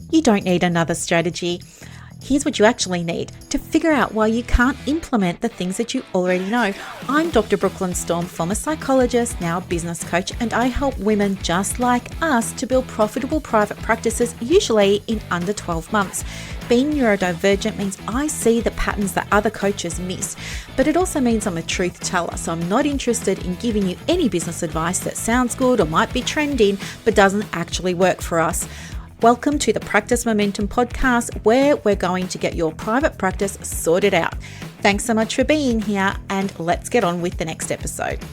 You don't need another strategy. Here's what you actually need to figure out why you can't implement the things that you already know. I'm Dr. Brooklyn Storm, former psychologist, now business coach, and I help women just like us to build profitable private practices, usually in under 12 months. Being neurodivergent means I see the patterns that other coaches miss, but it also means I'm a truth teller, so I'm not interested in giving you any business advice that sounds good or might be trending, but doesn't actually work for us. Welcome to the Practice Momentum podcast, where we're going to get your private practice sorted out. Thanks so much for being here, and let's get on with the next episode.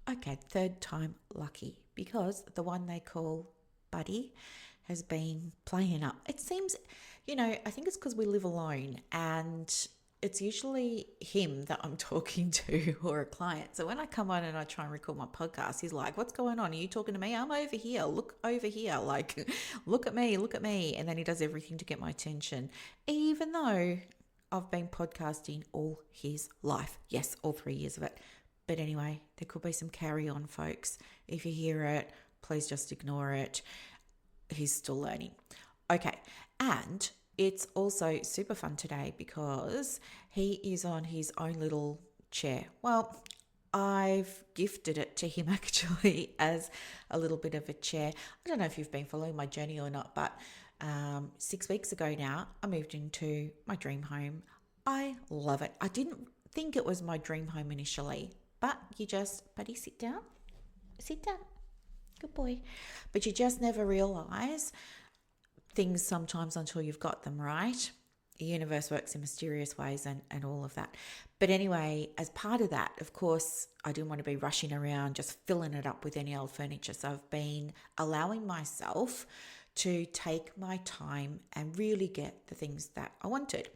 Okay, third time lucky, because the one they call Buddy has been playing up. It seems, I think it's because we live alone, and it's usually him that I'm talking to or a client. So when I come on and I try and record my podcast, he's like, what's going on? Are you talking to me? I'm over here. Look over here. Like, look at me. And then he does everything to get my attention, even though I've been podcasting all his life. Yes, all 3 years of it. But anyway, there could be some carry on, folks. If you hear it, please just ignore it. He's still learning. Okay. And it's also super fun today because he is on his own little chair. Well, I've gifted it to him actually as a little bit of a chair. I don't know if you've been following my journey or not, but 6 weeks ago now, I moved into my dream home. I love it. I didn't think it was my dream home initially, but Buddy, sit down. Good boy. But you just never realize things sometimes until you've got them, right? The universe works in mysterious ways and all of that. But anyway, as part of that, of course, I didn't want to be rushing around just filling it up with any old furniture. So I've been allowing myself to take my time and really get the things that I wanted.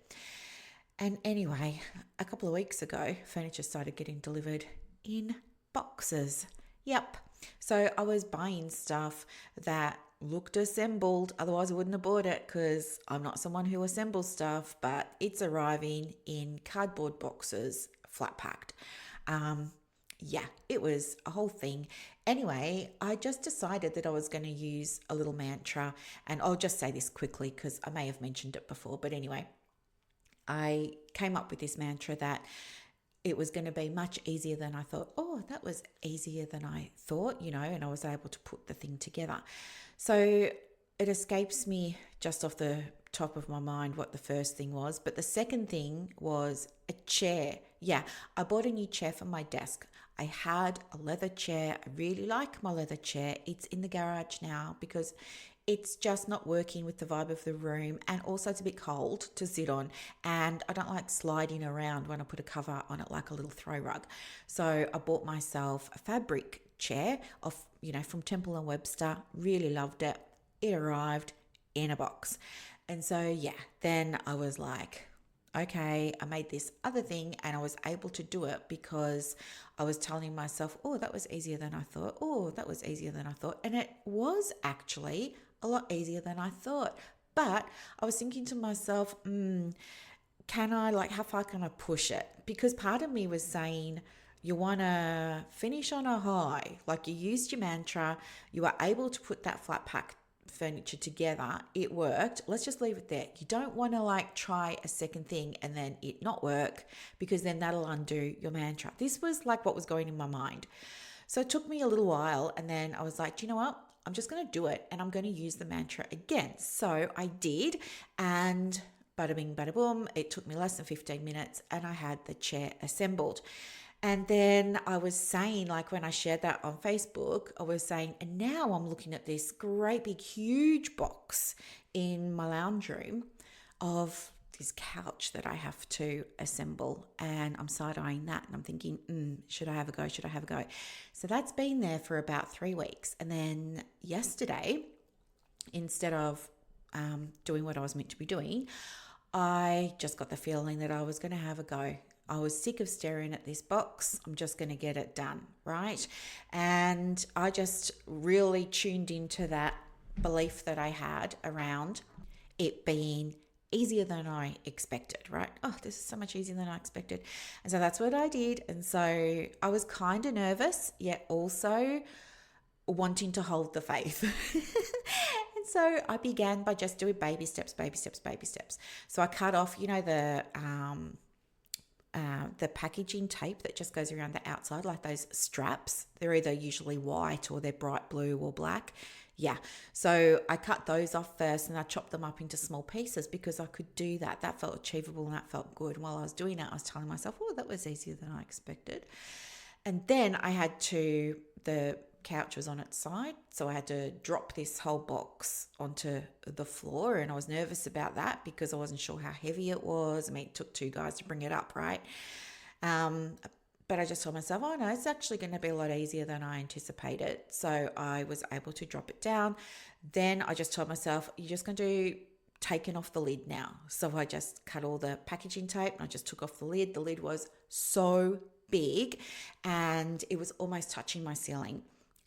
And anyway, a couple of weeks ago, furniture started getting delivered in boxes. Yep. So I was buying stuff that looked assembled, otherwise I wouldn't have bought it because I'm not someone who assembles stuff, but it's arriving in cardboard boxes, flat packed. It was a whole thing. Anyway, I just decided that I was going to use a little mantra, and I'll just say this quickly because I may have mentioned it before, but anyway, I came up with this mantra that it was going to be much easier than I thought. Oh, that was easier than I thought, and I was able to put the thing together. So it escapes me just off the top of my mind what the first thing was. But the second thing was a chair. Yeah, I bought a new chair for my desk. I had a leather chair. I really like my leather chair. It's in the garage now because it's just not working with the vibe of the room, and also it's a bit cold to sit on, and I don't like sliding around when I put a cover on it like a little throw rug. So I bought myself a fabric chair from Temple & Webster. Really loved it. It arrived in a box. And so then I was like, okay, I made this other thing and I was able to do it because I was telling myself, oh, that was easier than I thought. Oh, that was easier than I thought. And it was actually a lot easier than I thought. But I was thinking to myself, how far can I push it? Because part of me was saying, you want to finish on a high. Like, you used your mantra, you were able to put that flat pack furniture together, it worked. Let's just leave it there. You don't want to try a second thing and then it not work, because then that'll undo your mantra. This was what was going in my mind. So it took me a little while, and then I was like, do you know what? I'm just going to do it, and I'm going to use the mantra again. So I did, and bada bing, bada boom, it took me less than 15 minutes and I had the chair assembled. And then I was saying, when I shared that on Facebook, I was saying, and now I'm looking at this great big huge box in my lounge room of this couch that I have to assemble, and I'm side-eyeing that, and I'm thinking, should I have a go? So that's been there for about 3 weeks. And then yesterday, instead of doing what I was meant to be doing, I just got the feeling that I was going to have a go. I was sick of staring at this box. I'm just going to get it done, right? And I just really tuned into that belief that I had around it being easier than I expected, right? Oh, this is so much easier than I expected. And so that's what I did. And so I was kind of nervous, yet also wanting to hold the faith. And so I began by just doing baby steps, baby steps, baby steps. So I cut off, the packaging tape that just goes around the outside, like those straps. They're either usually white or they're bright blue or black. Yeah. So I cut those off first and I chopped them up into small pieces because I could do that. That felt achievable and that felt good. While I was doing it, I was telling myself, oh, that was easier than I expected. And then the couch was on its side, so I had to drop this whole box onto the floor, and I was nervous about that because I wasn't sure how heavy it was. I mean, it took two guys to bring it up, right? But I just told myself, oh no, it's actually going to be a lot easier than I anticipated. So I was able to drop it down. Then I just told myself, you're just going to taken off the lid now. So I just cut all the packaging tape and I just took off the lid. The lid was so big and it was almost touching my ceiling.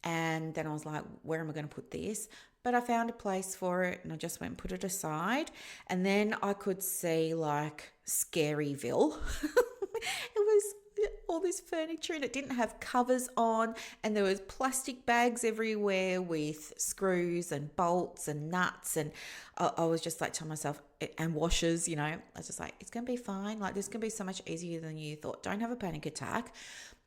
And then I was like, where am I going to put this? But I found a place for it and I just went and put it aside. And then I could see like Scaryville. It was all this furniture and it didn't have covers on, and there was plastic bags everywhere with screws and bolts and nuts, and I was just like telling myself, and washers, I was just like, it's going to be fine. Like, this can be so much easier than you thought. Don't have a panic attack.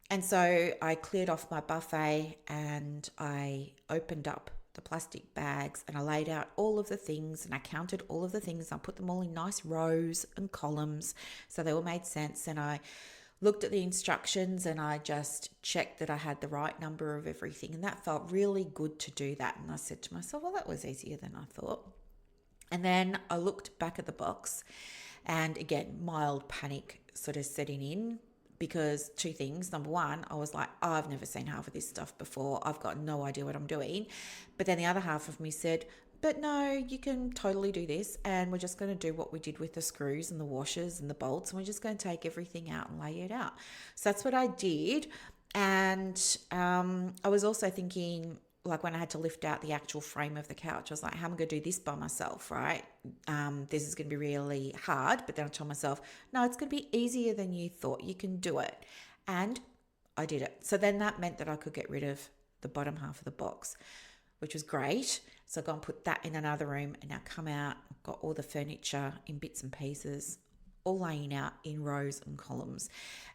And so I cleared off my buffet and I opened up the plastic bags and I laid out all of the things and I counted all of the things. I put them all in nice rows and columns so they all made sense, and I looked at the instructions and I just checked that I had the right number of everything, and that felt really good to do that. And I said to myself, well, that was easier than I thought. And then I looked back at the box and again, mild panic sort of setting in, because two things. Number one, I was like, oh, I've never seen half of this stuff before. I've got no idea what I'm doing. But then the other half of me said, but no, you can totally do this, and we're just going to do what we did with the screws and the washers and the bolts, and we're just going to take everything out and lay it out. So that's what I did. And I was also thinking, like when I had to lift out the actual frame of the couch, I was like, how am I going to do this by myself, right? This is going to be really hard. But then I told myself, no, it's going to be easier than you thought. You can do it. And I did it. So then that meant that I could get rid of the bottom half of the box, which was great. So I go and put that in another room, and now come out, got all the furniture in bits and pieces, all laying out in rows and columns.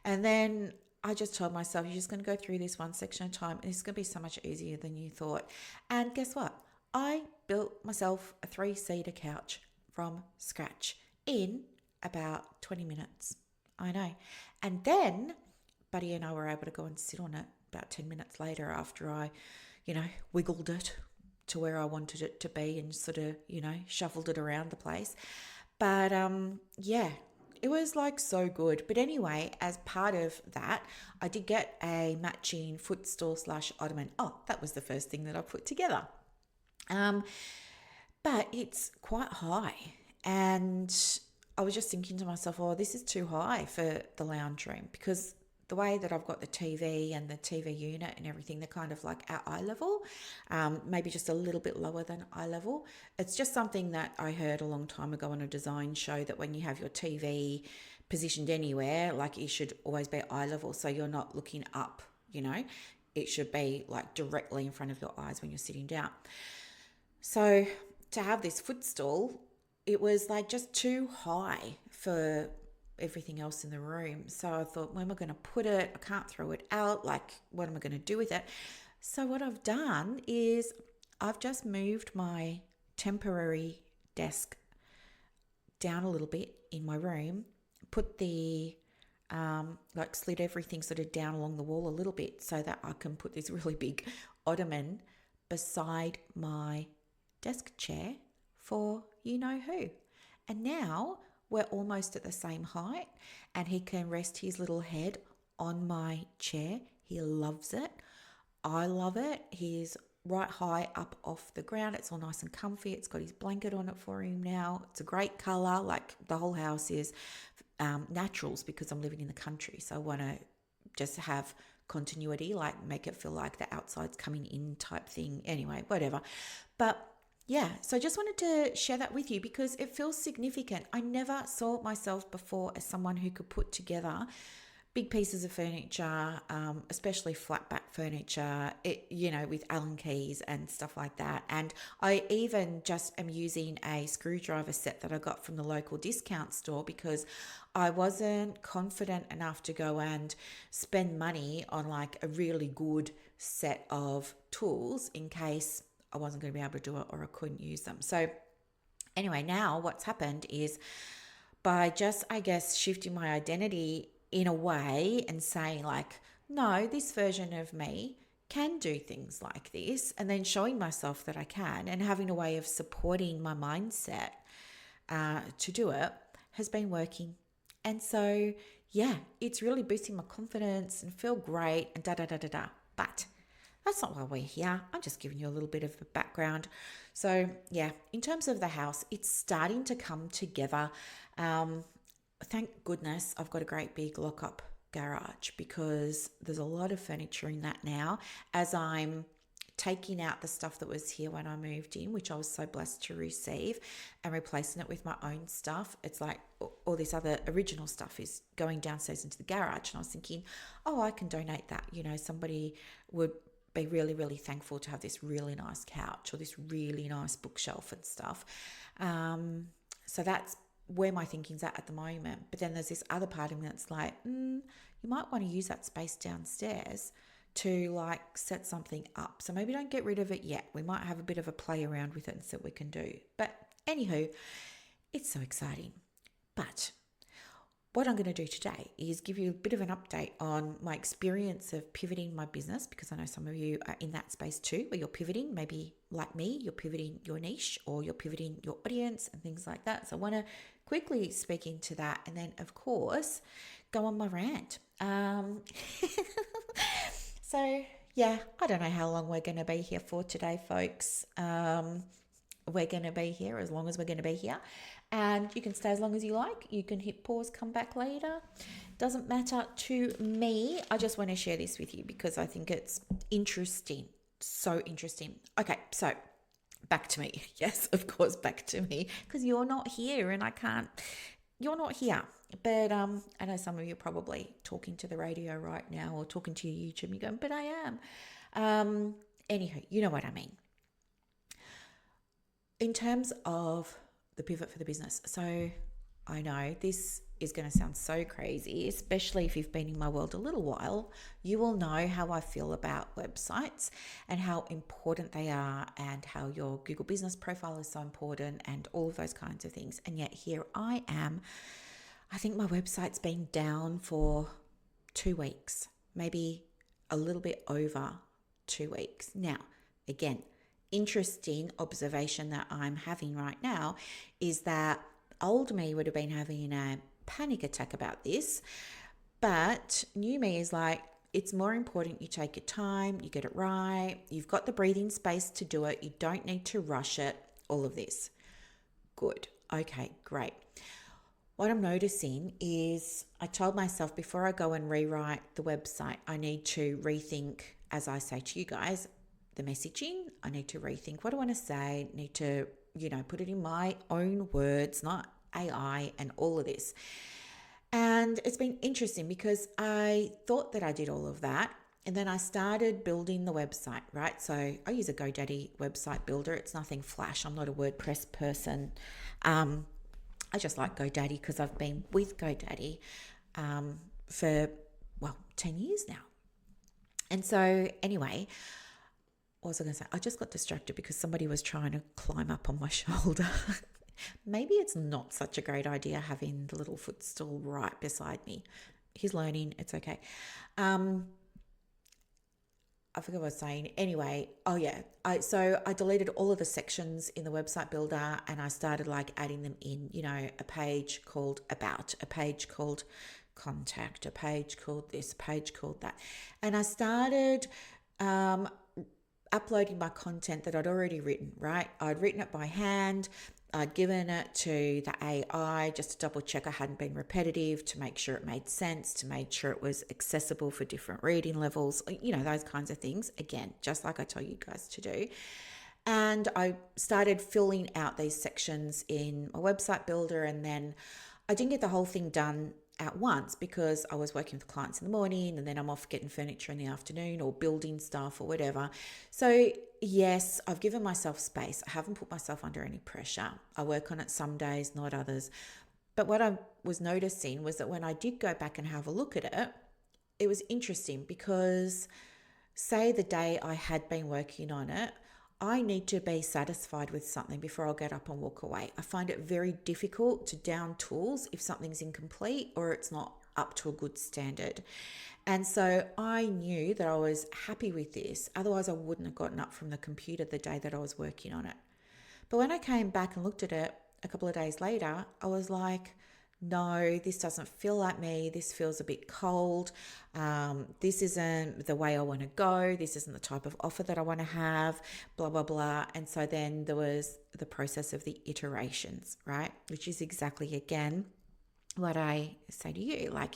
And then I just told myself, you're just going to go through this one section at a time, and it's going to be so much easier than you thought. And guess what? I built myself a 3-seater couch from scratch in about 20 minutes. I know. And then Buddy and I were able to go and sit on it about 10 minutes later after I, wiggled it to where I wanted it to be and sort of, shuffled it around the place. But it was like so good. But anyway, as part of that, I did get a matching footstool / ottoman. Oh, that was the first thing that I put together. But it's quite high. And I was just thinking to myself, oh, this is too high for the lounge room, because the way that I've got the TV and the TV unit and everything, they're kind of like at eye level, maybe just a little bit lower than eye level. It's just something that I heard a long time ago on a design show, that when you have your TV positioned anywhere, like it should always be eye level. So you're not looking up, it should be like directly in front of your eyes when you're sitting down. So to have this footstool, it was like just too high for everything else in the room. So I thought, where am I going to put it? I can't throw it out. Like, what am I going to do with it? So what I've done is I've just moved my temporary desk down a little bit in my room, put the slid everything sort of down along the wall a little bit so that I can put this really big ottoman beside my desk chair for you-know-who. And now we're almost at the same height, and he can rest his little head on my chair. He loves it. I love it. He's right high up off the ground. It's all nice and comfy. It's got his blanket on it for him now. It's a great colour. Like, the whole house is naturals, because I'm living in the country. So I want to just have continuity, like make it feel like the outside's coming in type thing. Anyway, whatever. But yeah, so I just wanted to share that with you because it feels significant. I never saw myself before as someone who could put together big pieces of furniture, especially flat back furniture, with Allen keys and stuff like that. And I even just am using a screwdriver set that I got from the local discount store because I wasn't confident enough to go and spend money on like a really good set of tools in case I wasn't going to be able to do it or I couldn't use them. So anyway, now what's happened is by just, I guess, shifting my identity in a way and saying like, no, this version of me can do things like this, and then showing myself that I can and having a way of supporting my mindset to do it has been working. And so, yeah, it's really boosting my confidence and feel great and da da da da da. But that's not why we're here. I'm just giving you a little bit of a background. So, yeah, in terms of the house, it's starting to come together. Thank goodness I've got a great big lock-up garage because there's a lot of furniture in that now as I'm taking out the stuff that was here when I moved in, which I was so blessed to receive, and replacing it with my own stuff. It's like all this other original stuff is going downstairs into the garage. And I was thinking, oh, I can donate that. Somebody would be really, really thankful to have this really nice couch or this really nice bookshelf and stuff. So that's where my thinking's at the moment. But then there's this other part of me that's like, you might want to use that space downstairs to like set something up. So maybe don't get rid of it yet. We might have a bit of a play around with it and see what we can do. But anywho, it's so exciting. But what I'm going to do today is give you a bit of an update on my experience of pivoting my business, because I know some of you are in that space too, where you're pivoting, maybe like me, you're pivoting your niche or you're pivoting your audience and things like that. So I want to quickly speak into that and then, of course, go on my rant. So, yeah, I don't know how long we're going to be here for today, folks. We're going to be here as long as we're going to be here. And you can stay as long as you like. You can hit pause, come back later. Doesn't matter to me. I just want to share this with you because I think it's interesting. So interesting. Okay, so back to me. Yes, of course, back to me. Because you're not here and you're not here. But I know some of you are probably talking to the radio right now or talking to your YouTube. You're going, but I am. Anywho, you know what I mean. In terms of the pivot for the business. So I know this is going to sound so crazy, especially if you've been in my world a little while. You will know how I feel about websites and how important they are and how your Google business profile is so important and all of those kinds of things. And yet here I am. I think my website's been down for 2 weeks, maybe a little bit over 2 weeks. Now, again, interesting observation that I'm having right now is that old me would have been having a panic attack about this, but new me is like, it's more important you take your time, you get it right, you've got the breathing space to do it, you don't need to rush it, all of this. Good. Okay, great. What I'm noticing is I told myself before I go and rewrite the website, I need to rethink, as I say to you guys, the messaging. I need to rethink what I want to say, need to, put it in my own words, not AI and all of this. And it's been interesting because I thought that I did all of that. And then I started building the website, right? So I use a GoDaddy website builder. It's nothing flash. I'm not a WordPress person. I just like GoDaddy because I've been with GoDaddy for, 10 years now. And so anyway, what was I going to say? I just got distracted because somebody was trying to climb up on my shoulder. Maybe it's not such a great idea having the little footstool right beside me. He's learning. It's okay. I forget what I was saying. Anyway, so I deleted all of the sections in the website builder and I started like adding them in, a page called About, a page called Contact, a page called this, a page called that. And I started uploading my content that I'd already written, right? I'd written it by hand. I'd given it to the AI just to double check I hadn't been repetitive, to make sure it made sense, to make sure it was accessible for different reading levels, those kinds of things. Again, just like I tell you guys to do. And I started filling out these sections in my website builder, and then I didn't get the whole thing done at once because I was working with clients in the morning and then I'm off getting furniture in the afternoon or building stuff or whatever. So yes, I've given myself space. I haven't put myself under any pressure. I work on it some days, not others. But what I was noticing was that when I did go back and have a look at it, it was interesting because say the day I had been working on it, I need to be satisfied with something before I'll get up and walk away. I find it very difficult to down tools if something's incomplete or it's not up to a good standard. And so I knew that I was happy with this. Otherwise, I wouldn't have gotten up from the computer the day that I was working on it. But when I came back and looked at it a couple of days later, I was like, no, this doesn't feel like me. This feels a bit cold. This isn't the way I want to go. This isn't the type of offer that I want to have, blah, blah, blah. And so then there was the process of the iterations, right? Which is exactly, again, what I say to you, like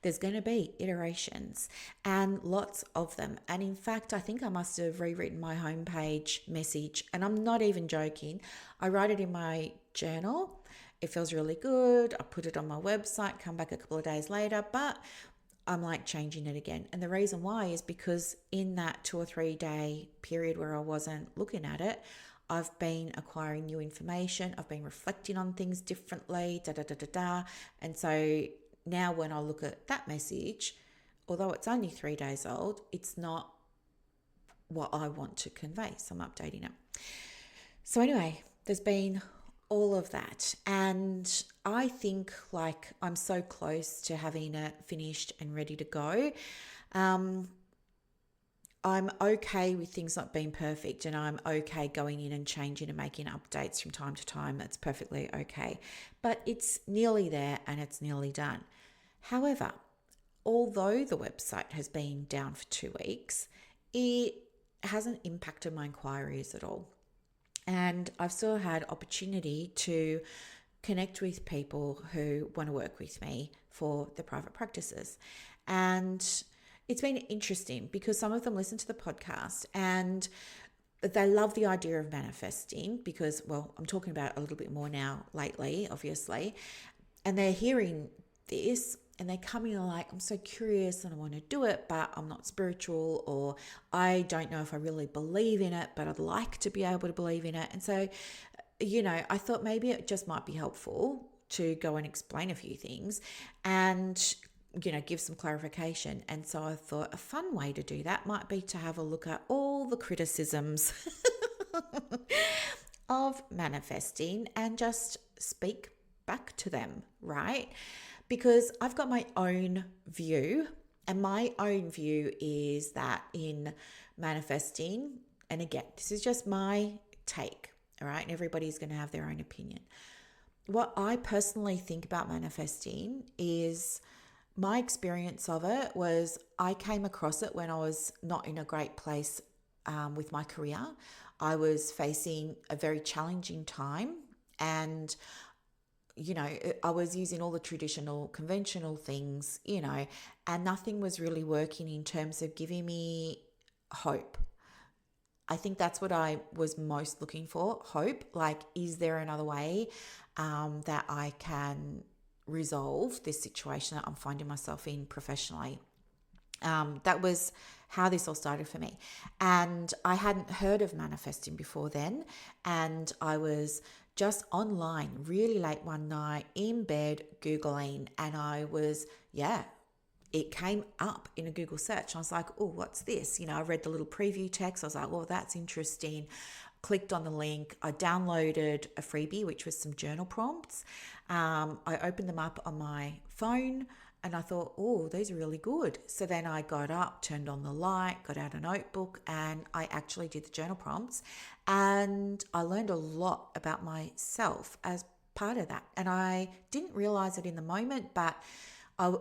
there's going to be iterations and lots of them. And in fact, I think I must have rewritten my homepage message, and I'm not even joking. I write it in my journal. It feels really good. I put it on my website, come back a couple of days later, but I'm like changing it again. And the reason why is because in that 2 or 3 day period where I wasn't looking at it, I've been acquiring new information. I've been reflecting on things differently, And so now when I look at that message, although it's only 3 days old, it's not what I want to convey. So I'm updating it. So anyway, there's been all of that. And I think like I'm so close to having it finished and ready to go. I'm okay with things not being perfect, and I'm okay going in and changing and making updates from time to time. That's perfectly okay. But it's nearly there and it's nearly done. However, although the website has been down for 2 weeks, it hasn't impacted my inquiries at all. And I've still had opportunity to connect with people who want to work with me for the private practices. And it's been interesting because some of them listen to the podcast and they love the idea of manifesting because, well, I'm talking about it a little bit more now lately, obviously. And they're hearing this and they come in like, I'm so curious and I want to do it, but I'm not spiritual, or I don't know if I really believe in it, but I'd like to be able to believe in it. And so, I thought maybe it just might be helpful to go and explain a few things and, give some clarification. And so I thought a fun way to do that might be to have a look at all the criticisms of manifesting and just speak back to them, right? Because I've got my own view, and my own view is that in manifesting, and again, this is just my take, all right? And everybody's going to have their own opinion. What I personally think about manifesting is my experience of it was I came across it when I was not in a great place with my career. I was facing a very challenging time, and I was using all the traditional, conventional things, and nothing was really working in terms of giving me hope. I think that's what I was most looking for, hope. Like, is there another way that I can resolve this situation that I'm finding myself in professionally? That was how this all started for me. And I hadn't heard of manifesting before then. And I was just online really late one night in bed Googling, and I was, it came up in a Google search. I was like, oh, what's this? I read the little preview text. I was like, well, that's interesting. Clicked on the link. I downloaded a freebie, which was some journal prompts. I opened them up on my phone and I thought, oh, these are really good. So then I got up, turned on the light, got out a notebook, and I actually did the journal prompts. And I learned a lot about myself as part of that. And I didn't realize it in the moment, but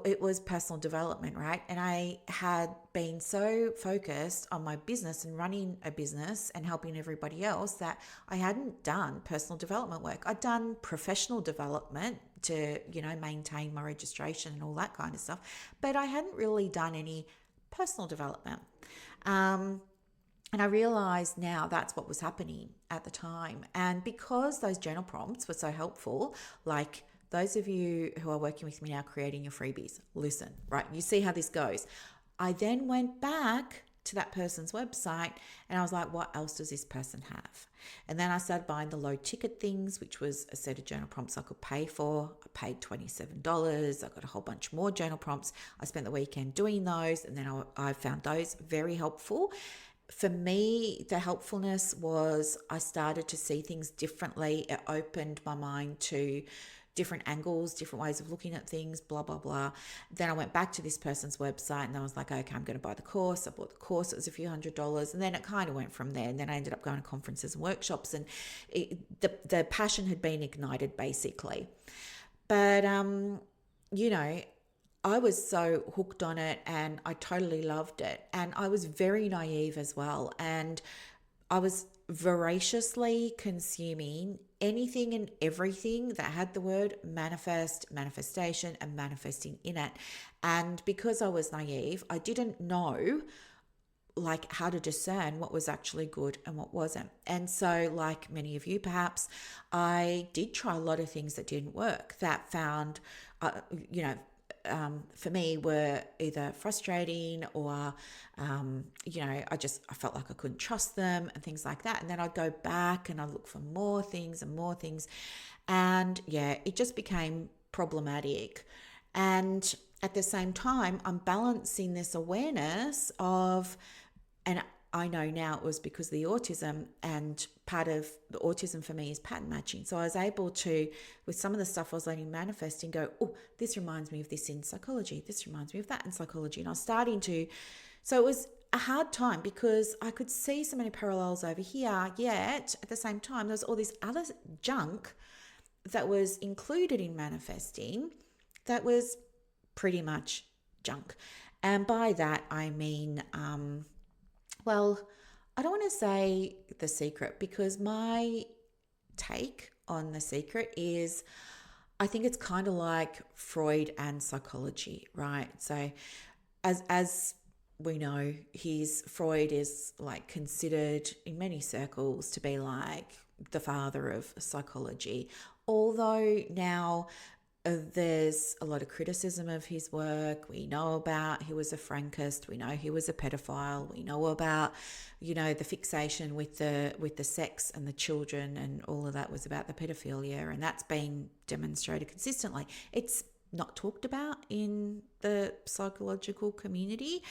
it was personal development, right? And I had been so focused on my business and running a business and helping everybody else that I hadn't done personal development work. I'd done professional development to, maintain my registration and all that kind of stuff, but I hadn't really done any personal development. And I realized now that's what was happening at the time. And because those journal prompts were so helpful, like those of you who are working with me now creating your freebies, listen, right? You see how this goes. I then went back to that person's website and I was like, what else does this person have? And then I started buying the low ticket things, which was a set of journal prompts I could pay for. I paid $27. I got a whole bunch more journal prompts. I spent the weekend doing those, and then I found those very helpful. For me, the helpfulness was I started to see things differently. It opened my mind to different angles, different ways of looking at things, blah, blah, blah. Then I went back to this person's website and I was like, okay, I'm going to buy the course. I bought the course. It was a few $100s. And then it kind of went from there. And then I ended up going to conferences and workshops, and the passion had been ignited basically. But, I was so hooked on it and I totally loved it. And I was very naive as well. And I was voraciously consuming anything and everything that had the word manifest, manifestation, and manifesting in it. And because I was naive, I didn't know like how to discern what was actually good and what wasn't. And so, like many of you perhaps, I did try a lot of things that didn't work, that found, for me were either frustrating or, I felt like I couldn't trust them and things like that. And then I'd go back and I'd look for more things and more things. And yeah, it just became problematic. And at the same time, I'm balancing this awareness of, and I know now it was because of the autism, and part of the autism for me is pattern matching. So I was able to, with some of the stuff I was learning manifesting, go, oh, this reminds me of this in psychology. This reminds me of that in psychology. And I was starting to, so it was a hard time because I could see so many parallels over here, yet at the same time, there was all this other junk that was included in manifesting that was pretty much junk. And by that, I mean, I don't want to say The Secret, because my take on The Secret is I think it's kind of like Freud and psychology, right? So as we know, Freud is like considered in many circles to be like the father of psychology, although now there's a lot of criticism of his work. We know about he was a Frankist. We know he was a pedophile. We know about, the fixation with the sex and the children, and all of that was about the pedophilia, and that's been demonstrated consistently. It's not talked about in the psychological community,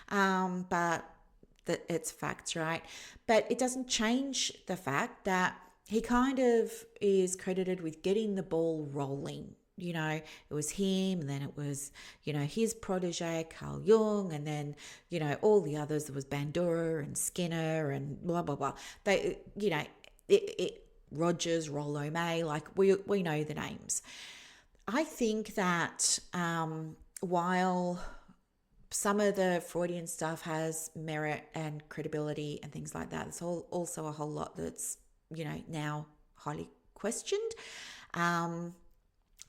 but that it's facts, right? But it doesn't change the fact that he kind of is credited with getting the ball rolling. It was him, and then it was, his protege, Carl Jung, and then, all the others. There was Bandura and Skinner and blah, blah, blah. They, Rogers, Rollo May, like we know the names. I think that while some of the Freudian stuff has merit and credibility and things like that, there's also a whole lot that's, now highly questioned.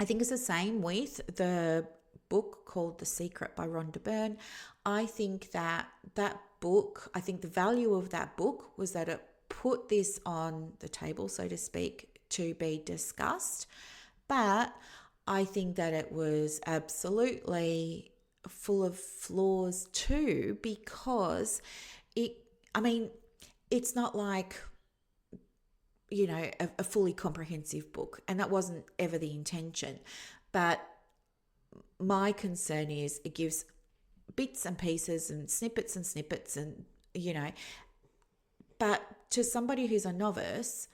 I think it's the same with the book called The Secret by Rhonda Byrne. I think that book, I think the value of that book was that it put this on the table, so to speak, to be discussed. But I think that it was absolutely full of flaws too, because it's not like, a fully comprehensive book, and that wasn't ever the intention. But my concern is it gives bits and pieces and snippets and, but to somebody who's a novice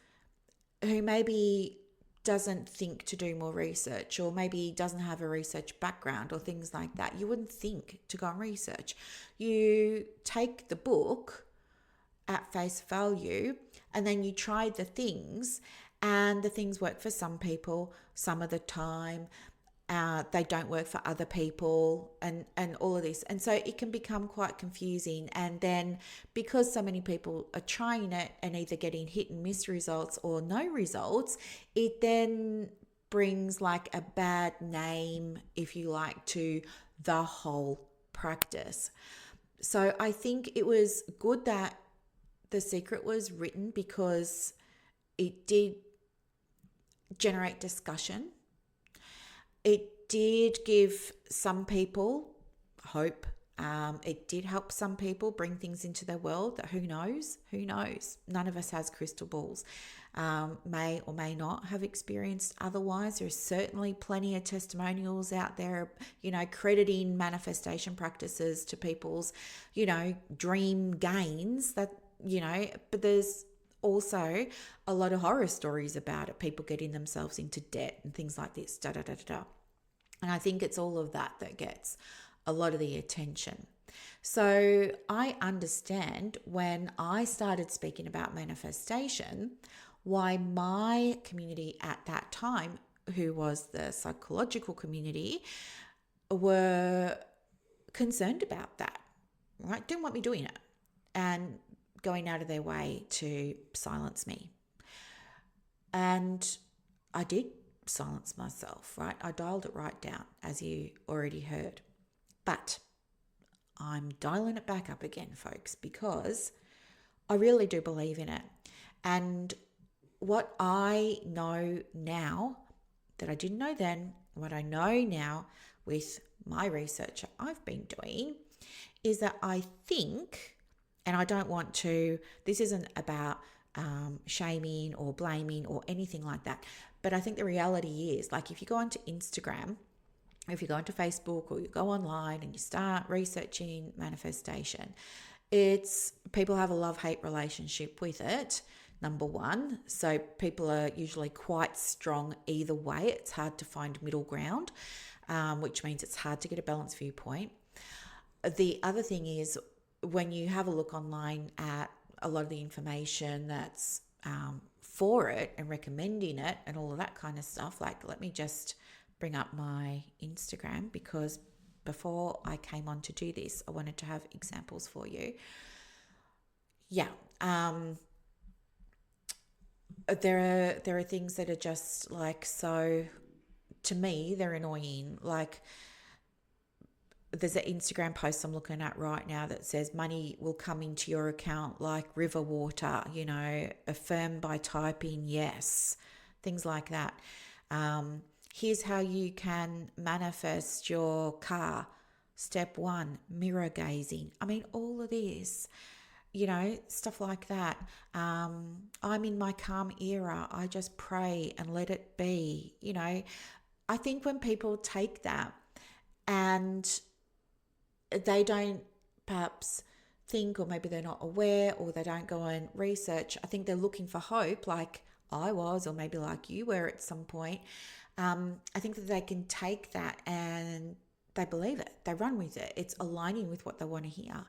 who maybe doesn't think to do more research, or maybe doesn't have a research background or things like that, you wouldn't think to go and research. You take the book at face value, and then you try the things, and the things work for some people some of the time. They don't work for other people, and all of this. And so it can become quite confusing. And then because so many people are trying it and either getting hit and miss results or no results, it then brings like a bad name, if you like, to the whole practice. So I think it was good that The Secret was written, because it did generate discussion. It did give some people hope. It did help some people bring things into their world that who knows? Who knows? None of us has crystal balls. May or may not have experienced otherwise. There's certainly plenty of testimonials out there, crediting manifestation practices to people's, dream gains but there's also a lot of horror stories about it, people getting themselves into debt and things like this, da da da da da. And I think it's all of that that gets a lot of the attention. So I understand when I started speaking about manifestation, why my community at that time, who was the psychological community, were concerned about that, right? Didn't want me doing it and going out of their way to silence me. And I did silence myself, right? I dialed it right down, as you already heard. But I'm dialing it back up again, folks, because I really do believe in it. And what I know now that I didn't know then, what I know now with my research I've been doing, is that I think, and I don't want to, this isn't about shaming or blaming or anything like that, but I think the reality is, like, if you go onto Instagram, if you go onto Facebook, or you go online and you start researching manifestation, it's people have a love-hate relationship with it, number one. So people are usually quite strong either way. It's hard to find middle ground, which means it's hard to get a balanced viewpoint. The other thing is, when you have a look online at a lot of the information that's for it and recommending it and all of that kind of stuff, like, let me just bring up my Instagram, because before I came on to do this, I wanted to have examples for you. Yeah. There are things that are just like, so to me, they're annoying. Like, there's an Instagram post I'm looking at right now that says money will come into your account like river water, affirm by typing yes, things like that. Here's how you can manifest your car. Step 1, mirror gazing. I mean, all of this, stuff like that. I'm in my calm era. I just pray and let it be. I think when people take that and they don't perhaps think, or maybe they're not aware, or they don't go and research, I think they're looking for hope, like I was, or maybe like you were at some point. I think that they can take that and they believe it. They run with it. It's aligning with what they want to hear.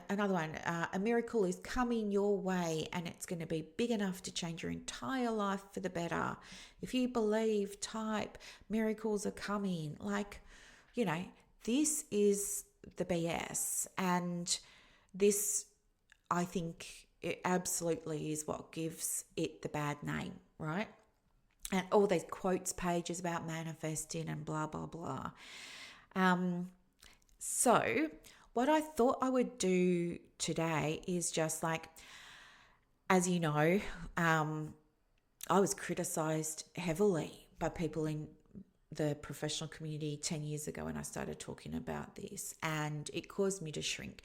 Another one, a miracle is coming your way and it's going to be big enough to change your entire life for the better. If you believe, type, miracles are coming. Like, this is the BS. And this, I think, it absolutely is what gives it the bad name, right? And all these quotes pages about manifesting and blah, blah, blah. So what I thought I would do today is just like, as you know, I was criticized heavily by people in the professional community 10 years ago when I started talking about this, and it caused me to shrink.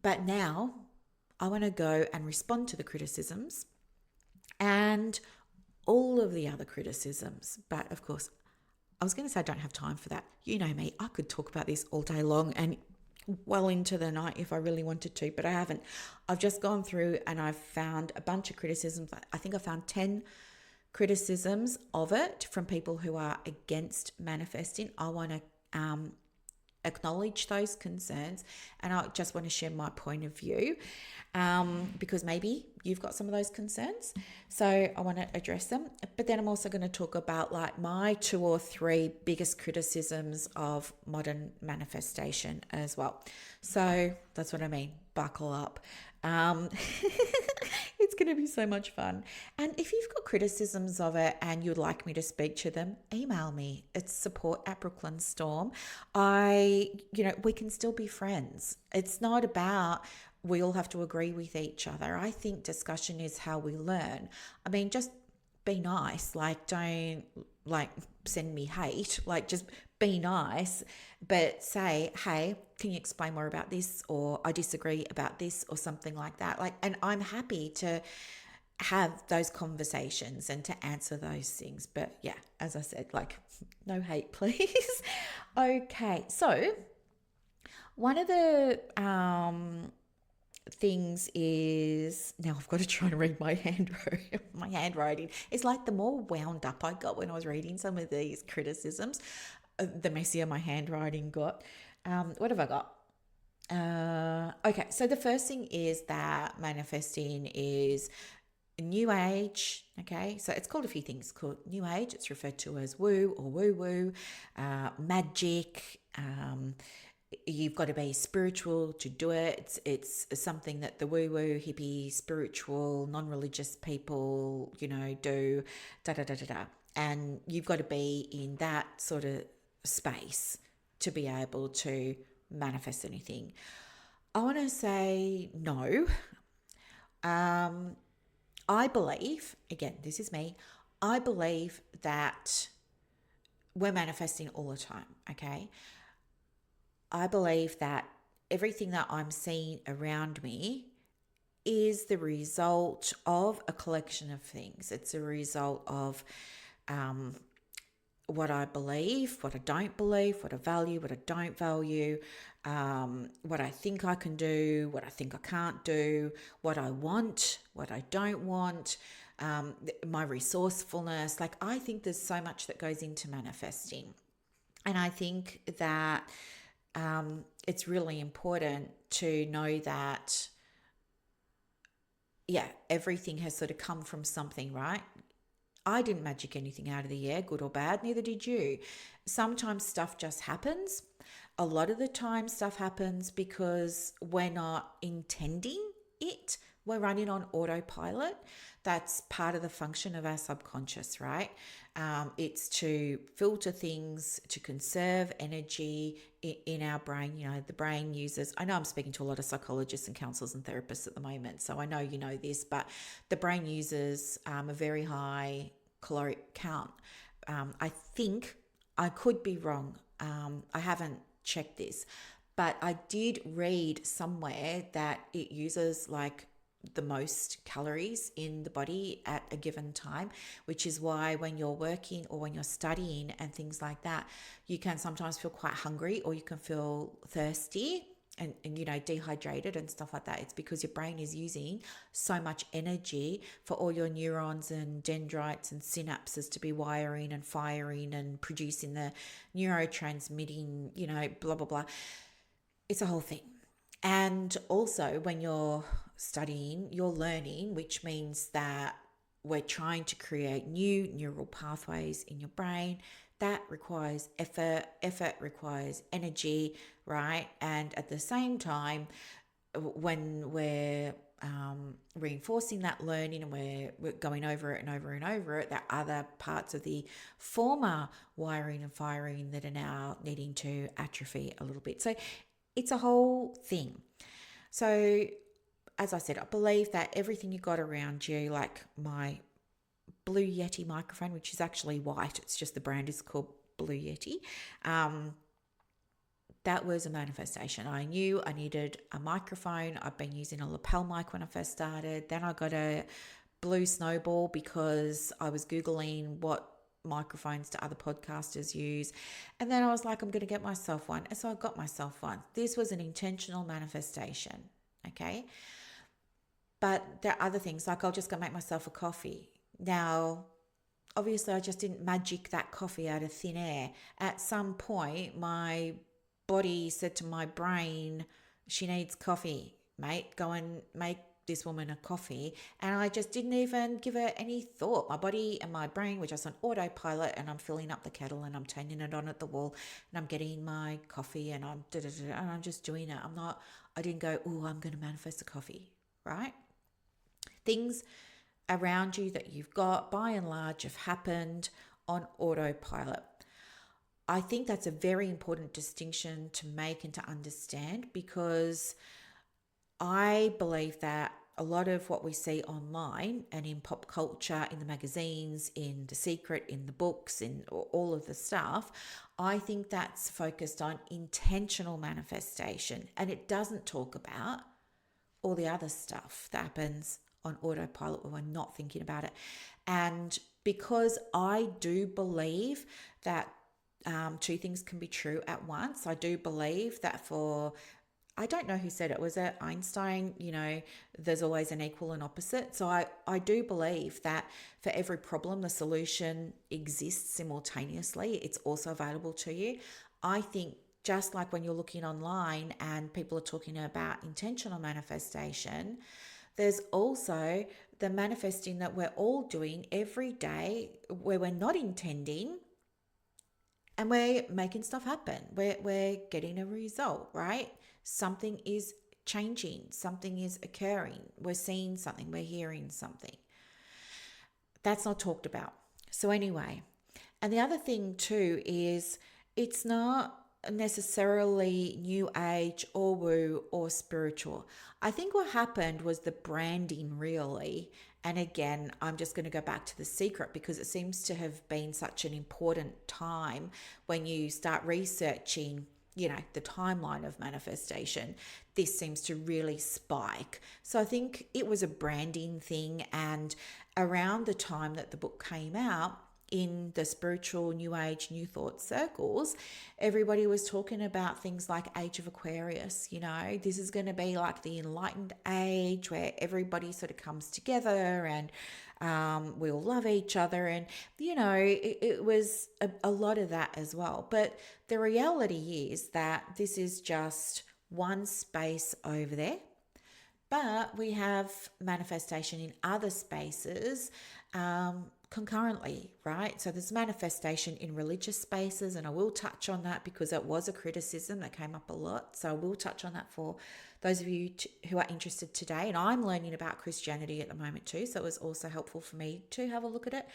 But now I want to go and respond to the criticisms and all of the other criticisms. But of course, I was going to say I don't have time for that. You know me, I could talk about this all day long and well into the night if I really wanted to, but I haven't. I've just gone through and I've found a bunch of criticisms. I think I found 10 criticisms of it from people who are against manifesting. I want to acknowledge those concerns, and I just want to share my point of view, because maybe you've got some of those concerns, so I want to address them. But then I'm also going to talk about like my 2 or 3 biggest criticisms of modern manifestation as well. So that's what I mean, buckle up. It's going to be so much fun. And if you've got criticisms of it and you'd like me to speak to them, email me. It's support@BrooklynStorm. We can still be friends. It's not about we all have to agree with each other. I think discussion is how we learn. I mean, just be nice. Like, don't like send me hate. Like, just be nice, but say, hey, can you explain more about this? Or I disagree about this, or something like that. Like, and I'm happy to have those conversations and to answer those things. But yeah, as I said, like, no hate, please. Okay, so one of the things is, now I've got to try and read my handwriting. My handwriting. It's like the more wound up I got when I was reading some of these criticisms, the messier my handwriting got. What have I got? Okay, so the first thing is that manifesting is New Age. Okay, so it's called a few things. It's called New Age. It's referred to as woo or woo woo, magic. You've got to be spiritual to do it. It's something that the woo woo, hippie, spiritual, non religious people, do. Da da da da da. And you've got to be in that sort of space to be able to manifest anything. I want to say no. I believe, again, this is me, I believe that we're manifesting all the time, okay? I believe that everything that I'm seeing around me is the result of a collection of things. It's a result of what I believe, what I don't believe, what I value, what I don't value, what I think I can do, what I think I can't do, what I want, what I don't want, my resourcefulness. Like, I think there's so much that goes into manifesting. And I think that it's really important to know that, yeah, everything has sort of come from something, right? I didn't magic anything out of the air, good or bad, neither did you. Sometimes stuff just happens. A lot of the time stuff happens because we're not intending it. We're running on autopilot. That's part of the function of our subconscious, right? It's to filter things, to conserve energy in our brain. The brain uses, I know I'm speaking to a lot of psychologists and counselors and therapists at the moment, so I know you know this, but the brain uses a very high caloric count. I think, I could be wrong. I haven't checked this, but I did read somewhere that it uses like the most calories in the body at a given time, which is why when you're working or when you're studying and things like that, you can sometimes feel quite hungry, or you can feel thirsty and dehydrated and stuff like that. It's because your brain is using so much energy for all your neurons and dendrites and synapses to be wiring and firing and producing the neurotransmitting, blah, blah, blah. It's a whole thing. And also when you're studying, you're learning, which means that we're trying to create new neural pathways in your brain. That requires effort. Effort requires energy, right? And at the same time, when we're reinforcing that learning and we're going over it and over and over it, there are other parts of the former wiring and firing that are now needing to atrophy a little bit. So it's a whole thing. So as I said, I believe that everything you got around you, like my Blue Yeti microphone, which is actually white, it's just the brand is called Blue Yeti, that was a manifestation. I knew I needed a microphone. I've been using a lapel mic when I first started. Then I got a Blue Snowball because I was Googling what microphones do other podcasters use. And then I was like, I'm going to get myself one. And so I got myself one. This was an intentional manifestation, okay? But there are other things, like I'll just go make myself a coffee. Now, obviously, I just didn't magic that coffee out of thin air. At some point, my body said to my brain, she needs coffee, mate. Go and make this woman a coffee. And I just didn't even give it any thought. My body and my brain were just on autopilot, and I'm filling up the kettle and I'm turning it on at the wall and I'm getting my coffee and I'm and I'm just doing it. I didn't go, oh, I'm going to manifest a coffee, right? Things around you that you've got, by and large, have happened on autopilot. I think that's a very important distinction to make and to understand, because I believe that a lot of what we see online and in pop culture, in the magazines, in The Secret, in the books, in all of the stuff, I think that's focused on intentional manifestation, and it doesn't talk about all the other stuff that happens on autopilot when we're not thinking about it. And because I do believe that two things can be true at once, I do believe that I don't know who said it, was it Einstein, there's always an equal and opposite. So I do believe that for every problem, the solution exists simultaneously. It's also available to you. I think just like when you're looking online and people are talking about intentional manifestation, there's also the manifesting that we're all doing every day where we're not intending and we're making stuff happen. We're getting a result, right? Something is changing, something is occurring. We're seeing something, we're hearing something. That's not talked about. So anyway, and the other thing too is it's not necessarily new age or woo or spiritual. I think what happened was the branding really. And again, I'm just going to go back to The Secret because it seems to have been such an important time when you start researching the timeline of manifestation. This seems to really spike. So I think it was a branding thing. And around the time that the book came out, in the spiritual new age, new thought circles, everybody was talking about things like Age of Aquarius. This is going to be like the enlightened age where everybody sort of comes together and we all love each other. And, it was a lot of that as well. But the reality is that this is just one space over there. But we have manifestation in other spaces concurrently, right? So there's manifestation in religious spaces, and I will touch on that because it was a criticism that came up a lot. So I will touch on that for those of you who are interested today. And I'm learning about Christianity at the moment too, so it was also helpful for me to have a look at it.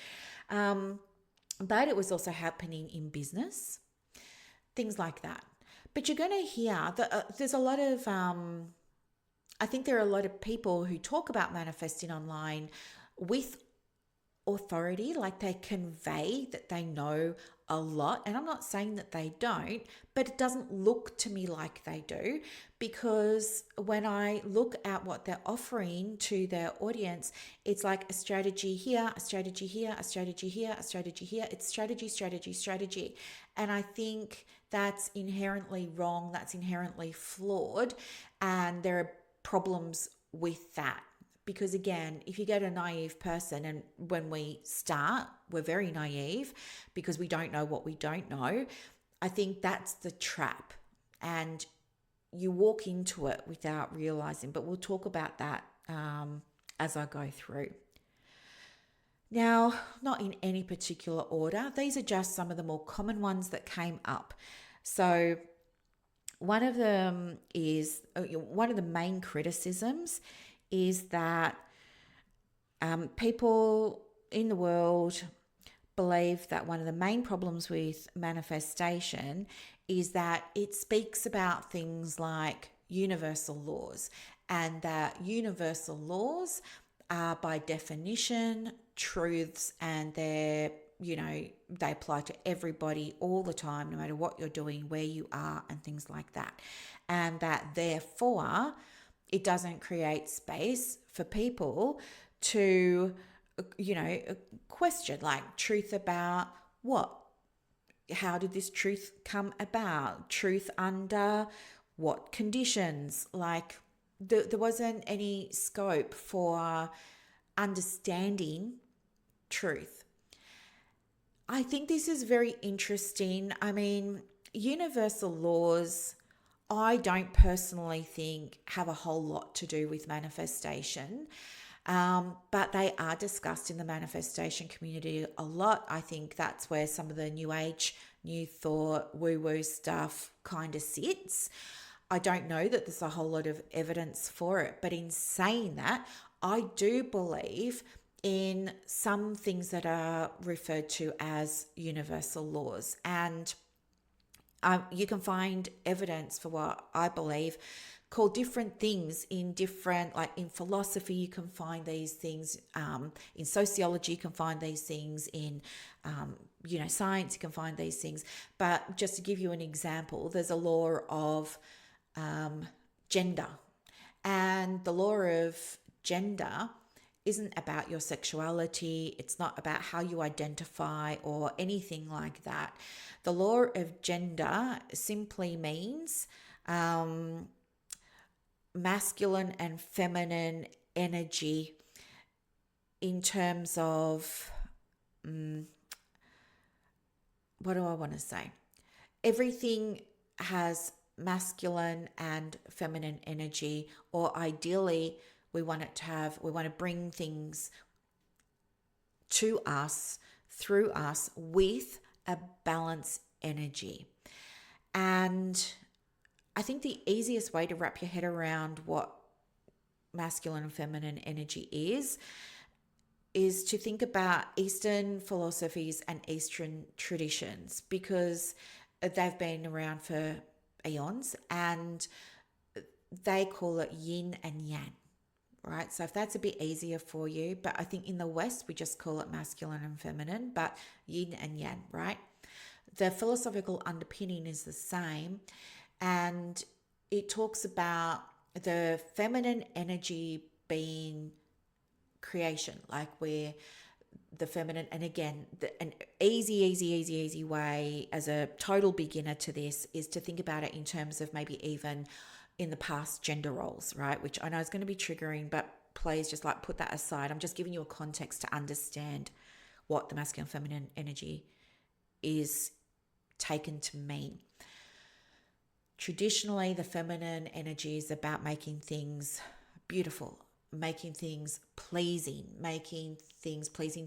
But it was also happening in business, things like that. But you're going to hear that there's a lot of I think there are a lot of people who talk about manifesting online with authority, like they convey that they know a lot. And I'm not saying that they don't, but it doesn't look to me like they do, because when I look at what they're offering to their audience, it's like a strategy here, a strategy here, a strategy here, a strategy here. It's strategy, strategy, strategy. And I think that's inherently wrong. That's inherently flawed. And there are problems with that. Because again, if you get a naive person, and when we start, we're very naive because we don't know what we don't know, I think that's the trap. And you walk into it without realizing, but we'll talk about that as I go through. Now, not in any particular order, these are just some of the more common ones that came up. So one of them is, one of the main criticisms is that people in the world believe that one of the main problems with manifestation is that it speaks about things like universal laws, and that universal laws are by definition truths, and they apply to everybody all the time, no matter what you're doing, where you are, and things like that. And that therefore it doesn't create space for people to, question like truth about what? How did this truth come about? Truth under what conditions? Like there wasn't any scope for understanding truth. I think this is very interesting. I mean, universal laws, I don't personally think have a whole lot to do with manifestation, but they are discussed in the manifestation community a lot. I think that's where some of the new age, new thought, woo-woo stuff kind of sits. I don't know that there's a whole lot of evidence for it, but in saying that, I do believe in some things that are referred to as universal laws. And you can find evidence for what I believe called different things in different, like in philosophy, you can find these things, in sociology, you can find these things, in, science, you can find these things. But just to give you an example, there's a law of gender. And the law of gender isn't about your sexuality. It's not about how you identify or anything like that. The law of gender simply means masculine and feminine energy in terms of, what do I want to say? Everything has masculine and feminine energy, or ideally, we want to bring things to us, through us, with a balanced energy. And I think the easiest way to wrap your head around what masculine and feminine energy is to think about Eastern philosophies and Eastern traditions, because they've been around for eons, and they call it yin and yang, right? So if that's a bit easier for you, but I think in the West, we just call it masculine and feminine, but yin and yang, right? The philosophical underpinning is the same, and it talks about the feminine energy being creation, like where the feminine, and again, an easy way as a total beginner to this is to think about it in terms of maybe even in the past gender roles, right? Which I know is going to be triggering, but please just like put that aside. I'm just giving you a context to understand what the masculine and feminine energy is taken to mean. Traditionally, the feminine energy is about making things beautiful, making things pleasing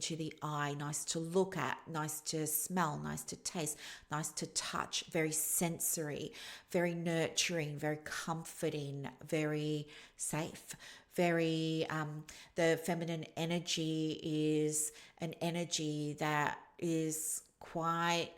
to the eye, nice to look at, nice to smell, nice to taste, nice to touch, very sensory, very nurturing, very comforting, very safe, very, the feminine energy is an energy that is quite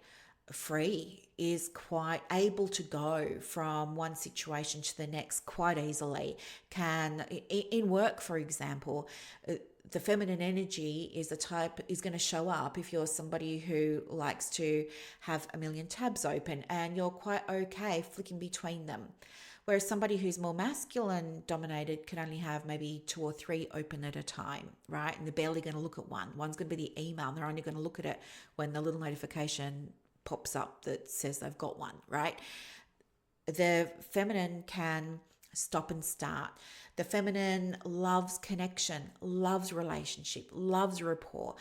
free, is quite able to go from one situation to the next quite easily. Can, in work, for example, the feminine energy is going to show up if you're somebody who likes to have a million tabs open and you're quite okay flicking between them. Whereas somebody who's more masculine dominated can only have maybe 2 or 3 open at a time, right? And they're barely going to look at one. One's going to be the email, and they're only going to look at it when the little notification pops up that says they've got one, right? The feminine can stop and start. The feminine loves connection, loves relationship, loves rapport.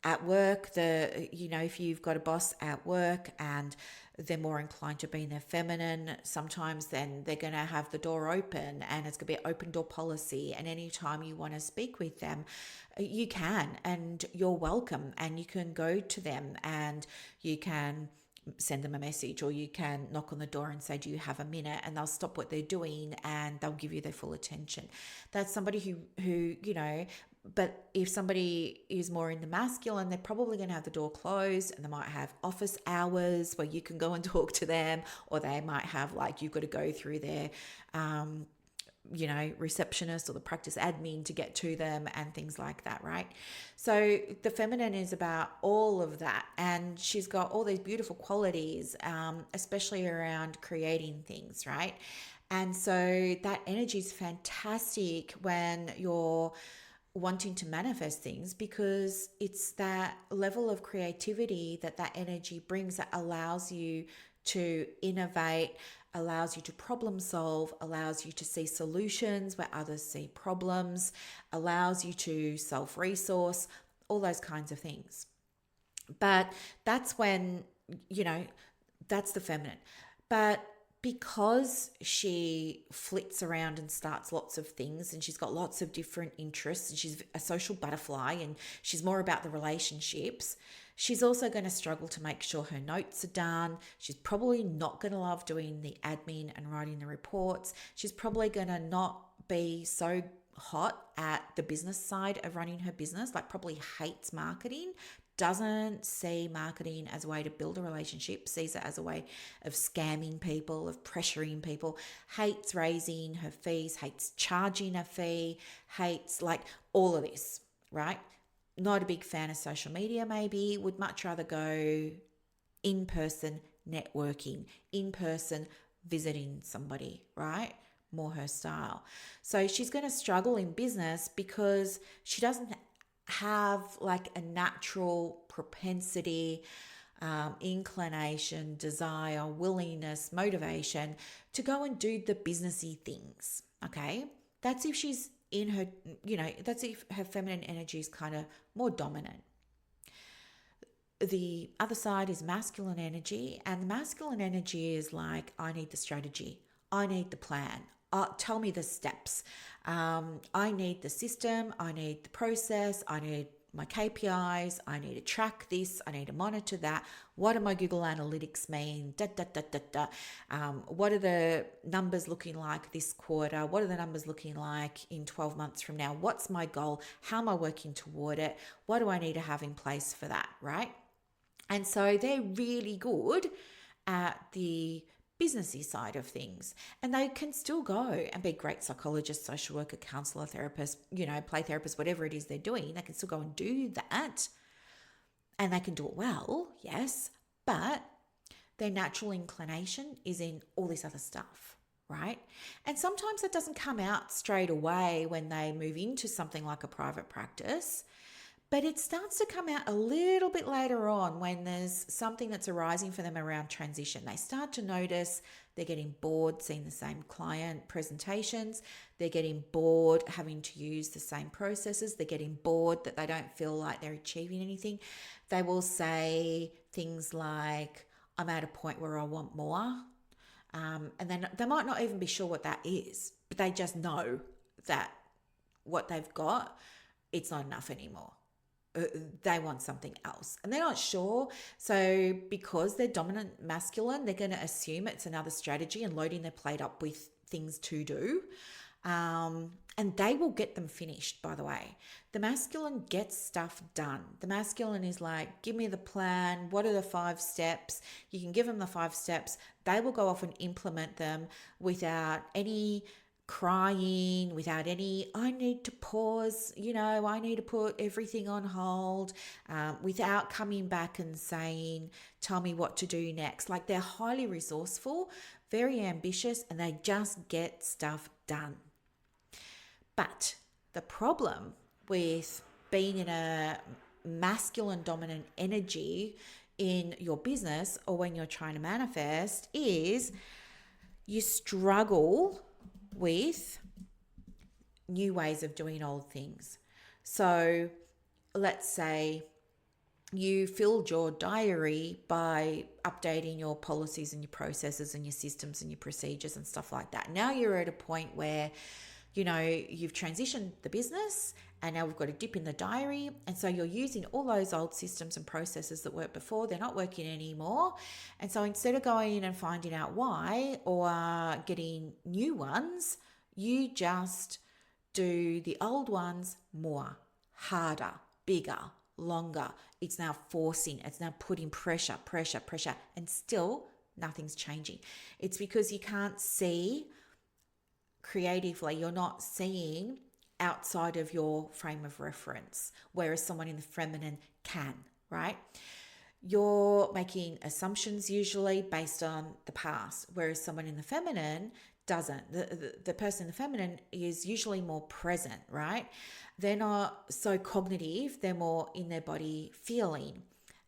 At work, if you've got a boss at work and they're more inclined to be in their feminine, sometimes then they're going to have the door open, and it's going to be an open door policy. And anytime you want to speak with them, you can, and you're welcome, and you can go to them and you can send them a message, or you can knock on the door and say, do you have a minute? And they'll stop what they're doing and they'll give you their full attention. That's somebody who but if somebody is more in the masculine, they're probably going to have the door closed, and they might have office hours where you can go and talk to them, or they might have, like, you've got to go through their receptionist or the practice admin to get to them and things like that, right? So the feminine is about all of that, and she's got all these beautiful qualities, especially around creating things, right? And so that energy is fantastic when you're wanting to manifest things, because it's that level of creativity that energy brings that allows you to innovate, allows you to problem solve, allows you to see solutions where others see problems, allows you to self-resource, all those kinds of things. But that's when, that's the feminine. But because she flits around and starts lots of things, and she's got lots of different interests, and she's a social butterfly, and she's more about the relationships, she's also going to struggle to make sure her notes are done. She's probably not going to love doing the admin and writing the reports. She's probably going to not be so hot at the business side of running her business, like probably hates marketing, doesn't see marketing as a way to build a relationship, sees it as a way of scamming people, of pressuring people, hates raising her fees, hates charging a fee, hates like all of this, right? Not a big fan of social media, maybe, would much rather go in person networking, in person visiting somebody, right? More her style. So she's going to struggle in business because she doesn't have like a natural propensity, inclination, desire, willingness, motivation to go and do the businessy things. Okay. That's if she's in her, that's if her feminine energy is kind of more dominant. The other side is masculine energy, and the masculine energy is like, I need the strategy, I need the plan, tell me the steps, I need the system, I need the process, I need my KPIs, I need to track this, I need to monitor that. What do my Google Analytics mean? What are the numbers looking like this quarter? What are the numbers looking like in 12 months from now? What's my goal? How am I working toward it? What do I need to have in place for that, right? And so they're really good at the businessy side of things, and they can still go and be great psychologists, social worker, counselor, therapist, play therapist, whatever it is they're doing. They can still go and do that, and they can do it well, yes, but their natural inclination is in all this other stuff, right? And sometimes it doesn't come out straight away when they move into something like a private practice, but it starts to come out a little bit later on when there's something that's arising for them around transition. They start to notice they're getting bored seeing the same client presentations. They're getting bored having to use the same processes. They're getting bored that they don't feel like they're achieving anything. They will say things like, I'm at a point where I want more. And then they might not even be sure what that is, but they just know that what they've got, it's not enough anymore. They want something else and they're not sure. So because they're dominant masculine, they're going to assume it's another strategy and loading their plate up with things to do. And they will get them finished, by the way. The masculine gets stuff done. The masculine is like, give me the plan. What are the 5 steps? You can give them the 5 steps. They will go off and implement them without any crying, without any, I need to pause, I need to put everything on hold, without coming back and saying, tell me what to do next. Like, they're highly resourceful, very ambitious, and they just get stuff done. But the problem with being in a masculine dominant energy in your business or when you're trying to manifest is you struggle with new ways of doing old things. So let's say you filled your diary by updating your policies and your processes and your systems and your procedures and stuff like that. Now you're at a point where, you've transitioned the business and now we've got a dip in the diary. And so you're using all those old systems and processes that worked before. They're not working anymore. And so instead of going in and finding out why or getting new ones, you just do the old ones more, harder, bigger, longer. It's now forcing, it's now putting pressure, and still nothing's changing. It's because you can't see creatively, you're not seeing outside of your frame of reference, whereas someone in the feminine can, right? You're making assumptions usually based on the past, whereas someone in the feminine doesn't. The person in the feminine is usually more present, right? They're not so cognitive, they're more in their body feeling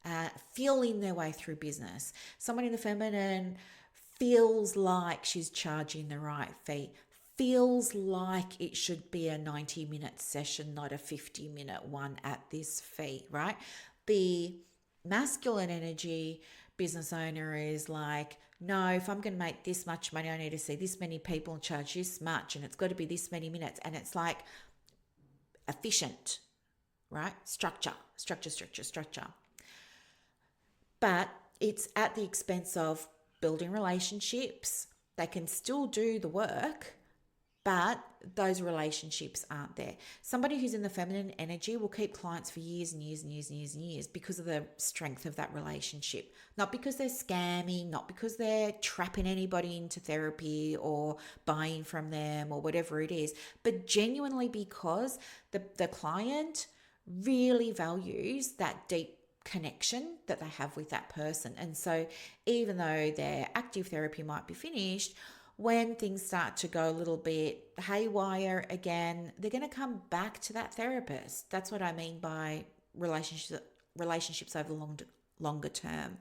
their way through business. Someone in the feminine feels like she's charging the right fee, feels like it should be a 90-minute session, not a 50-minute one at this fee, right? The masculine energy business owner is like, no, if I'm going to make this much money, I need to see this many people and charge this much, and it's got to be this many minutes. And it's like efficient, right? Structure. But it's at the expense of building relationships. They can still do the work, but those relationships aren't there. Somebody who's in the feminine energy will keep clients for years and years and years and years and years because of the strength of that relationship. Not because they're scamming, not because they're trapping anybody into therapy or buying from them or whatever it is, but genuinely because the client really values that deep connection that they have with that person. And so even though their active therapy might be finished, when things start to go a little bit haywire again, they're going to come back to that therapist. That's what I mean by relationships over the longer term.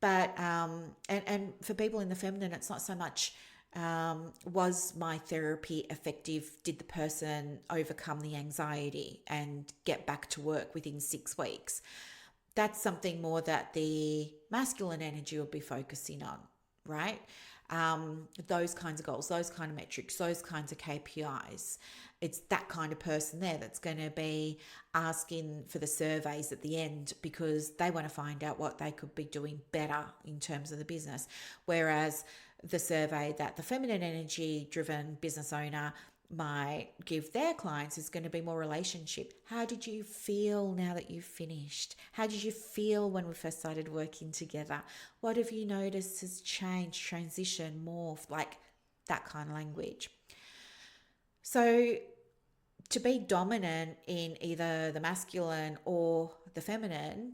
But and for people in the feminine, it's not so much was my therapy effective? Did the person overcome the anxiety and get back to work within 6 weeks? That's something more that the masculine energy will be focusing on, right? Those kinds of goals, those kind of metrics, those kinds of KPIs. It's that kind of person there that's going to be asking for the surveys at the end because they want to find out what they could be doing better in terms of the business. Whereas the survey that the feminine energy driven business owner might give their clients is going to be more relationship. How did you feel now that you've finished? How did you feel when we first started working together? What have you noticed has changed, transitioned, morphed, like that kind of language? So to be dominant in either the masculine or the feminine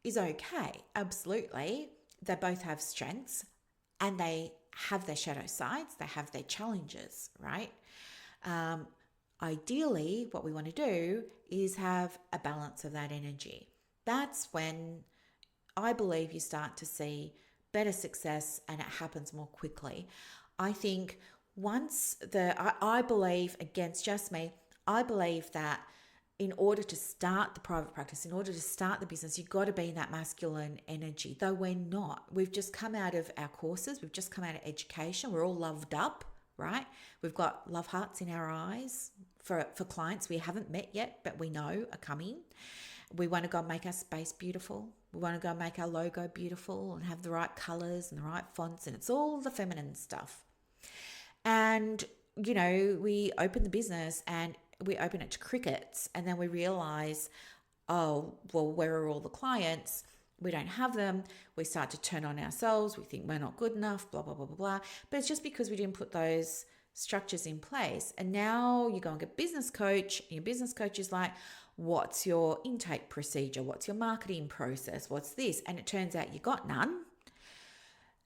is okay, absolutely. They both have strengths and they have their shadow sides, they have their challenges, right? Ideally, what we want to do is have a balance of that energy. That's when I believe you start to see better success and it happens more quickly. I think I believe, against just me, I believe that in order to start the private practice, in order to start the business, you've got to be in that masculine energy, though we're not. We've just come out of our courses, we've just come out of education, we're all loved up, right? We've got love hearts in our eyes for clients we haven't met yet, but we know are coming. We want to go and make our space beautiful. We want to go and make our logo beautiful and have the right colors and the right fonts, and it's all the feminine stuff. And, we open the business and we open it to crickets, and then we realize, oh, well, where are all the clients? We don't have them. We start to turn on ourselves. We think we're not good enough, blah, blah, blah, blah, blah. But it's just because we didn't put those structures in place. And now you go and get a business coach. And your business coach is like, what's your intake procedure? What's your marketing process? What's this? And it turns out you got none.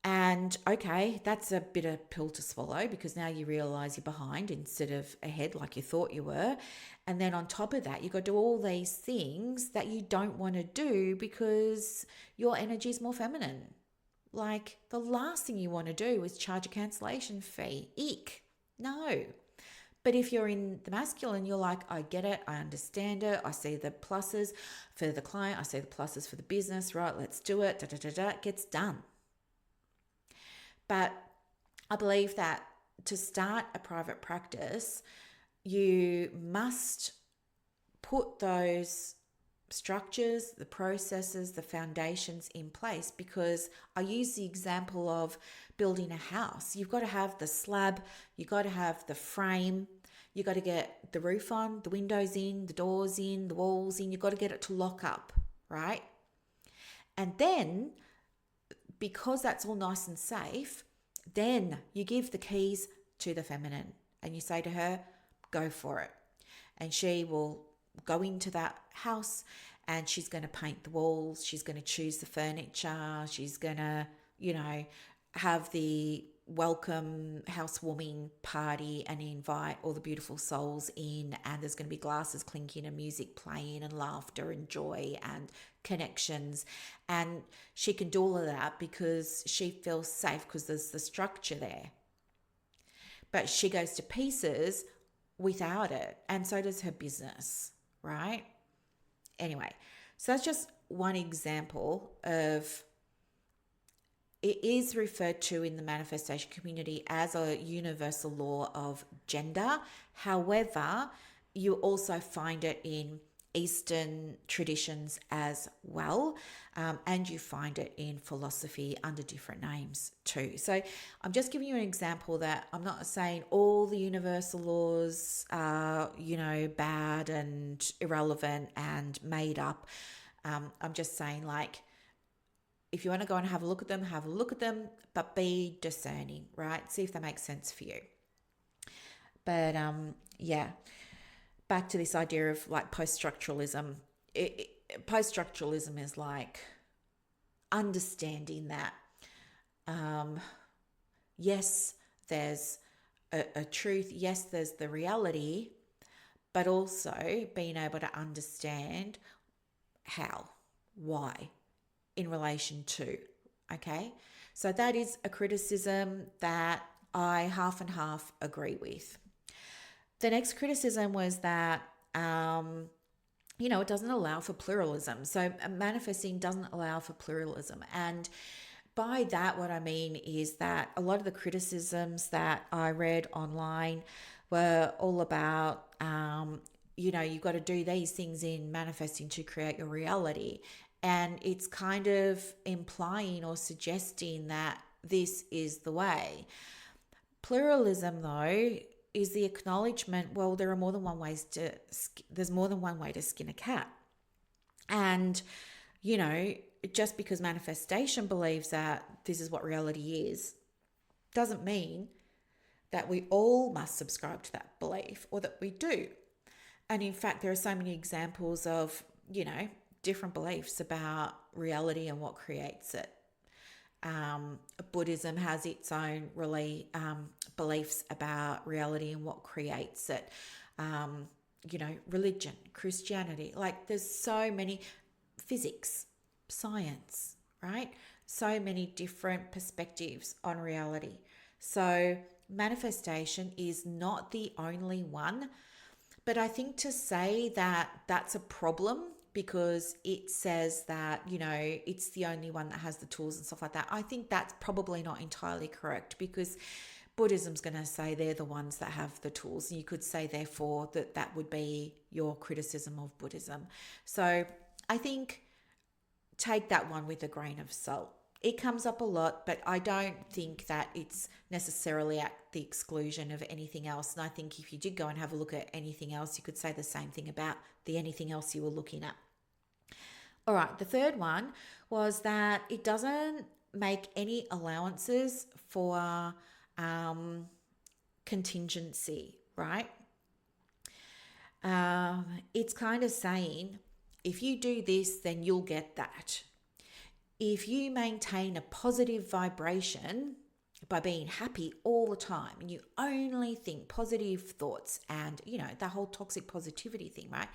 And okay, that's a bitter pill to swallow because now you realize you're behind instead of ahead like you thought you were. And then on top of that, you've got to do all these things that you don't want to do because your energy is more feminine. Like the last thing you want to do is charge a cancellation fee. Eek. No. But if you're in the masculine, you're like, I get it, I understand it, I see the pluses for the client, I see the pluses for the business, right? Let's do it, it gets done. But I believe that to start a private practice, you must put those structures, the processes, the foundations in place, because I use the example of building a house. You've got to have the slab, you've got to have the frame, you've got to get the roof on, the windows in, the doors in, the walls in, you've got to get it to lock up, right? And then, because that's all nice and safe, then you give the keys to the feminine and you say to her, go for it. And she will go into that house and she's going to paint the walls, she's going to choose the furniture, she's going to, have the welcome housewarming party and invite all the beautiful souls in, and there's going to be glasses clinking and music playing and laughter and joy and connections, and she can do all of that because she feels safe because there's the structure there. But she goes to pieces without it, and so does her business, right? Anyway, so that's just one example of, it is referred to in the manifestation community as a universal law of gender. However, you also find it in Eastern traditions as well, and you find it in philosophy under different names too. So I'm just giving you an example that I'm not saying all the universal laws are, bad and irrelevant and made up. I'm just saying, like, if you want to go and have a look at them, have a look at them, but be discerning, right? See if they make sense for you. But yeah, back to this idea of like post-structuralism. Post-structuralism is like understanding that, yes, there's a truth, yes, there's the reality, but also being able to understand how, why, in relation to, okay? So that is a criticism that I half and half agree with. The next criticism was that, it doesn't allow for pluralism. So manifesting doesn't allow for pluralism. And by that, what I mean is that a lot of the criticisms that I read online were all about, you've got to do these things in manifesting to create your reality. And it's kind of implying or suggesting that this is the way. Pluralism, though, is the acknowledgement, well, there's more than one way to skin a cat. And, just because manifestation believes that this is what reality is, doesn't mean that we all must subscribe to that belief or that we do. And in fact, there are so many examples of, different beliefs about reality and what creates it. Buddhism has its own beliefs about reality and what creates it. Religion, Christianity, like there's so many, physics, science, right? So many different perspectives on reality. So manifestation is not the only one, but I think to say that that's a problem because it says that, it's the only one that has the tools and stuff like that, I think that's probably not entirely correct, because Buddhism's going to say they're the ones that have the tools. And you could say, therefore, that would be your criticism of Buddhism. So I think take that one with a grain of salt. It comes up a lot, but I don't think that it's necessarily at the exclusion of anything else. And I think if you did go and have a look at anything else, you could say the same thing about the anything else you were looking at. All right, the third one was that it doesn't make any allowances for contingency, right? It's kind of saying, if you do this, then you'll get that. If you maintain a positive vibration by being happy all the time and you only think positive thoughts and, the whole toxic positivity thing, right?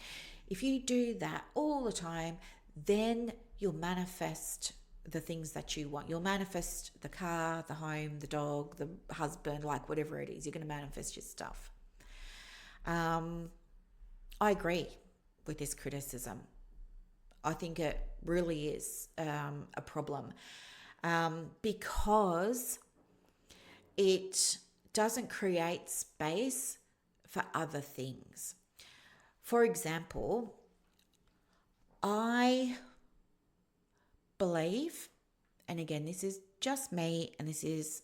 If you do that all the time, then you'll manifest the things that you want. You'll manifest the car, the home, the dog, the husband, like whatever it is, you're going to manifest your stuff. I agree with this criticism. I think it really is a problem because it doesn't create space for other things. For example, I believe, and again, this is just me and this is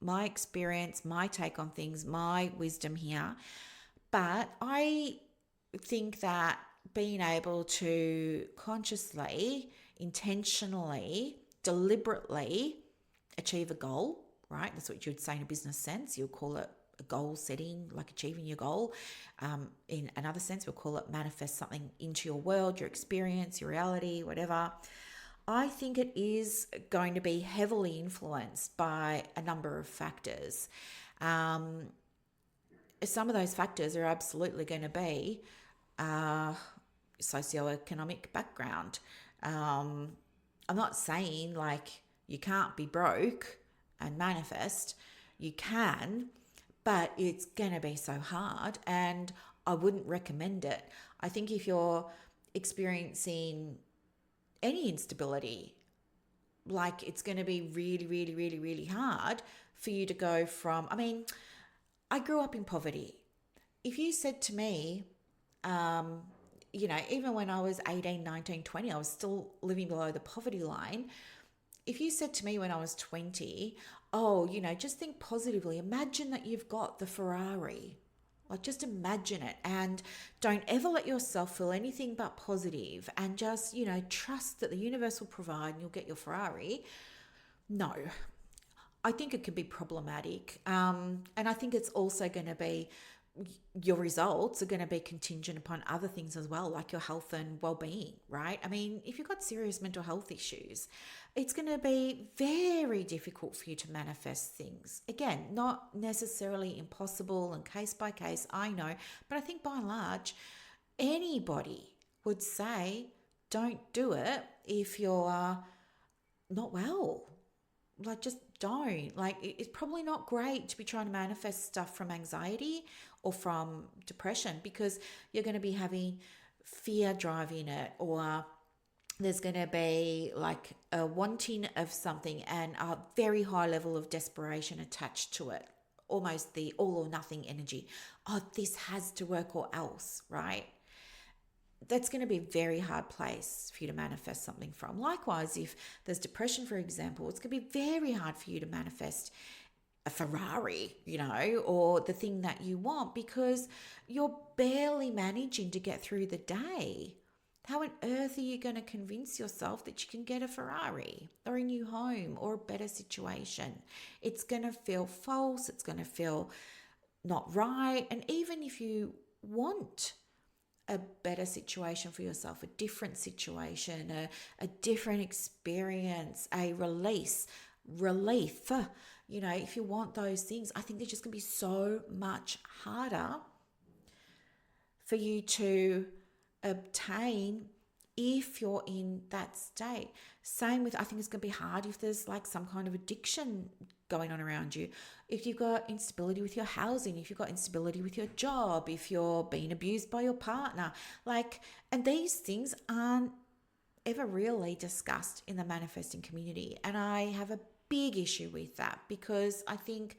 my experience, my take on things, my wisdom here, but I think that being able to consciously, intentionally, deliberately achieve a goal, right? That's what you would say in a business sense. You'll call it a goal setting, like achieving your goal. In another sense, we'll call it manifest something into your world, your experience, your reality, whatever. I think it is going to be heavily influenced by a number of factors. Some of those factors are absolutely going to be socioeconomic background. I'm not saying like you can't be broke and manifest. You can, but it's going to be so hard and I wouldn't recommend it. I think if you're experiencing any instability, like it's going to be really, really, really, really hard for you to go from, I grew up in poverty. If you said to me, even when I was 18, 19, 20, I was still living below the poverty line. If you said to me when I was 20, oh, just think positively, imagine that you've got the Ferrari. Like, just imagine it, and don't ever let yourself feel anything but positive, and just, trust that the universe will provide and you'll get your Ferrari. No, I think it could be problematic. And I think it's also going to be, your results are going to be contingent upon other things as well, like your health and well-being, right? I mean, if you've got serious mental health issues, it's going to be very difficult for you to manifest things. Again, not necessarily impossible and case by case, I know, but I think by and large, anybody would say don't do it if you're not well. Like, just don't. Like, it's probably not great to be trying to manifest stuff from anxiety or from depression, because you're going to be having fear driving it, or there's going to be like a wanting of something and a very high level of desperation attached to it, almost the all or nothing energy. Oh, this has to work or else, right? That's going to be a very hard place for you to manifest something from. Likewise, if there's depression, for example, it's going to be very hard for you to manifest a Ferrari, or the thing that you want, because you're barely managing to get through the day. How on earth are you going to convince yourself that you can get a Ferrari or a new home or a better situation? It's going to feel false. It's going to feel not right. And even if you want a better situation for yourself, a different situation, a different experience, a relief, if you want those things, I think they're just going to be so much harder for you to obtain if you're in that state. Same with, I think it's going to be hard if there's like some kind of addiction going on around you. If you've got instability with your housing, if you've got instability with your job, if you're being abused by your partner, and these things aren't ever really discussed in the manifesting community. And I have a big issue with that, because I think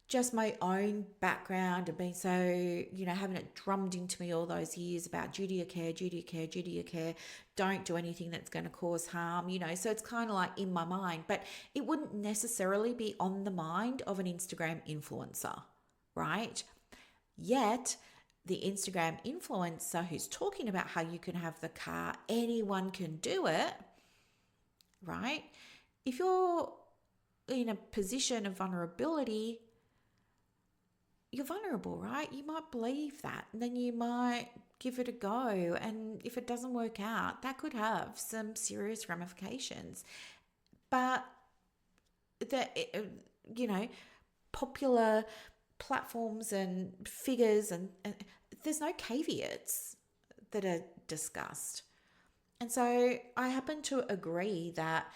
just my own background and being so, having it drummed into me all those years about duty of care, don't do anything that's going to cause harm, so it's kind of like in my mind, but it wouldn't necessarily be on the mind of an Instagram influencer, right? Yet the Instagram influencer who's talking about how you can have the car, anyone can do it, right? If you're in a position of vulnerability, you're vulnerable, right? You might believe that, and then you might give it a go. And if it doesn't work out, that could have some serious ramifications. But popular platforms and figures, and there's no caveats that are discussed. And so I happen to agree that,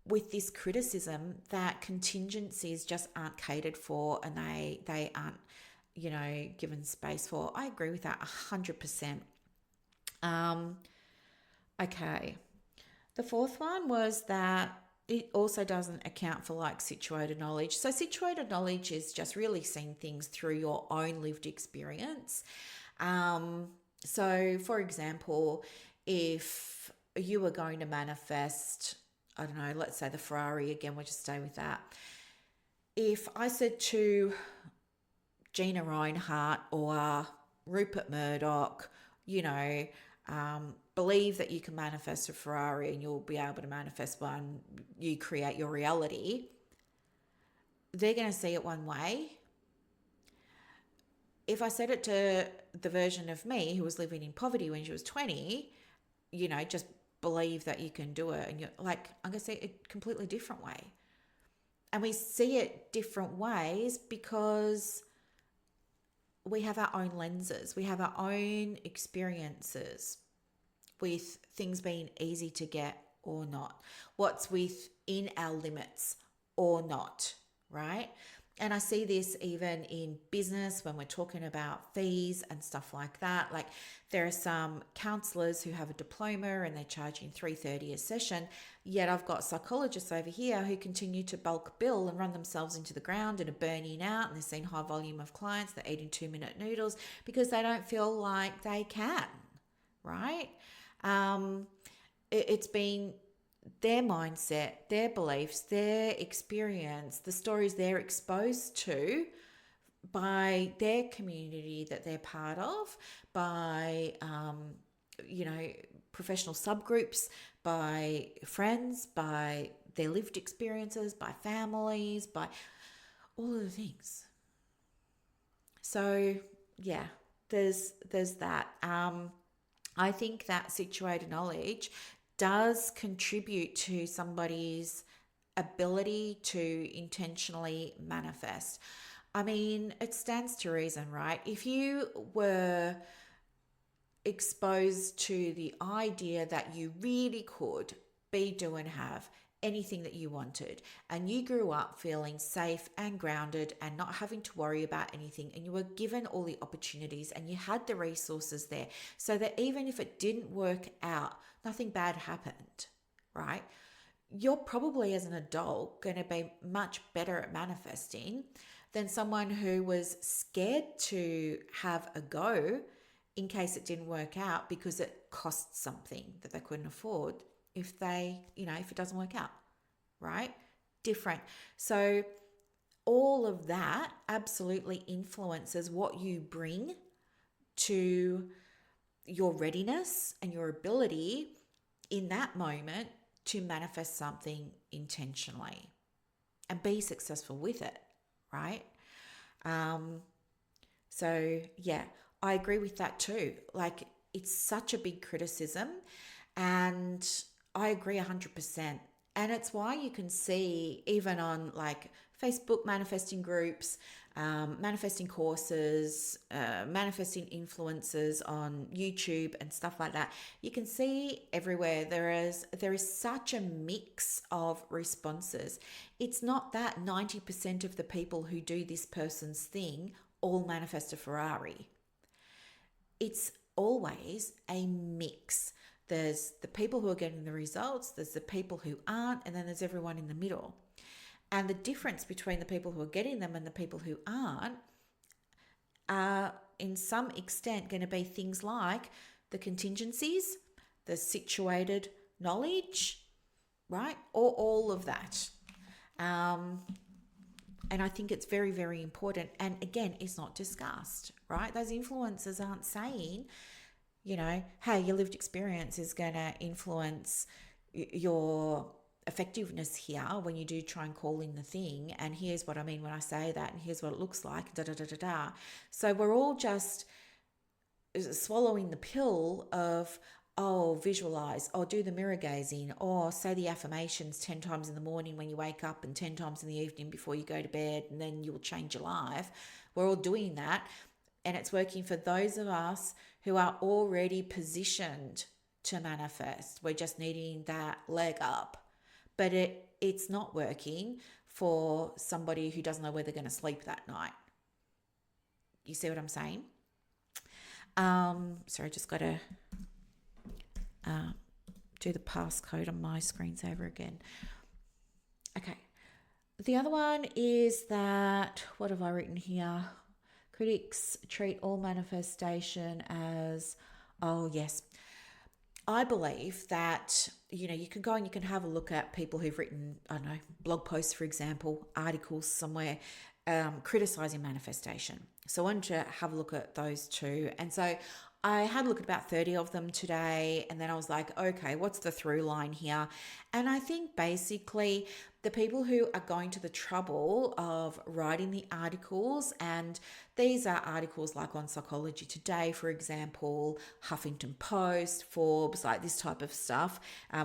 with this criticism, that contingencies just aren't catered for, and they aren't, given space for. I agree with that 100%. Okay. The fourth one was that it also doesn't account for like situated knowledge. So situated knowledge is just really seeing things through your own lived experience. So for example, if you were going to manifest, I don't know, let's say the Ferrari again, we'll just stay with that. If I said to Gina Reinhart or Rupert Murdoch, believe that you can manifest a Ferrari and you'll be able to manifest one, you create your reality, they're going to see it one way. If I said it to the version of me who was living in poverty when she was 20, just believe that you can do it, and you're like, I'm going to see it a completely different way. And we see it different ways because we have our own lenses. We have our own experiences with things being easy to get or not. What's within our limits or not, right? And I see this even in business when we're talking about fees and stuff like that. Like there are some counselors who have a diploma and they're charging $3.30 a session. Yet I've got psychologists over here who continue to bulk bill and run themselves into the ground and are burning out, and they're seeing high volume of clients. They're eating 2-minute noodles because they don't feel like they can, right? It's been their mindset, their beliefs, their experience, the stories they're exposed to by their community that they're part of, by, professional subgroups, by friends, by their lived experiences, by families, by all of the things. So, yeah, there's that. I think that situated knowledge does contribute to somebody's ability to intentionally manifest. I mean, it stands to reason, right? If you were exposed to the idea that you really could be, do, and have anything that you wanted, and you grew up feeling safe and grounded and not having to worry about anything, and you were given all the opportunities and you had the resources there, so that even if it didn't work out, nothing bad happened, right? You're probably as an adult going to be much better at manifesting than someone who was scared to have a go in case it didn't work out because it cost something that they couldn't afford if it doesn't work out, right? Different. So all of that absolutely influences what you bring to your readiness and your ability in that moment to manifest something intentionally and be successful with it, right? So yeah, I agree with that too. Like it's such a big criticism, and I agree 100%. And it's why you can see even on like Facebook manifesting groups, manifesting courses, manifesting influencers on YouTube and stuff like that. You can see everywhere there is such a mix of responses. It's not that 90% of the people who do this person's thing all manifest a Ferrari. It's always a mix. There's the people who are getting the results, there's the people who aren't, and then there's everyone in the middle. And the difference between the people who are getting them and the people who aren't are, in some extent, going to be things like the contingencies, the situated knowledge, right? Or all of that. And I think it's very, very important. And again, it's not discussed, right? Those influencers aren't saying, hey, your lived experience is going to influence your effectiveness here when you do try and call in the thing. And here's what I mean when I say that, and here's what it looks like, da da da da da. So we're all just swallowing the pill of, visualize, or do the mirror gazing, or say the affirmations 10 times in the morning when you wake up and 10 times in the evening before you go to bed, and then you'll change your life. We're all doing that. And it's working for those of us who are already positioned to manifest. We're just needing that leg up. But it's not working for somebody who doesn't know where they're going to sleep that night. You see what I'm saying? Sorry, I just got to do the passcode on my screensaver again. Okay. The other one is that, what have I written here? Critics treat all manifestation as, yes. I believe that, you can go and you can have a look at people who've written, blog posts, for example, articles somewhere, criticizing manifestation. So I wanted to have a look at those too. And so I had a look at about 30 of them today, and then I was like, okay, what's the through line here? And I think basically the people who are going to the trouble of writing the articles, and these are articles like on Psychology Today, for example, Huffington Post, Forbes, like this type of stuff,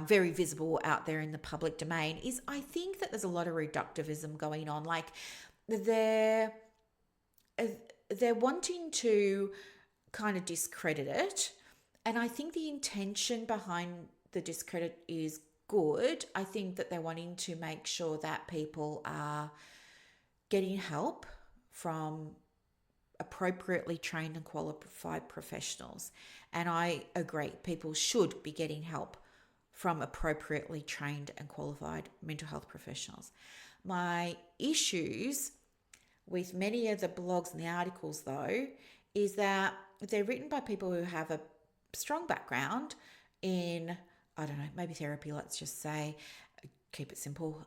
very visible out there in the public domain, is I think that there's a lot of reductivism going on. Like they're wanting to kind of discredit it. And I think the intention behind the discredit is good. I think that they're wanting to make sure that people are getting help from appropriately trained and qualified professionals. And I agree, people should be getting help from appropriately trained and qualified mental health professionals. My issues with many of the blogs and the articles, though, is that they're written by people who have a strong background in, I don't know, maybe therapy, let's just say, keep it simple.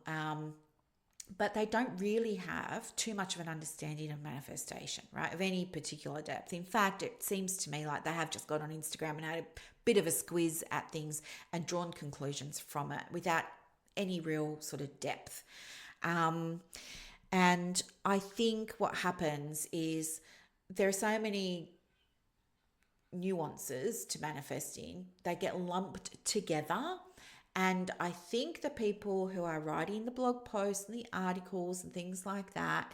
But they don't really have too much of an understanding of manifestation, right? Of any particular depth. In fact, it seems to me like they have just got on Instagram and had a bit of a squiz at things and drawn conclusions from it without any real sort of depth. And I think what happens is there are so many nuances to manifesting, they get lumped together. And I think the people who are writing the blog posts and the articles and things like that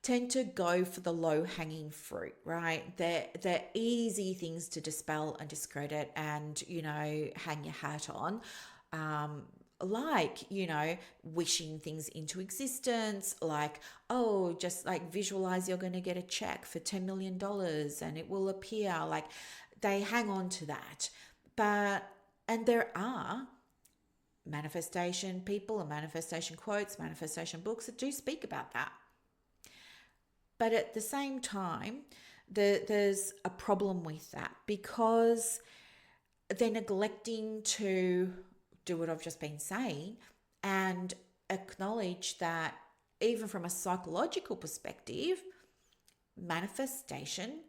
tend to go for the low-hanging fruit, right? They're easy things to dispel and discredit and, hang your hat on. Like, wishing things into existence, like, oh, just like visualize you're going to get a check for $10 million and it will appear. Like, they hang on to that. And there are manifestation people and manifestation quotes, manifestation books that do speak about that. But at the same time, there's a problem with that because they're neglecting to do what I've just been saying and acknowledge that even from a psychological perspective, manifestation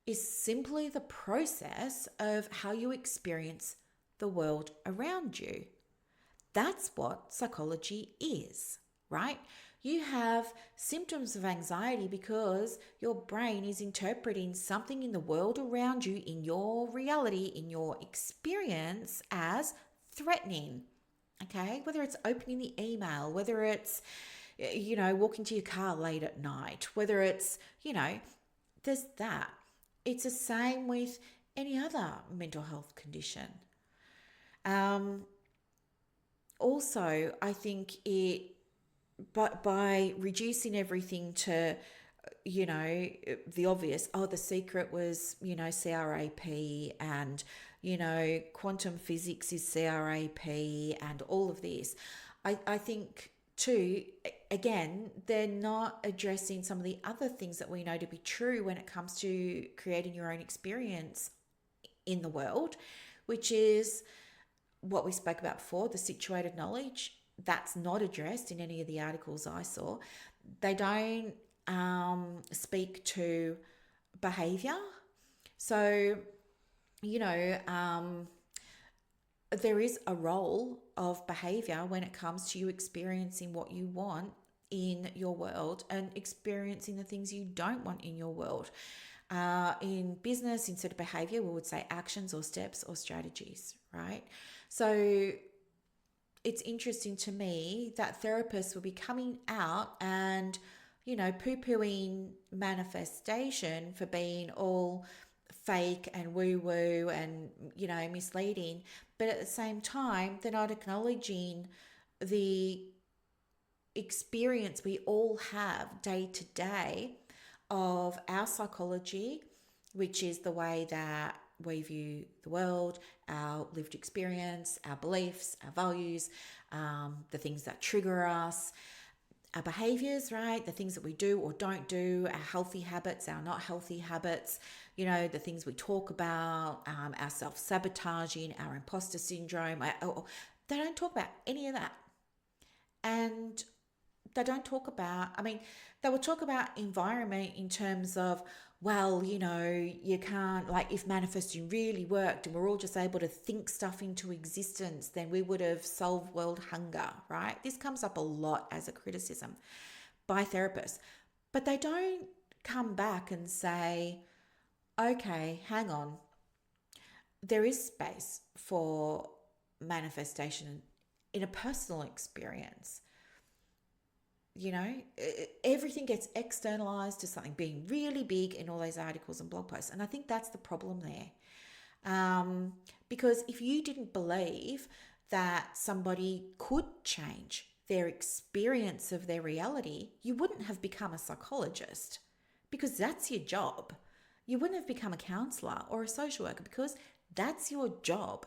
is simply the process of how you experience the world around you. That's what psychology is, right? You have symptoms of anxiety because your brain is interpreting something in the world around you, in your reality, in your experience, as threatening, okay? Whether it's opening the email, whether it's, walking to your car late at night, whether it's, there's that. It's the same with any other mental health condition. Also, I think but by reducing everything to, the obvious, the secret was, CRAP and, quantum physics is CRAP and all of this. I think too, again, they're not addressing some of the other things that we know to be true when it comes to creating your own experience in the world, which is what we spoke about before, the situated knowledge. That's not addressed in any of the articles I saw. They don't speak to behavior. So, there is a role of behavior when it comes to you experiencing what you want in your world and experiencing the things you don't want in your world. In business, instead of behavior, we would say actions or steps or strategies, right? So it's interesting to me that therapists will be coming out and, poo-pooing manifestation for being all fake and woo-woo and, misleading. But at the same time, they're not acknowledging the experience we all have day to day of our psychology, which is the way that we view the world, our lived experience, our beliefs, our values, the things that trigger us, our behaviors, right? The things that we do or don't do, our healthy habits, our not healthy habits, the things we talk about, our self-sabotaging, our imposter syndrome. They don't talk about any of that. And they don't talk about, they will talk about environment in terms of, well, you can't, like, if manifesting really worked and we're all just able to think stuff into existence, then we would have solved world hunger, right? This comes up a lot as a criticism by therapists, but they don't come back and say, okay, hang on. There is space for manifestation in a personal experience. Everything gets externalized to something being really big in all those articles and blog posts. And I think that's the problem there. Because if you didn't believe that somebody could change their experience of their reality, you wouldn't have become a psychologist because that's your job. You wouldn't have become a counselor or a social worker because that's your job.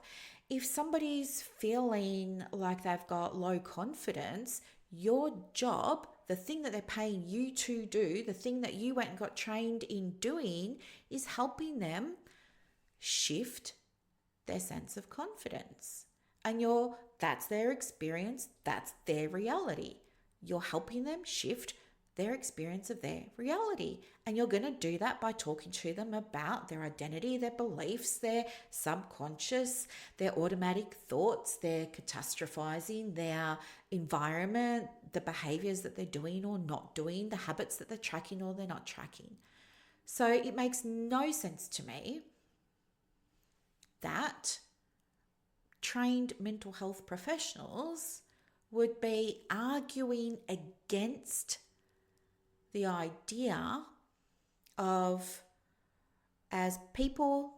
If somebody's feeling like they've got low confidence, your job, the thing that they're paying you to do, the thing that you went and got trained in doing, is helping them shift their sense of confidence. And that's their experience, that's their reality. You're helping them shift their experience of their reality. And you're going to do that by talking to them about their identity, their beliefs, their subconscious, their automatic thoughts, their catastrophizing, their environment, the behaviors that they're doing or not doing, the habits that they're tracking or they're not tracking. So it makes no sense to me that trained mental health professionals would be arguing against the idea of, as people,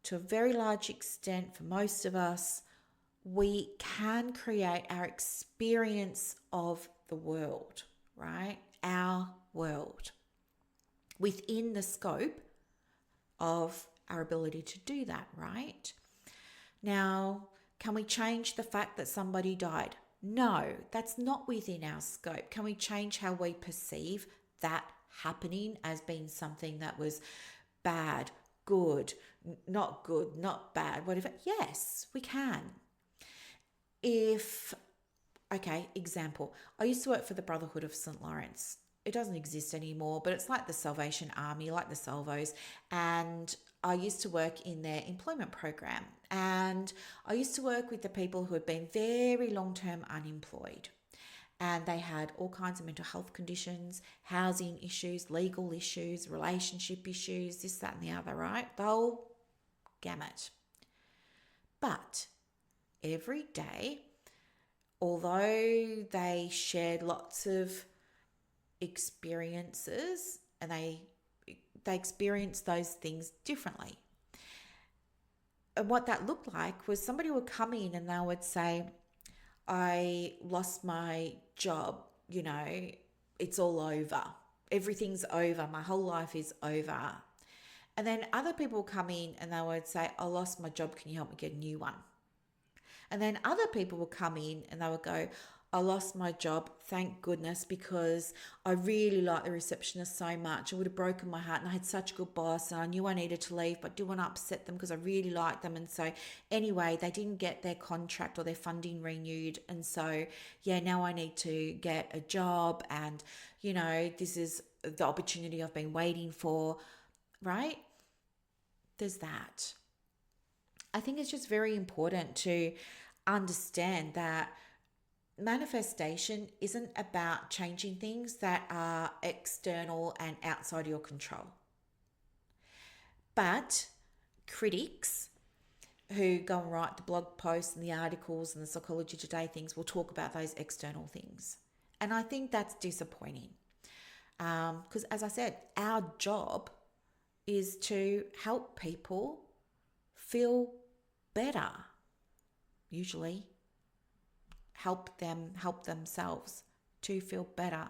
to a very large extent, for most of us, we can create our experience of the world, right? Our world within the scope of our ability to do that, right? Now, can we change the fact that somebody died? No, that's not within our scope. Can we change how we perceive that happening as being something that was bad, good, not bad, whatever? Yes, we can. Example, I used to work for the Brotherhood of St. Lawrence. It doesn't exist anymore, but it's like the Salvation Army, like the Salvos. And I used to work in their employment program. And I used to work with the people who had been very long-term unemployed. And they had all kinds of mental health conditions, housing issues, legal issues, relationship issues, this, that, and the other, right? The whole gamut. But every day, although they shared lots of experiences and they experienced those things differently. And what that looked like was somebody would come in and they would say, I lost my job, it's all over. Everything's over. My whole life is over. And then other people come in and they would say, I lost my job. Can you help me get a new one? And then other people would come in and they would go, I lost my job, thank goodness, because I really liked the receptionist so much. It would have broken my heart and I had such a good boss and I knew I needed to leave, but I didn't want to upset them because I really liked them. And so anyway, they didn't get their contract or their funding renewed. And so, now I need to get a job and, this is the opportunity I've been waiting for, right? There's that. I think it's just very important to understand that manifestation isn't about changing things that are external and outside your control. But critics who go and write the blog posts and the articles and the Psychology Today things will talk about those external things. And I think that's disappointing. Because as I said, our job is to help people feel better, usually. Help themselves to feel better.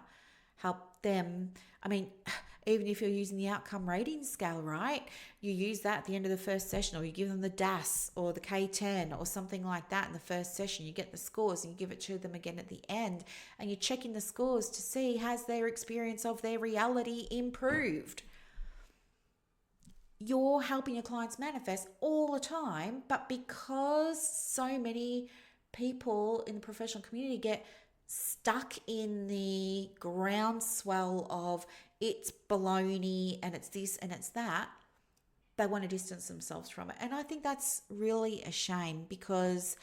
Help them. Even if you're using the outcome rating scale, right? You use that at the end of the first session, or you give them the DAS or the K10 or something like that in the first session. You get the scores and you give it to them again at the end. And you're checking the scores to see, has their experience of their reality improved? You're helping your clients manifest all the time, but because so many people in the professional community get stuck in the groundswell of it's baloney and it's this and it's that, they want to distance themselves from it. And I think that's really a shame because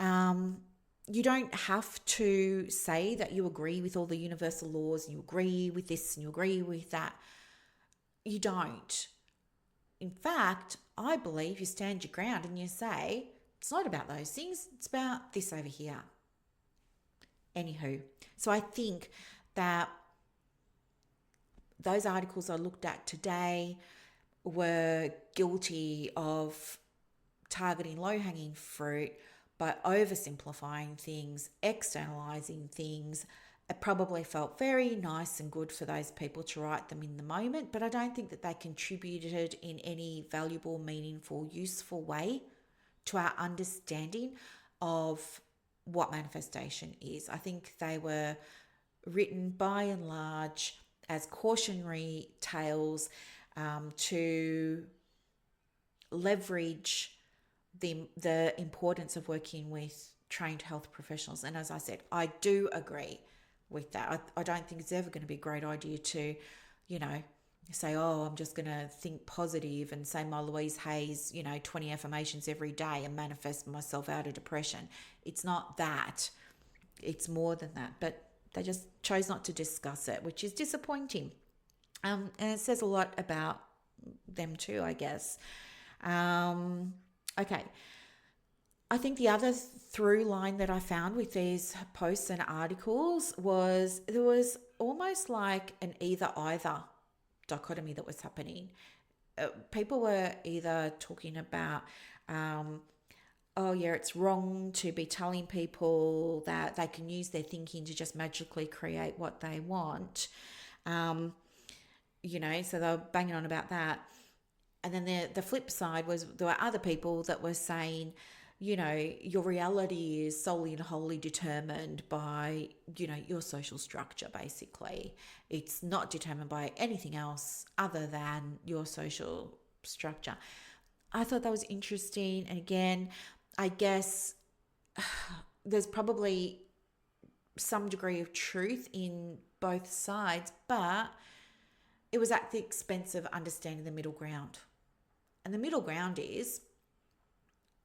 you don't have to say that you agree with all the universal laws and you agree with this and you agree with that. You don't. In fact, I believe you stand your ground and you say, it's not about those things, it's about this over here. Anywho, so I think that those articles I looked at today were guilty of targeting low-hanging fruit by oversimplifying things, externalizing things. It probably felt very nice and good for those people to write them in the moment, but I don't think that they contributed in any valuable, meaningful, useful way to our understanding of what manifestation is. I think they were written by and large as cautionary tales to leverage the importance of working with trained health professionals. And as I said, I do agree with that. I don't think it's ever going to be a great idea to, say, oh, I'm just going to think positive and say my Louise Hayes, 20 affirmations every day and manifest myself out of depression. It's not that. It's more than that. But they just chose not to discuss it, which is disappointing. And it says a lot about them too, I guess. Okay. I think the other through line that I found with these posts and articles was there was almost like an either-either dichotomy that was happening. People were either talking about, oh yeah, it's wrong to be telling people that they can use their thinking to just magically create what they want. So they were banging on about that. And then the flip side was there were other people that were saying, your reality is solely and wholly determined by, your social structure, basically. It's not determined by anything else other than your social structure. I thought that was interesting. And again, I guess there's probably some degree of truth in both sides, but it was at the expense of understanding the middle ground. And the middle ground is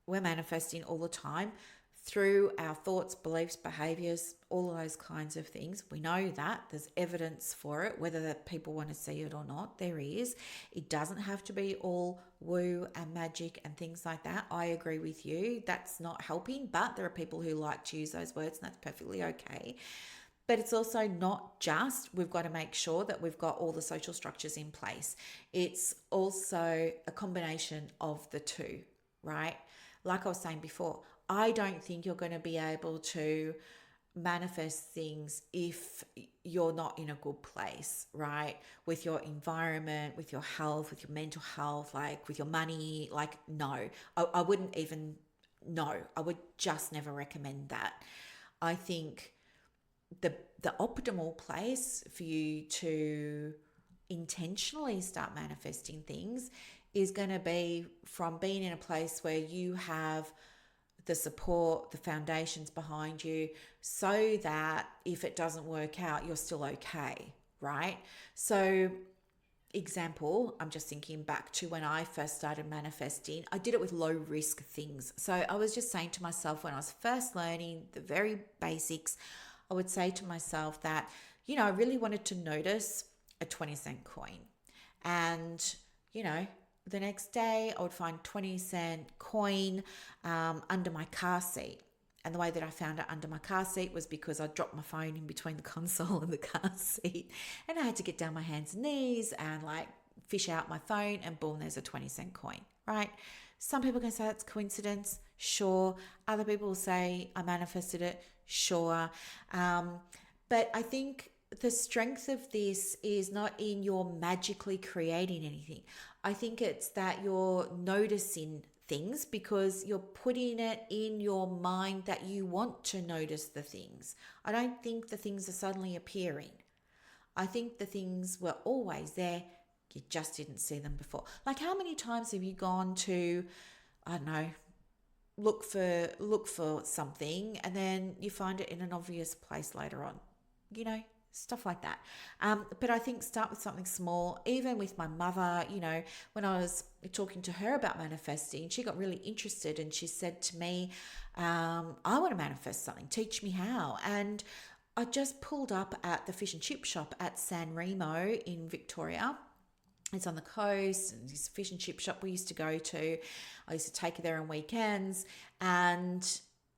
we're manifesting all the time through our thoughts, beliefs, behaviors, all of those kinds of things. We know that there's evidence for it, whether the people want to see it or not, there is. It doesn't have to be all woo and magic and things like that. I agree with you. That's not helping, but there are people who like to use those words, and that's perfectly okay. But it's also not just, we've got to make sure that we've got all the social structures in place. It's also a combination of the two, right? Like I was saying before, I don't think you're going to be able to manifest things if you're not in a good place, right? With your environment, with your health, with your mental health, like with your money, no, I wouldn't even, no, I would just never recommend that. I think the optimal place for you to intentionally start manifesting things is going to be from being in a place where you have the support, the foundations behind you, so that if it doesn't work out, you're still okay, right? So, example, I'm just thinking back to when I first started manifesting. I did it with low risk things. So I was just saying to myself when I was first learning the very basics, I would say to myself that, I really wanted to notice a 20-cent coin. And, the next day I would find 20-cent coin under my car seat. And the way that I found it under my car seat was because I dropped my phone in between the console and the car seat. And I had to get down my hands and knees and fish out my phone, and boom, there's a 20-cent coin, right? Some people can say that's coincidence. Sure. Other people will say I manifested it. Sure. But I think the strength of this is not in your magically creating anything. I think it's that you're noticing things because you're putting it in your mind that you want to notice the things. I don't think the things are suddenly appearing. I think the things were always there. You just didn't see them before. Like, how many times have you gone to, I don't know, look for something, and then you find it in an obvious place later on, stuff like that. But I think start with something small. Even with my mother, when I was talking to her about manifesting, she got really interested and she said to me, I want to manifest something, teach me how. And I just pulled up at the fish and chip shop at San Remo in Victoria. It's on the coast, and this fish and chip shop we used to go to. I used to take her there on weekends. And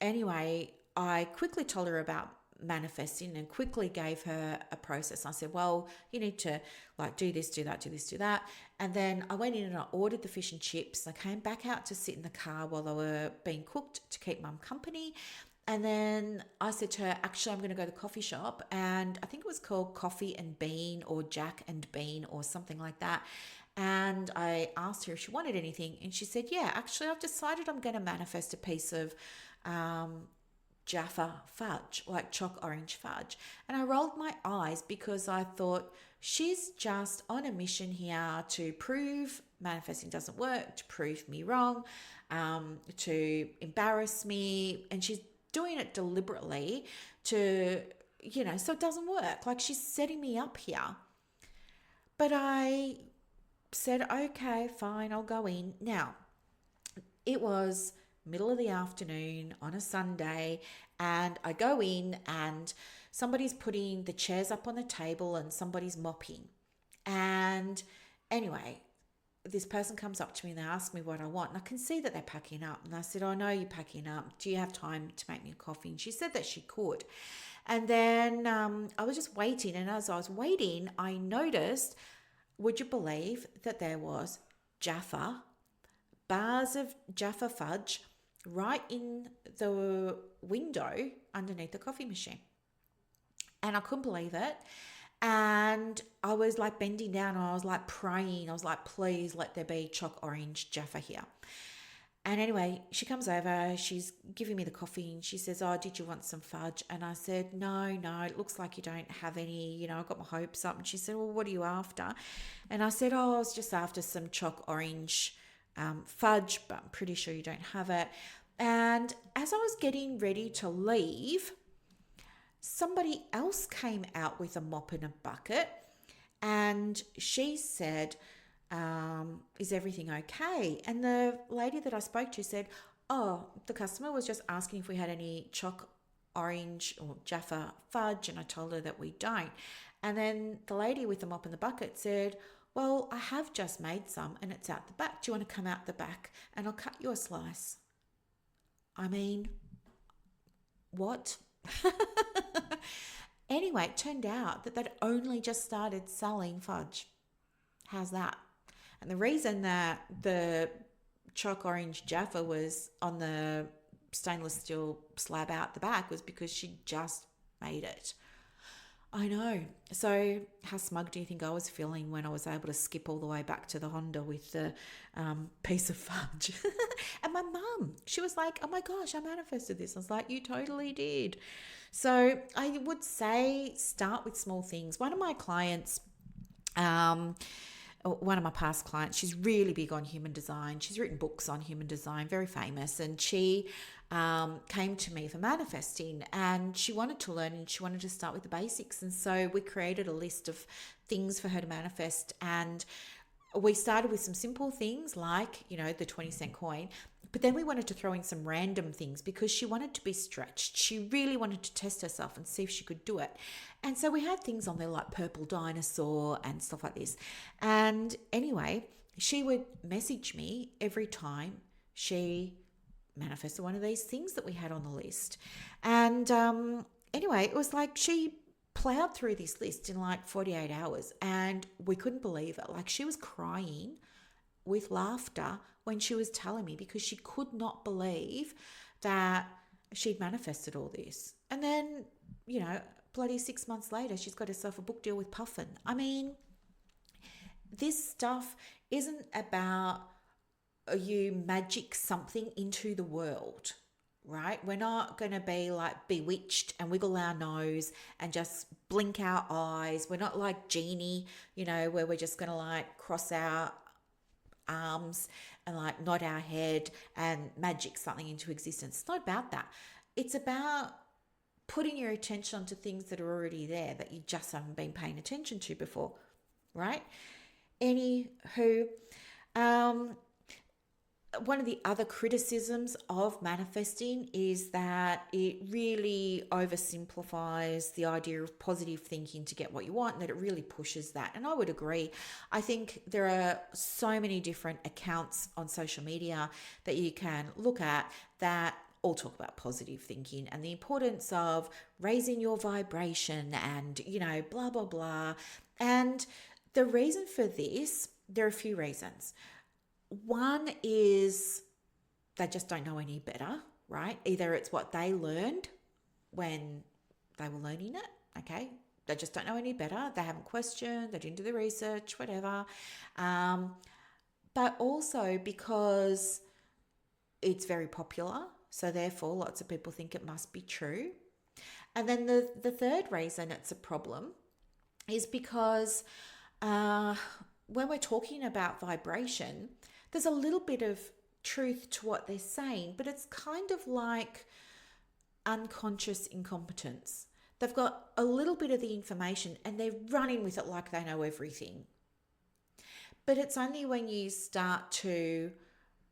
anyway, I quickly told her about manifesting, and quickly gave her a process. I said, well, you need to like do this, do that, do this, do that. And then I went in and I ordered the fish and chips. I came back out to sit in the car while they were being cooked to keep mum company. And then I said to her, actually, I'm going to go to the coffee shop. And I think it was called Coffee and Bean or Jack and Bean or something like that. And I asked her if she wanted anything. And she said, yeah, actually, I've decided I'm going to manifest a piece of Jaffa fudge, like chalk orange fudge. And I rolled my eyes because I thought she's just on a mission here to prove manifesting doesn't work, to prove me wrong, to embarrass me. And she's doing it deliberately to, so it doesn't work. Like she's setting me up here. But I said, okay, fine, I'll go in. Now, it was middle of the afternoon on a Sunday, and I go in and somebody's putting the chairs up on the table and somebody's mopping. And anyway, this person comes up to me and they ask me what I want, and I can see that they're packing up. And I said, oh, no, you're packing up. Do you have time to make me a coffee? And she said that she could. And then I was just waiting, and as I was waiting, I noticed, would you believe that there was Jaffa, bars of Jaffa fudge right in the window underneath the coffee machine. And I couldn't believe it. And I was like bending down and I was like praying. I was like, please let there be chalk orange Jaffa here. And anyway, she comes over, she's giving me the coffee and she says, oh, did you want some fudge? And I said, no, it looks like you don't have any, I've got my hopes up. And she said, well, what are you after? And I said, oh, I was just after some chalk orange fudge, but I'm pretty sure you don't have it. And as I was getting ready to leave, somebody else came out with a mop and a bucket, and she said, is everything okay? And the lady that I spoke to said, oh, the customer was just asking if we had any chalk orange or Jaffa fudge, and I told her that we don't. And then the lady with the mop and the bucket said, well, I have just made some and it's out the back. Do you want to come out the back and I'll cut you a slice? I mean, what? Anyway, it turned out that they'd only just started selling fudge. How's that? And the reason that the chalk orange Jaffa was on the stainless steel slab out the back was because she just made it. I know. So how smug do you think I was feeling when I was able to skip all the way back to the Honda with the piece of fudge? And my mum, she was like, oh my gosh, I manifested this. I was like, you totally did. So I would say start with small things. One of my clients, one of my past clients, she's really big on human design. She's written books on human design, very famous. And she came to me for manifesting, and she wanted to learn and she wanted to start with the basics. And so we created a list of things for her to manifest. And we started with some simple things like, the 20-cent coin. But then we wanted to throw in some random things because she wanted to be stretched. She really wanted to test herself and see if she could do it. And so we had things on there like purple dinosaur and stuff like this. And anyway, she would message me every time she manifested one of these things that we had on the list. And anyway, it was like she plowed through this list in like 48 hours and we couldn't believe it. Like she was crying with laughter when she was telling me because she could not believe that she'd manifested all this. And then, bloody 6 months later, she's got herself a book deal with Puffin. I mean, this stuff isn't about you magic something into the world, right? We're not going to be like bewitched and wiggle our nose and just blink our eyes. We're not like Genie, where we're just going to like cross our arms and like nod our head and magic something into existence. It's not about that. It's about putting your attention onto things that are already there that you just haven't been paying attention to before, right? Anywho, one of the other criticisms of manifesting is that it really oversimplifies the idea of positive thinking to get what you want, and that it really pushes that. And I would agree. I think there are so many different accounts on social media that you can look at that all talk about positive thinking and the importance of raising your vibration and, blah, blah, blah. And the reason for this, there are a few reasons. One is they just don't know any better, right? Either it's what they learned when they were learning it, okay? They just don't know any better. They haven't questioned, they didn't do the research, whatever. But also because it's very popular, so therefore lots of people think it must be true. And then the third reason it's a problem is because when we're talking about vibration, there's a little bit of truth to what they're saying, but it's kind of like unconscious incompetence. They've got a little bit of the information and they're running with it like they know everything. But it's only when you start to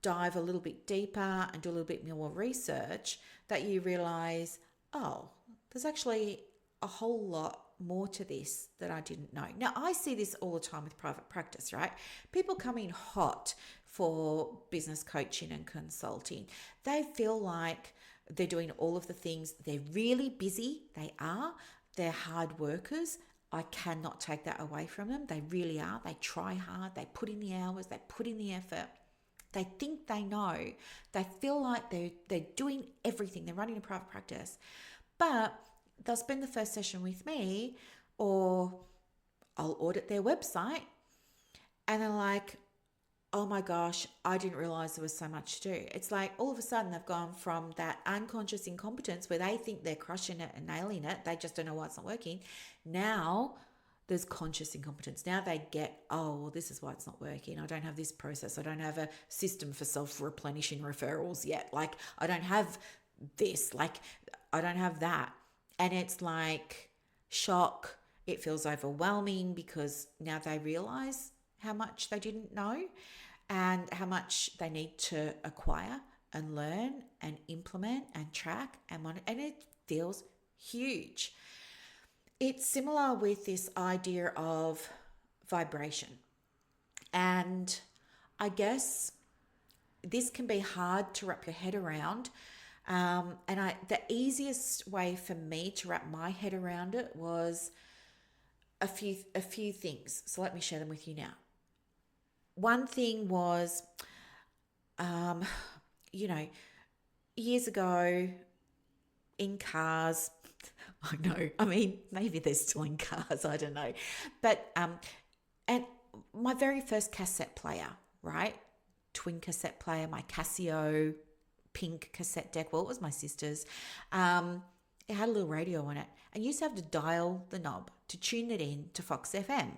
dive a little bit deeper and do a little bit more research that you realize, oh, there's actually a whole lot more to this that I didn't know. Now, I see this all the time with private practice, right? People come in hot for business coaching and consulting. They feel like they're doing all of the things. They're really busy. They are. They're hard workers. I cannot take that away from them. They really are. They try hard. They put in the hours. They put in the effort. They think they know. They feel like they're doing everything. They're running a private practice. But they'll spend the first session with me, or I'll audit their website, and they're like, oh my gosh, I didn't realize there was so much to do. It's like all of a sudden they've gone from that unconscious incompetence where they think they're crushing it and nailing it. They just don't know why it's not working. Now there's conscious incompetence. Now they get, oh, well, this is why it's not working. I don't have this process. I don't have a system for self-replenishing referrals yet. Like, I don't have this. Like, I don't have that. And it's like shock. It feels overwhelming because now they realize how much they didn't know and how much they need to acquire and learn and implement and track and monitor. And it feels huge. It's similar with this idea of vibration. And I guess this can be hard to wrap your head around. The easiest way for me to wrap my head around it was a few things. So let me share them with you now. One thing was, years ago in cars, I know, I mean, maybe they're still in cars, I don't know. But, and my very first cassette player, right? Twin cassette player, my Casio pink cassette deck. Well, it was my sister's. It had a little radio on it. And you used to have to dial the knob to tune it in to Fox FM.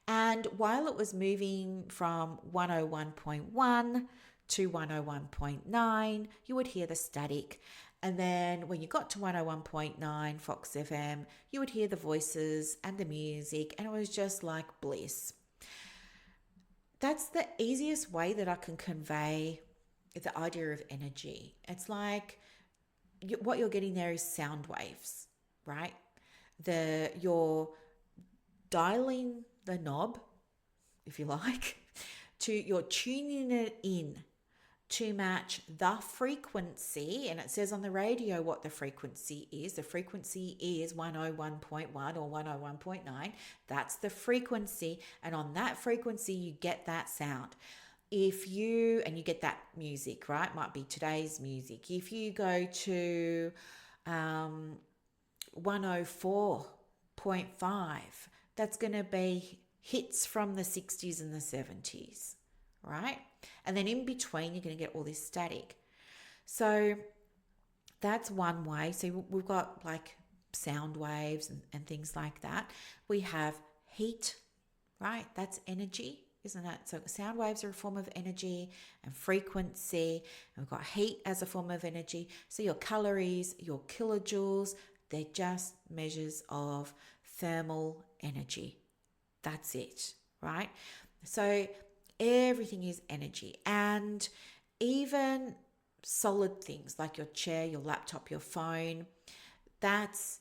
And while it was moving from 101.1 to 101.9, you would hear the static. And then when you got to 101.9 Fox FM, you would hear the voices and the music, and it was just like bliss. That's the easiest way that I can convey the idea of energy. It's like what you're getting there is sound waves, right? You're dialing the knob, if you like, you're tuning it in to match the frequency, and it says on the radio what the frequency is. The frequency is 101.1 or 101.9. That's the frequency, and on that frequency you get that sound. And you get that music, right? Might be today's music. If you go to 104.5, that's going to be hits from the 60s and the 70s, right? And then in between, you're going to get all this static. So that's one way. So we've got like sound waves and things like that. We have heat, right? That's energy, isn't it? So sound waves are a form of energy and frequency. And we've got heat as a form of energy. So your calories, your kilojoules, they're just measures of thermal energy. That's it, right? So everything is energy. And even solid things like your chair, your laptop, your phone, that's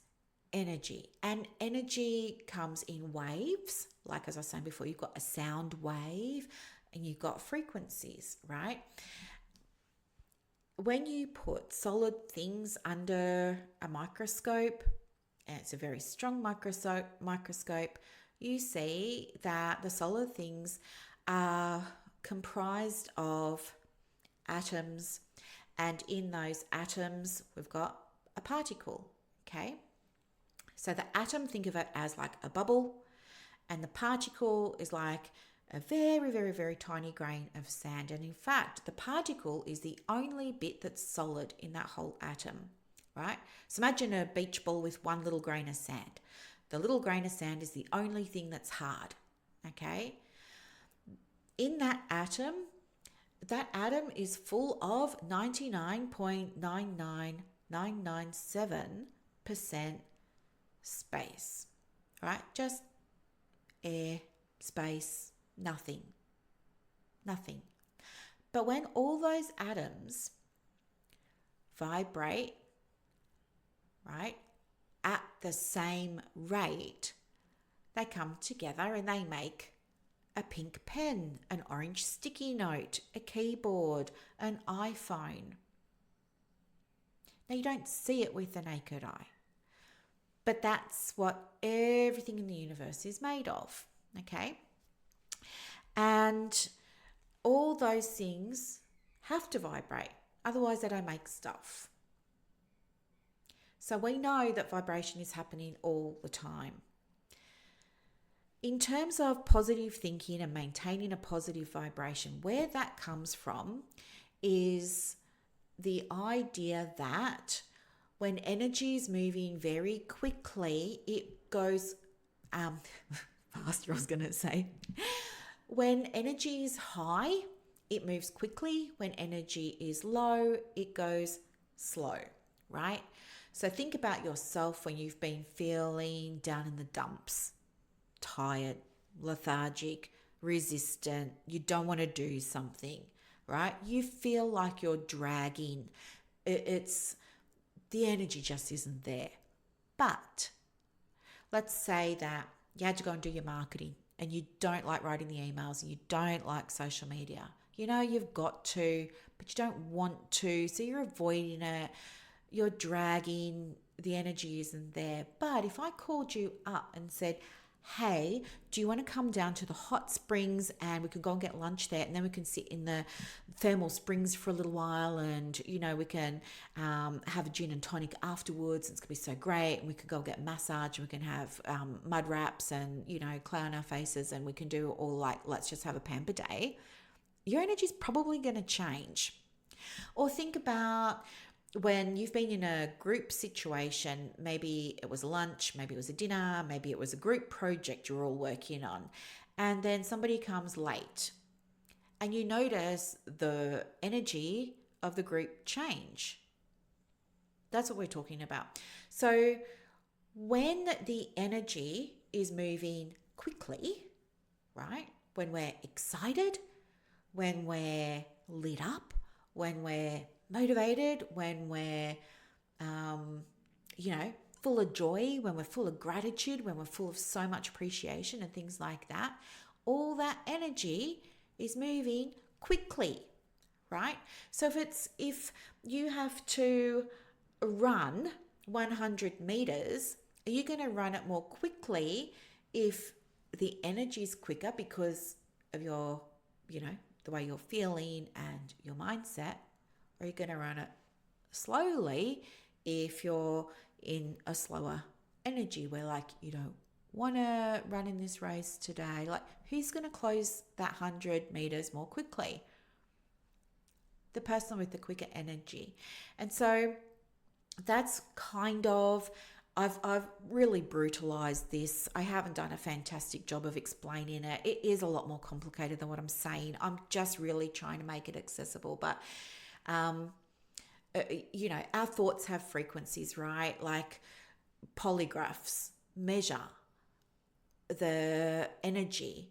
energy. And energy comes in waves. Like as I was saying before, you've got a sound wave and you've got frequencies, right? when you put solid things under a microscope, and it's a very strong microscope, you see that the solid things are comprised of atoms, and in those atoms, we've got a particle, okay? So the atom, think of it as like a bubble, and the particle is like a very, very, very tiny grain of sand. And in fact, the particle is the only bit that's solid in that whole atom, right? So imagine a beach ball with one little grain of sand. The little grain of sand is the only thing that's hard, okay? In that atom is full of 99.99997% space, right? Just air, space, nothing. But when all those atoms vibrate, right, at the same rate, they come together and they make a pink pen, an orange sticky note, a keyboard, an iPhone. Now, you don't see it with the naked eye, but that's what everything in the universe is made of, okay? And all those things have to vibrate, otherwise they don't make stuff. So we know that vibration is happening all the time. In terms of positive thinking and maintaining a positive vibration, where that comes from is the idea that when energy is moving very quickly, it goes faster, I was going to say. When energy is high, it moves quickly. When energy is low, it goes slow, right? So think about yourself when you've been feeling down in the dumps, tired, lethargic, resistant, you don't want to do something, right? You feel like you're dragging. It's the energy just isn't there. But let's say that you had to go and do your marketing and you don't like writing the emails and you don't like social media. You know you've got to, but you don't want to, so you're avoiding it. You're dragging, the energy isn't there. But if I called you up and said, hey, do you want to come down to the hot springs and we can go and get lunch there, and then we can sit in the thermal springs for a little while, and you know we can have a gin and tonic afterwards, it's gonna be so great, and we can go get a massage, and we can have mud wraps and you know clay on our faces, and we can do all like let's just have a pamper day. Your energy is probably going to change. Or think about when you've been in a group situation, maybe it was lunch, maybe it was a dinner, maybe it was a group project you're all working on, and then somebody comes late and you notice the energy of the group change. That's what we're talking about. So when the energy is moving quickly, right? When we're excited, when we're lit up, when we're motivated, when we're, full of joy, when we're full of gratitude, when we're full of so much appreciation and things like that, all that energy is moving quickly, right? So if you have to run 100 meters, are you going to run it more quickly if the energy is quicker because of your, the way you're feeling and your mindset? Or are you going to run it slowly if you're in a slower energy where like you don't want to run in this race today? Like who's going to close that 100 meters more quickly? The person with the quicker energy. And so that's kind of, I've really brutalized this. I haven't done a fantastic job of explaining it. It is a lot more complicated than what I'm saying. I'm just really trying to make it accessible. But, our thoughts have frequencies, right? Like polygraphs measure the energy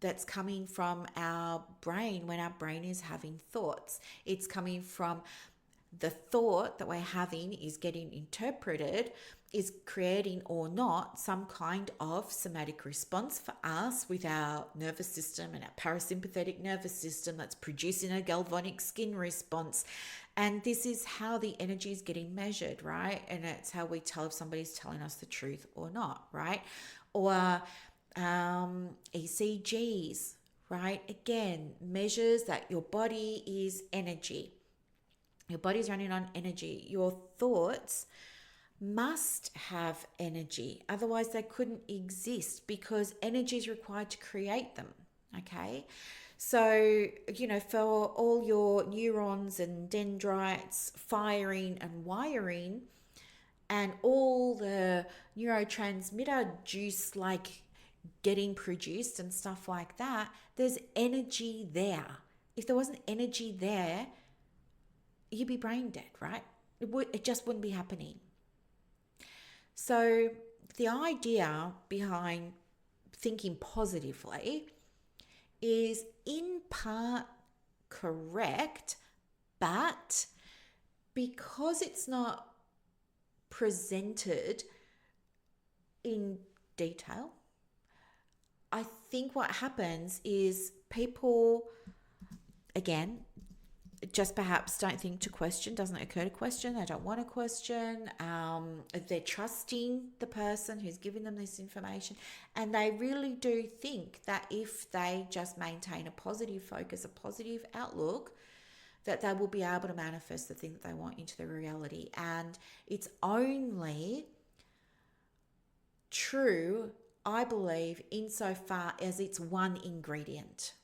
that's coming from our brain when our brain is having thoughts. It's coming from the thought that we're having is getting interpreted is creating or not some kind of somatic response for us with our nervous system and our parasympathetic nervous system that's producing a galvanic skin response. And this is how the energy is getting measured, right? And it's how we tell if somebody's telling us the truth or not, right? Or ECGs, right? Again, measures that your body is energy. Your body's running on energy. Your thoughts must have energy. Otherwise, they couldn't exist because energy is required to create them. Okay. So, for all your neurons and dendrites firing and wiring, and all the neurotransmitter juice like getting produced and stuff like that, there's energy there. If there wasn't energy there, you'd be brain dead, right? It just wouldn't be happening. So the idea behind thinking positively is in part correct, but because it's not presented in detail, I think what happens is people, again, just perhaps don't think to question, doesn't occur to question, they don't want to question, they're trusting the person who's giving them this information, and they really do think that if they just maintain a positive focus, a positive outlook, that they will be able to manifest the thing that they want into their reality. And it's only true, I believe, insofar as it's one ingredient.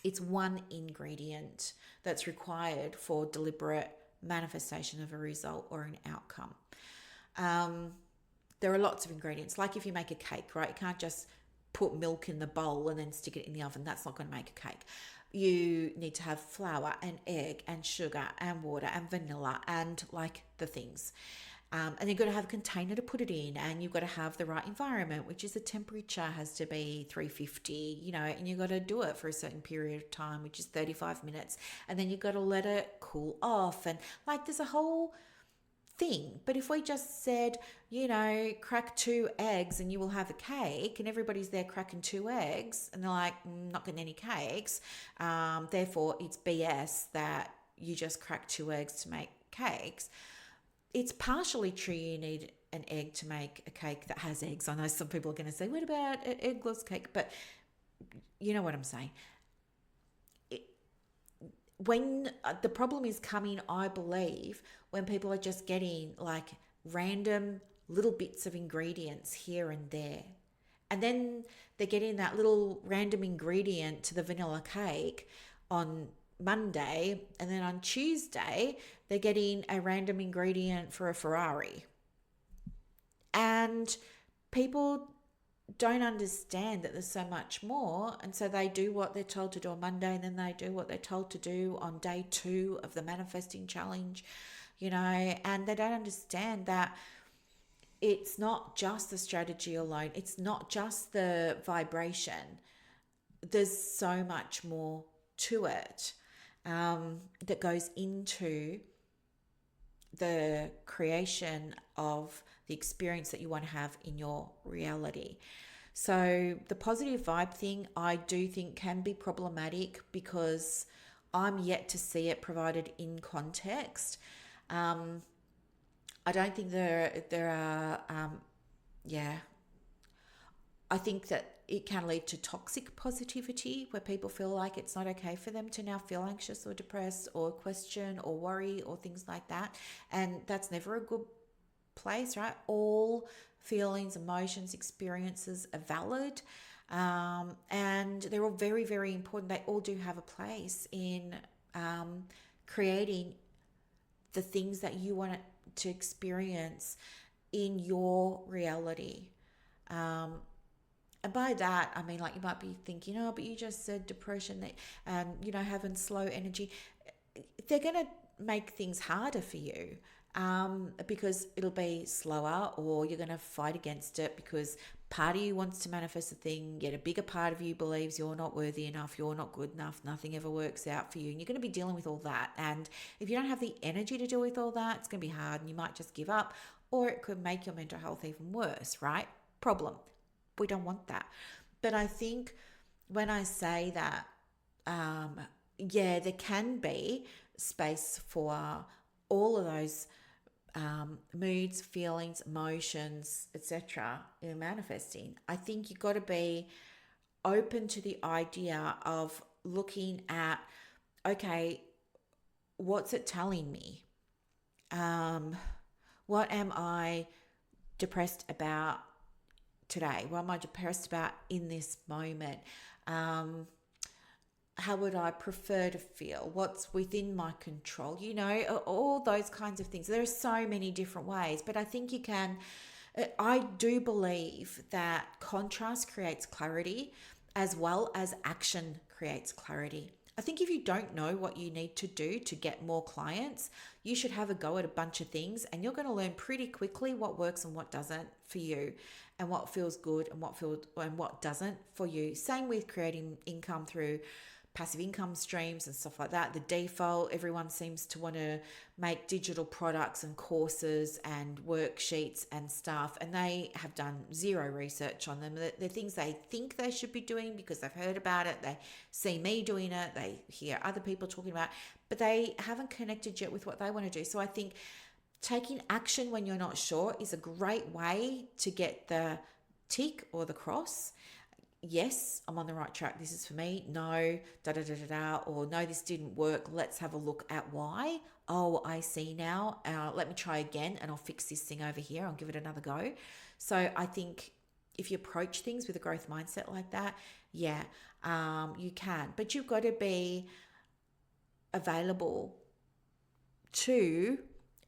It's one ingredient that's required for deliberate manifestation of a result or an outcome. There are lots of ingredients. Like if you make a cake, right? You can't just put milk in the bowl and then stick it in the oven. That's not going to make a cake. You need to have flour and egg and sugar and water and vanilla and like the things. And you've got to have a container to put it in, and you've got to have the right environment, which is the temperature has to be 350, and you've got to do it for a certain period of time, which is 35 minutes. And then you've got to let it cool off. And like there's a whole thing. But if we just said, crack 2 eggs and you will have a cake, and everybody's there cracking 2 eggs and they're like, not getting any cakes. Therefore, it's BS that you just crack 2 eggs to make cakes. It's partially true you need an egg to make a cake that has eggs. I know some people are going to say, what about an eggless cake? But you know what I'm saying. When the problem is coming, I believe, when people are just getting like random little bits of ingredients here and there. And then they're getting that little random ingredient to the vanilla cake on Monday, and then on Tuesday they're getting a random ingredient for a Ferrari. And people don't understand that there's so much more, and so they do what they're told to do on Monday, and then they do what they're told to do on day 2 of the manifesting challenge, and they don't understand that it's not just the strategy alone, it's not just the vibration, there's so much more to it that goes into the creation of the experience that you want to have in your reality. So the positive vibe thing, I do think can be problematic because I'm yet to see it provided in context. I don't think there are, I think that it can lead to toxic positivity where people feel like it's not okay for them to now feel anxious or depressed or question or worry or things like that. And that's never a good place, right? All feelings, emotions, experiences are valid. And they're all very, very important. They all do have a place in creating the things that you want to experience in your reality. And by that, I mean, like you might be thinking, but you just said depression, having slow energy. They're going to make things harder for you because it'll be slower, or you're going to fight against it because part of you wants to manifest a thing, yet a bigger part of you believes you're not worthy enough, you're not good enough, nothing ever works out for you. And you're going to be dealing with all that. And if you don't have the energy to deal with all that, it's going to be hard and you might just give up, or it could make your mental health even worse, right? Problem. We don't want that. But I think when I say that, there can be space for all of those moods, feelings, emotions, etc. in manifesting. I think you've got to be open to the idea of looking at, okay, what's it telling me? What am I depressed about today? What am I depressed about in this moment? How would I prefer to feel? What's within my control? All those kinds of things. There are so many different ways, but I think I do believe that contrast creates clarity as well as action creates clarity. I think if you don't know what you need to do to get more clients, you should have a go at a bunch of things and you're going to learn pretty quickly what works and what doesn't for you, and what feels good and what doesn't for you. Same with creating income through passive income streams and stuff like that. The default, everyone seems to want to make digital products and courses and worksheets and stuff, and they have done zero research on them. They're things they think they should be doing because they've heard about it, they see me doing it, they hear other people talking about it, but they haven't connected yet with what they want to do. So I think taking action when you're not sure is a great way to get the tick or the cross. Yes, I'm on the right track. This is for me. No, or no, this didn't work. Let's have a look at why. Oh, I see now. Let me try again and I'll fix this thing over here. I'll give it another go. So I think if you approach things with a growth mindset like that, you can. But you've got to be available to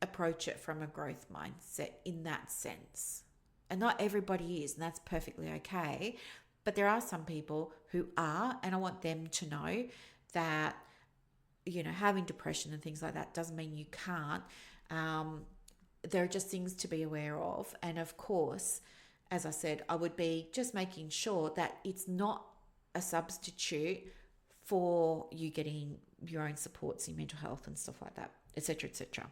approach it from a growth mindset in that sense. And not everybody is, and that's perfectly okay. But there are some people who are, and I want them to know that, having depression and things like that doesn't mean you can't. There are just things to be aware of. And of course, as I said, I would be just making sure that it's not a substitute for you getting your own supports in mental health and stuff like that, etc., etc.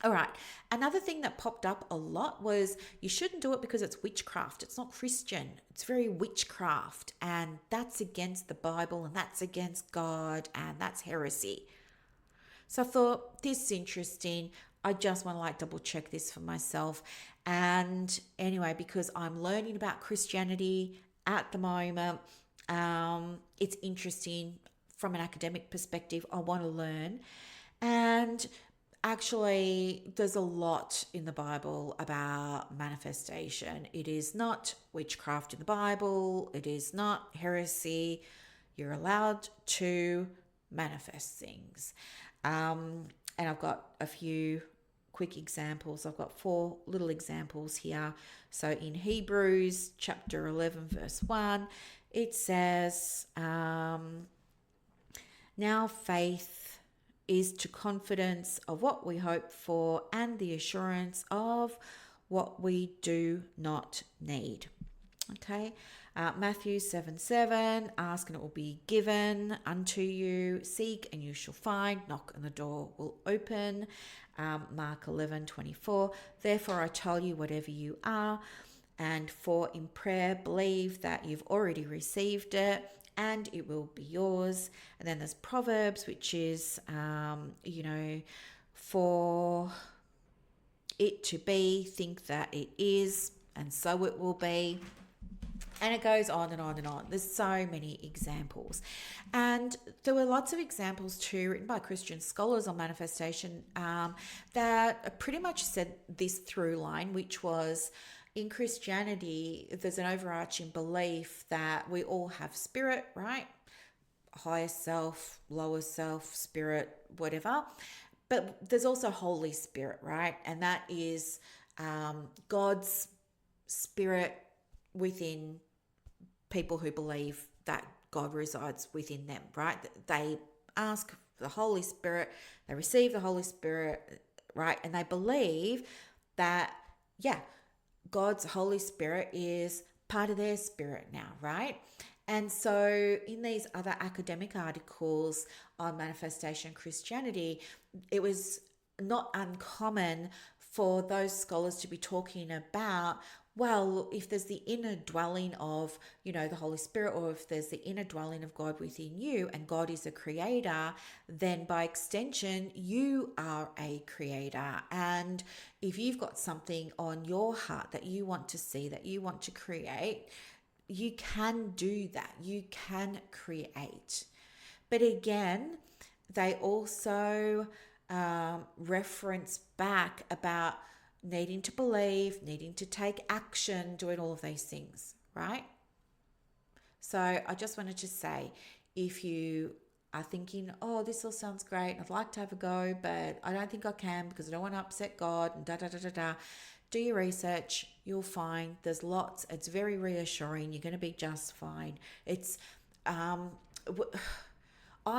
All right. Another thing that popped up a lot was you shouldn't do it because it's witchcraft. It's not Christian. It's very witchcraft. And that's against the Bible and that's against God and that's heresy. So I thought, this is interesting. I just want to double check this for myself. And anyway, because I'm learning about Christianity at the moment, it's interesting from an academic perspective. I want to learn. And actually, there's a lot in the Bible about manifestation. It is not witchcraft in the Bible. It is not heresy. You're allowed to manifest things. And I've got a few quick examples. I've got 4 little examples here. So in Hebrews chapter 11, verse 1, it says, now faith is to confidence of what we hope for and the assurance of what we do not need. Okay. Matthew 7:7, ask and it will be given unto you, seek and you shall find, knock and the door will open. Mark 11:24, therefore I tell you whatever you are, and for in prayer believe that you've already received it and it will be yours. And then there's Proverbs, which is, for it to be, think that it is, and so it will be. And it goes on and on and on. There's so many examples. And there were lots of examples too, written by Christian scholars on manifestation, that pretty much said this through line, which was, in Christianity, there's an overarching belief that we all have spirit, right? Higher self, lower self, spirit, whatever. But there's also Holy Spirit, right? And that is God's spirit within people who believe that God resides within them, right? They ask the Holy Spirit, they receive the Holy Spirit, right? And they believe that, God's Holy Spirit is part of their spirit now, right? And so in these other academic articles on manifestation Christianity, it was not uncommon for those scholars to be talking about, well, if there's the inner dwelling of, the Holy Spirit, or if there's the inner dwelling of God within you, and God is a creator, then by extension, you are a creator. And if you've got something on your heart that you want to see, that you want to create, you can do that. You can create. But again, they also reference back about needing to believe, needing to take action, doing all of these things, right? So I just wanted to say, if you are thinking, oh, this all sounds great, I'd like to have a go, but I don't think I can because I don't want to upset God and da da da da da. Do your research, you'll find there's lots. It's very reassuring. You're going to be just fine. It's, I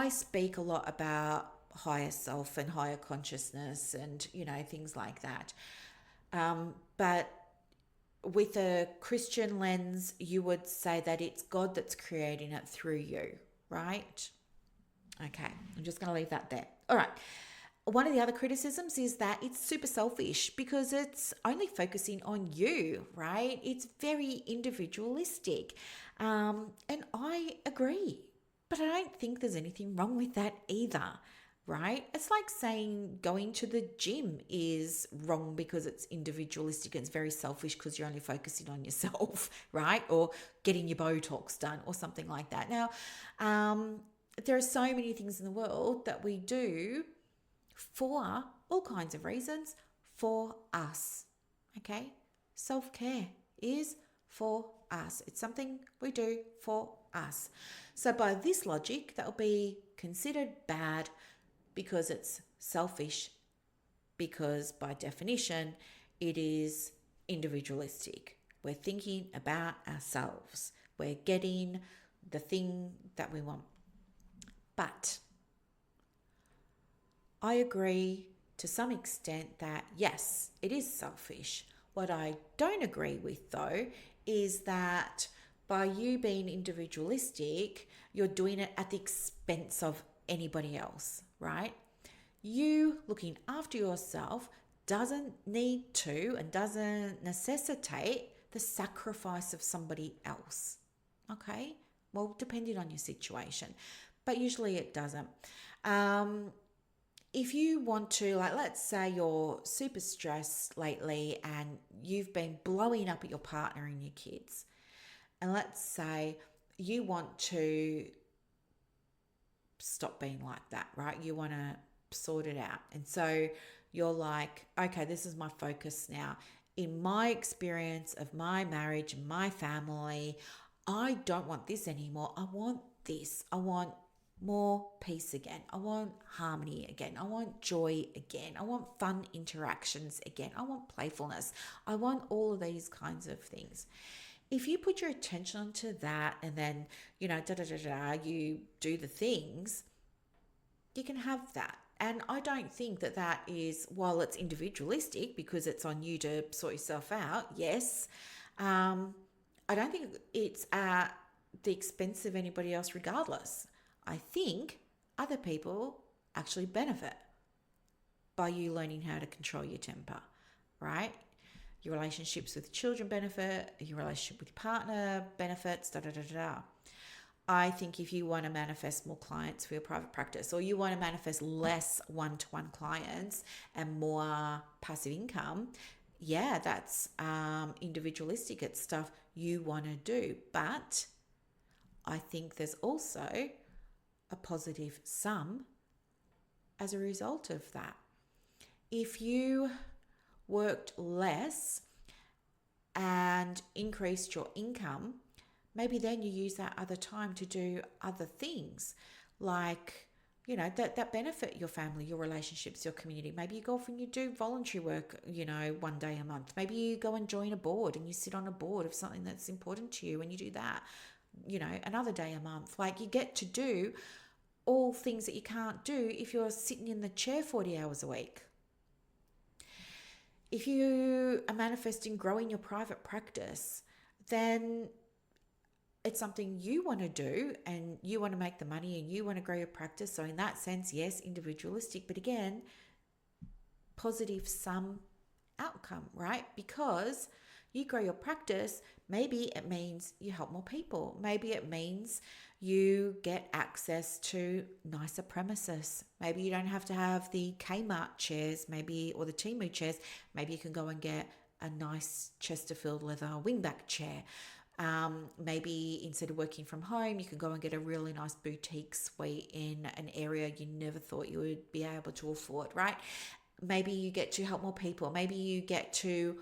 speak a lot about higher self and higher consciousness and, things like that. But with a Christian lens, you would say that it's God that's creating it through you, right? Okay, I'm just going to leave that there. All right. One of the other criticisms is that it's super selfish because it's only focusing on you, right? It's very individualistic. And I agree, but I don't think there's anything wrong with that either, right? It's like saying going to the gym is wrong because it's individualistic and it's very selfish because you're only focusing on yourself, right? Or getting your Botox done or something like that. Now, there are so many things in the world that we do for all kinds of reasons for us, okay? Self-care is for us. It's something we do for us. So by this logic, that will be considered bad because it's selfish, because by definition, it is individualistic. We're thinking about ourselves. We're getting the thing that we want. But I agree to some extent that yes, it is selfish. What I don't agree with though is that by you being individualistic, you're doing it at the expense of anybody else, right? You looking after yourself doesn't need to and doesn't necessitate the sacrifice of somebody else, okay? Well, depending on your situation, but usually it doesn't. If you want to, like, let's say you're super stressed lately and you've been blowing up at your partner and your kids, and let's say you want to stop being like that, right? You want to sort it out. And so you're like, okay, this is my focus now. In my experience of my marriage and my family, I don't want this anymore. I want this. I want more peace again. I want harmony again. I want joy again. I want fun interactions again. I want playfulness. I want all of these kinds of things. If you put your attention onto that and then, you do the things, you can have that. And I don't think that that is, while it's individualistic because it's on you to sort yourself out, yes, I don't think it's at the expense of anybody else regardless. I think other people actually benefit by you learning how to control your temper, right? Your relationships with children benefit, your relationship with your partner benefits, da da da da. I think if you want to manifest more clients for your private practice, or you want to manifest less one-to-one clients and more passive income, yeah, that's individualistic. It's stuff you want to do. But I think there's also a positive sum as a result of that. If you worked less and increased your income, maybe then you use that other time to do other things like, that benefit your family, your relationships, your community. Maybe you go off and you do voluntary work, one day a month. Maybe you go and join a board and you sit on a board of something that's important to you and you do that, another day a month. Like, you get to do all things that you can't do if you're sitting in the chair 40 hours a week. If you are manifesting growing your private practice, then it's something you want to do and you want to make the money and you want to grow your practice. So in that sense, yes, individualistic, but again, positive sum outcome, right? Because you grow your practice, maybe it means you help more people. Maybe it means you get access to nicer premises. Maybe you don't have to have the Kmart chairs, maybe, or the Temu chairs. Maybe you can go and get a nice Chesterfield leather wingback chair. Maybe instead of working from home, you can go and get a really nice boutique suite in an area you never thought you would be able to afford, right? Maybe you get to help more people. Maybe you get to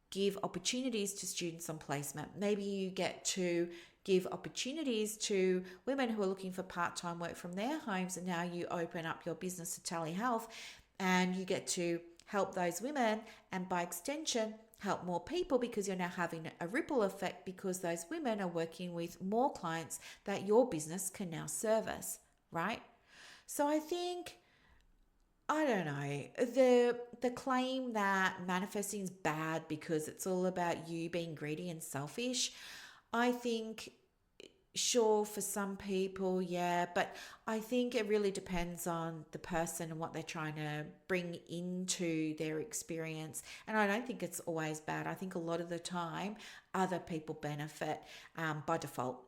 give opportunities to students on placement. Maybe you get to give opportunities to women who are looking for part-time work from their homes, and now you open up your business to telehealth and you get to help those women, and by extension help more people, because you're now having a ripple effect, because those women are working with more clients that your business can now service, right? So I think, I don't know, the claim that manifesting is bad because it's all about you being greedy and selfish, I think, sure, for some people, yeah, but I think it really depends on the person and what they're trying to bring into their experience. And I don't think it's always bad. I think a lot of the time other people benefit by default.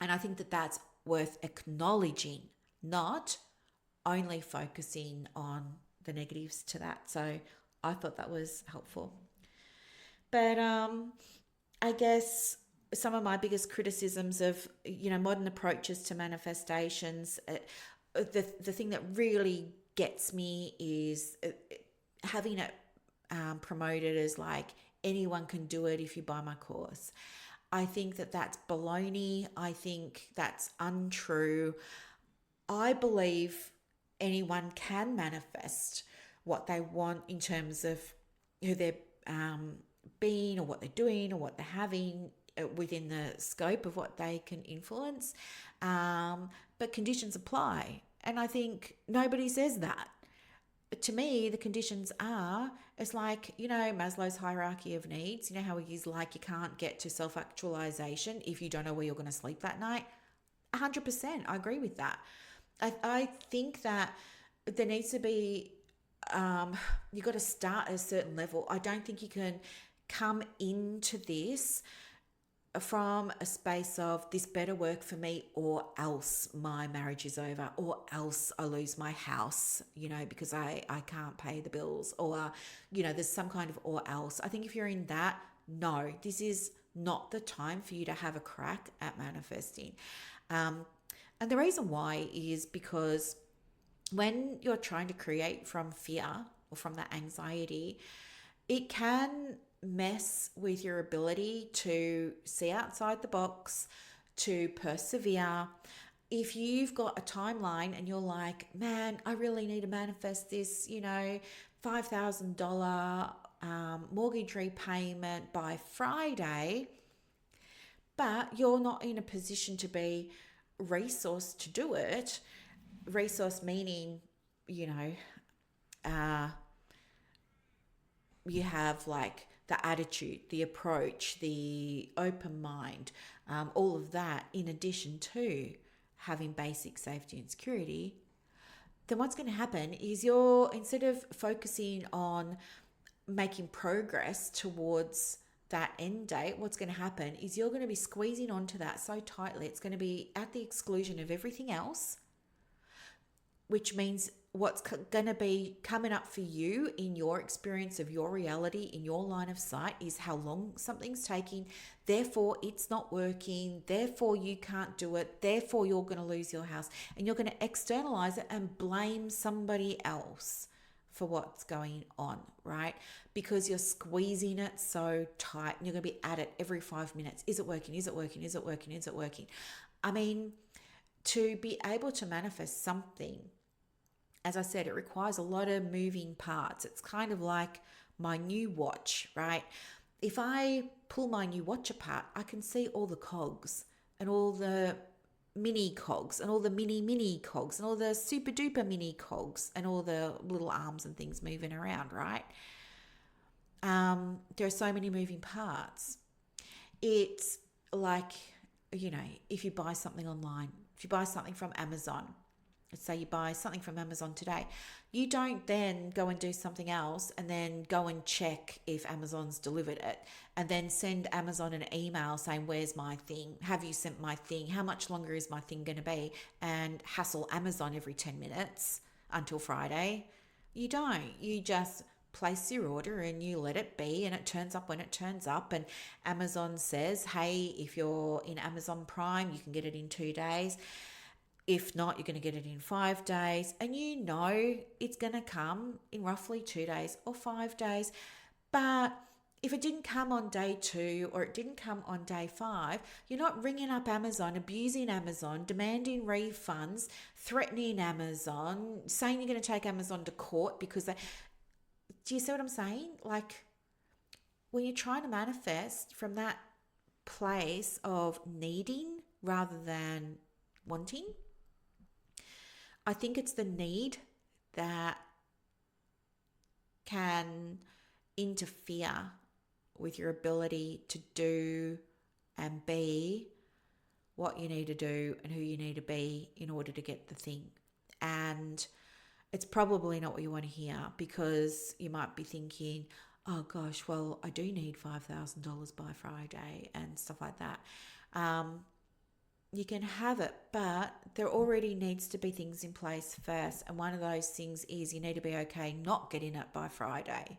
And I think that that's worth acknowledging, not only focusing on the negatives to that. So I thought that was helpful. But I guess some of my biggest criticisms of modern approaches to manifestations, the thing that really gets me is having it promoted as like anyone can do it if you buy my course. I think that that's baloney. I think that's untrue. I believe anyone can manifest what they want in terms of who they're being, or what they're doing, or what they're having within the scope of what they can influence. But conditions apply. And I think nobody says that. To me, the conditions are, it's like, Maslow's hierarchy of needs. You know how he's like, you can't get to self-actualization if you don't know where you're going to sleep that night. 100%. I agree with that. I think that there needs to be, you've got to start at a certain level. I don't think you can come into this from a space of this better work for me, or else my marriage is over, or else I lose my house, because I can't pay the bills, or, there's some kind of or else. I think if you're in that, no, this is not the time for you to have a crack at manifesting. And the reason why is because when you're trying to create from fear or from that anxiety, it can mess with your ability to see outside the box, to persevere. If you've got a timeline and you're like, man, I really need to manifest this, $5,000 mortgage repayment by Friday, but you're not in a position to be resourced to do it. Resource meaning, you have like the attitude, the approach, the open mind, all of that, in addition to having basic safety and security, then what's going to happen is instead of focusing on making progress towards that end date, what's going to happen is you're going to be squeezing onto that so tightly, it's going to be at the exclusion of everything else, which means what's going to be coming up for you in your experience of your reality, in your line of sight, is how long something's taking. Therefore, it's not working. Therefore, you can't do it. Therefore, you're going to lose your house. And you're going to externalize it and blame somebody else for what's going on, right? Because you're squeezing it so tight and you're going to be at it every 5 minutes. Is it working? Is it working? Is it working? Is it working? I mean, to be able to manifest something, as I said, it requires a lot of moving parts. It's kind of like my new watch, right? If I pull my new watch apart, I can see all the cogs and all the mini cogs and all the mini cogs and all the super duper mini cogs and all the little arms and things moving around, right? There are so many moving parts. it's like, if you buy something online, if you buy something from Amazon, let's say you buy something from Amazon today, you don't then go and do something else and then go and check if Amazon's delivered it and then send Amazon an email saying, where's my thing? Have you sent my thing? How much longer is my thing going to be? And hassle Amazon every 10 minutes until Friday. You don't. You just place your order and you let it be, and it turns up when it turns up. And Amazon says, hey, if you're in Amazon Prime, you can get it in 2 days. If not, you're going to get it in 5 days, and it's going to come in roughly 2 days or 5 days. But if it didn't come on day 2 or it didn't come on day 5, you're not ringing up Amazon, abusing Amazon, demanding refunds, threatening Amazon, saying you're going to take Amazon to court because do you see what I'm saying? Like, when you're trying to manifest from that place of needing rather than wanting, I think it's the need that can interfere with your ability to do and be what you need to do and who you need to be in order to get the thing. And it's probably not what you want to hear, because you might be thinking, oh gosh, well, I do need $5,000 by Friday and stuff like that. You can have it, but there already needs to be things in place first. And one of those things is you need to be okay not getting it by Friday,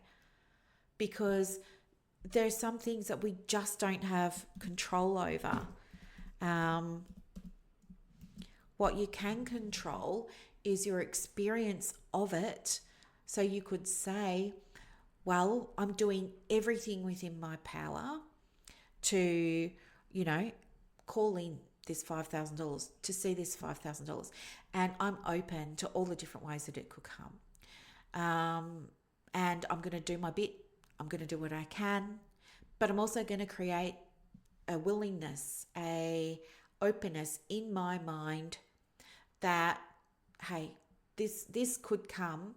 because there's some things that we just don't have control over. What you can control is your experience of it. So you could say, well, I'm doing everything within my power to, call in this $5,000, to see this $5,000. And I'm open to all the different ways that it could come. And I'm going to do my bit. I'm going to do what I can. But I'm also going to create a willingness, a openness in my mind that, hey, this could come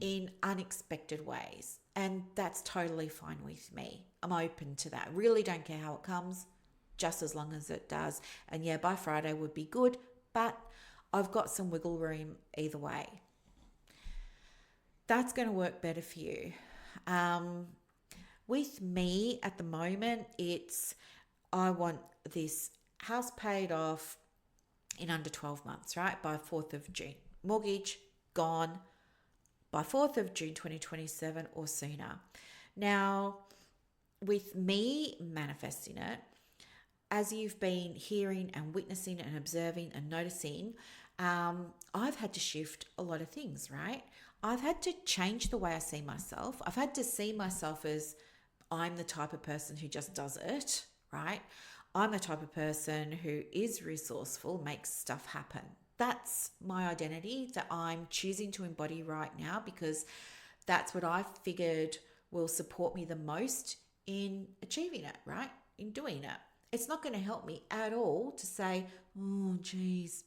in unexpected ways. And that's totally fine with me. I'm open to that. Really don't care how it comes, just as long as it does. And yeah, by Friday would be good, but I've got some wiggle room either way. That's going to work better for you. With me at the moment, I want this house paid off in under 12 months, right? By 4th of June. Mortgage gone by 4th of June 2027 or sooner. Now, with me manifesting it, as you've been hearing and witnessing and observing and noticing, I've had to shift a lot of things, right? I've had to change the way I see myself. I've had to see myself as I'm the type of person who just does it, right? I'm the type of person who is resourceful, makes stuff happen. That's my identity that I'm choosing to embody right now, because that's what I figured will support me the most in achieving it, right? In doing it. It's not going to help me at all to say, oh, geez,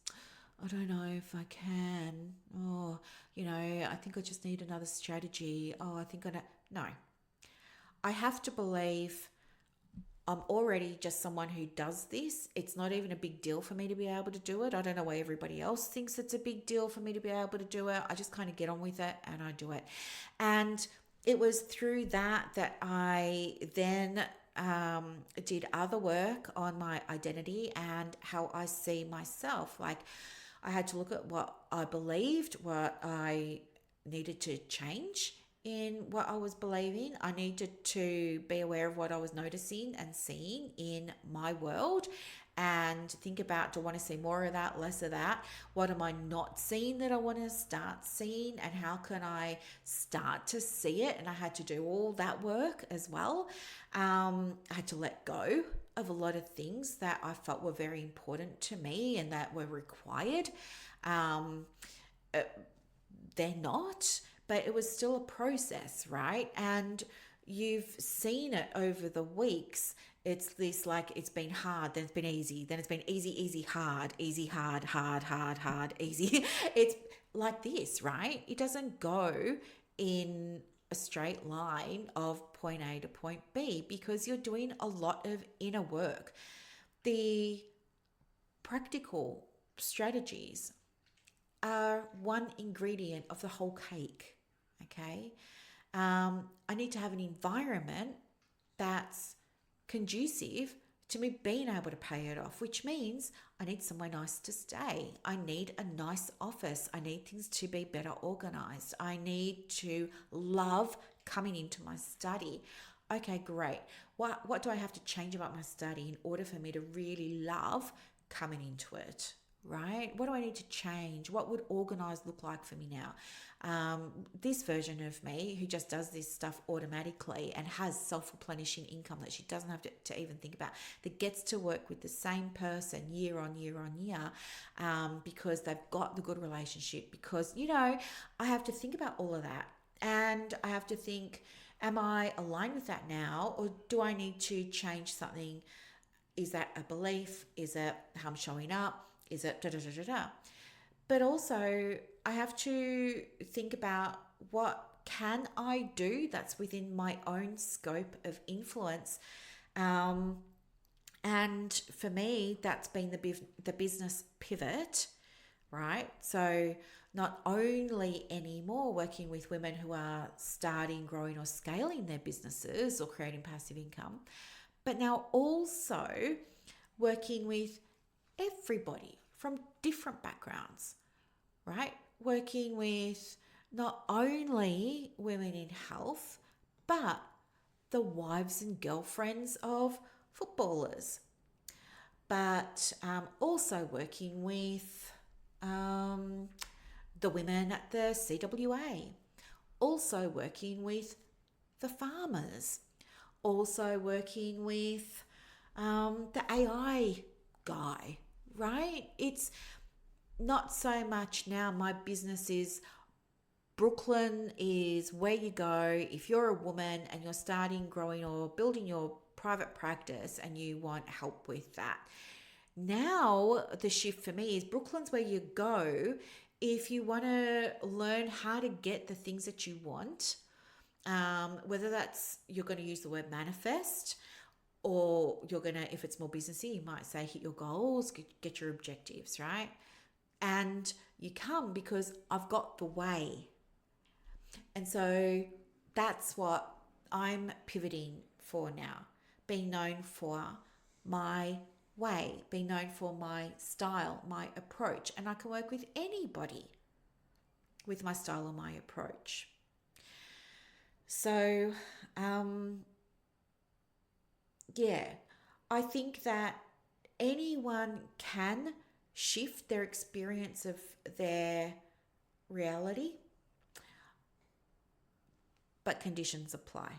I don't know if I can. Oh, I think I just need another strategy. Oh, I think no. I have to believe I'm already just someone who does this. It's not even a big deal for me to be able to do it. I don't know why everybody else thinks it's a big deal for me to be able to do it. I just kind of get on with it and I do it. And it was through that I then did other work on my identity and how I see myself. Like, I had to look at what I believed, what I needed to change in what I was believing. I needed to be aware of what I was noticing and seeing in my world and think about, do I want to see more of that, less of that? What am I not seeing that I want to start seeing, and how can I start to see it? And I had to do all that work as well. I had to let go of a lot of things that I felt were very important to me and that were required. They're not, but it was still a process, right? And you've seen it over the weeks. It's this, like, it's been hard, then it's been easy, then it's been easy, hard, hard, easy. It's like this, right? It doesn't go in a straight line of point A to point B because you're doing a lot of inner work. The practical strategies are one ingredient of the whole cake. Okay. I need to have an environment that's conducive to me being able to pay it off, which means I need somewhere nice to stay. I need a nice office. I need things to be better organized. I need to love coming into my study. Okay, great. What do I have to change about my study in order for me to really love coming into it? Right? What do I need to change? What would organized look like for me now? This version of me who just does this stuff automatically and has self-replenishing income that she doesn't have to even think about, that gets to work with the same person year on year on year, because they've got the good relationship, because, I have to think about all of that. And I have to think, am I aligned with that now? Or do I need to change something? Is that a belief? Is it how I'm showing up? Is it da da da da da? But also, I have to think about what can I do that's within my own scope of influence. And for me, that's been the business pivot, right? So not only anymore working with women who are starting, growing, or scaling their businesses or creating passive income, but now also working with everybody from different backgrounds, right? Working with not only women in health, but the wives and girlfriends of footballers, but also working with the women at the CWA, also working with the farmers, also working with the AI guy, right? It's not so much now my business is Brooklyn is where you go if you're a woman and you're starting, growing, or building your private practice and you want help with that. Now, the shift for me is Brooklyn's where you go if you want to learn how to get the things that you want, whether that's you're going to use the word manifest, or you're going to, if it's more businessy, you might say hit your goals, get your objectives, right? And you come because I've got the way. And so that's what I'm pivoting for now, being known for my way, being known for my style, my approach. And I can work with anybody with my style or my approach. So, I think that anyone can shift their experience of their reality, but conditions apply.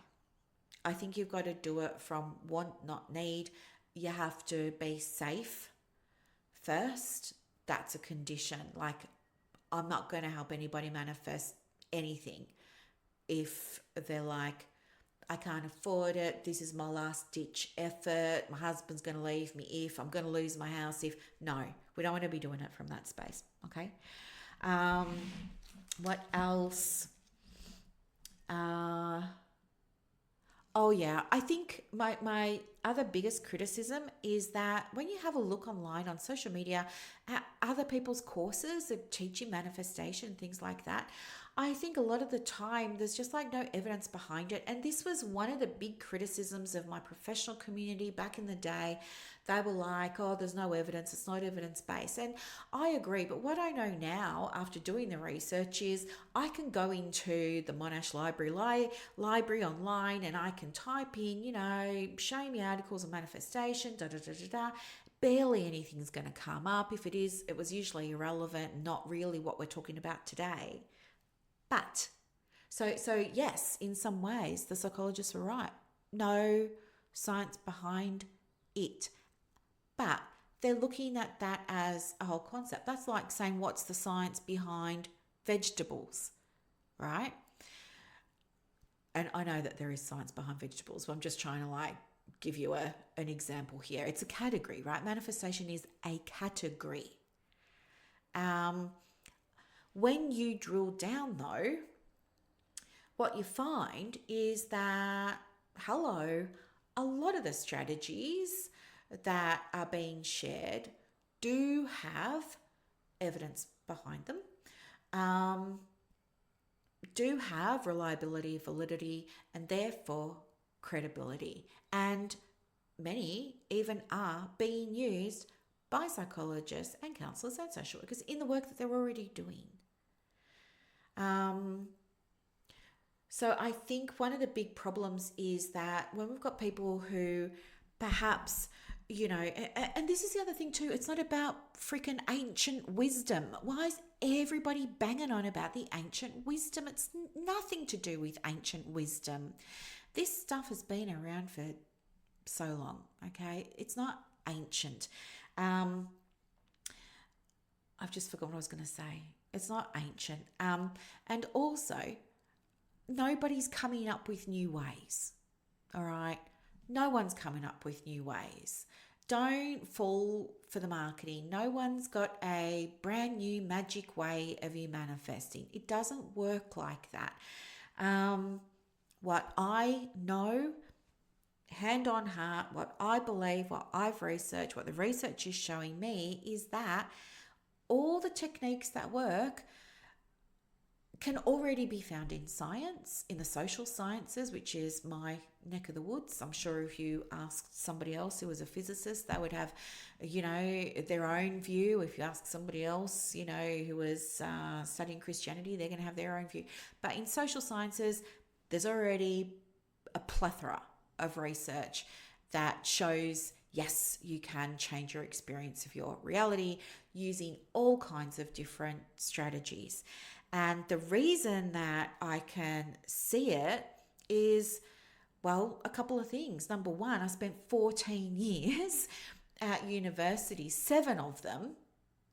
I think you've got to do it from want, not need. You have to be safe first. That's a condition. Like, I'm not going to help anybody manifest anything if they're like, I can't afford it. This is my last ditch effort. My husband's going to leave me if I'm going to lose my house. If no, we don't want to be doing it from that space. Okay. What else? I think my other biggest criticism is that when you have a look online on social media at other people's courses of teaching manifestation, things like that, I think a lot of the time there's just like no evidence behind it. And this was one of the big criticisms of my professional community back in the day. They were like, oh, there's no evidence, it's not evidence-based. And I agree, but what I know now after doing the research is I can go into the Monash library online and I can type in, show me articles of manifestation, barely anything's going to come up. If it is, it was usually irrelevant, not really what we're talking about today. But so yes, in some ways the psychologists were right. No science behind it. But they're looking at that as a whole concept. That's like saying, what's the science behind vegetables, right? And I know that there is science behind vegetables, but I'm just trying to give you an example here. It's a category, right? Manifestation is a category. When you drill down though, what you find is that, hello, a lot of the strategies that are being shared do have evidence behind them, um, do have reliability, validity, and therefore credibility. And many even are being used by psychologists and counselors and social workers in the work that they're already doing. So I think one of the big problems is that when we've got people who perhaps, and this is the other thing too, it's not about freaking ancient wisdom. Why is everybody banging on about the ancient wisdom? It's nothing to do with ancient wisdom. This stuff has been around for so long, okay? It's not ancient. I've just forgotten what I was going to say. It's not ancient. And also, nobody's coming up with new ways, all right? No one's coming up with new ways. Don't fall for the marketing. No one's got a brand new magic way of you manifesting. It doesn't work like that. What I know, hand on heart, what I believe, what I've researched, what the research is showing me is that all the techniques that work can already be found in science, in the social sciences, which is my neck of the woods. I'm sure if you asked somebody else who was a physicist, they would have, their own view. If you ask somebody else, who was studying Christianity, they're going to have their own view. But in social sciences, there's already a plethora of research that shows, yes, you can change your experience of your reality using all kinds of different strategies. And the reason that I can see it is, well, a couple of things. Number one, I spent 14 years at university, 7 of them,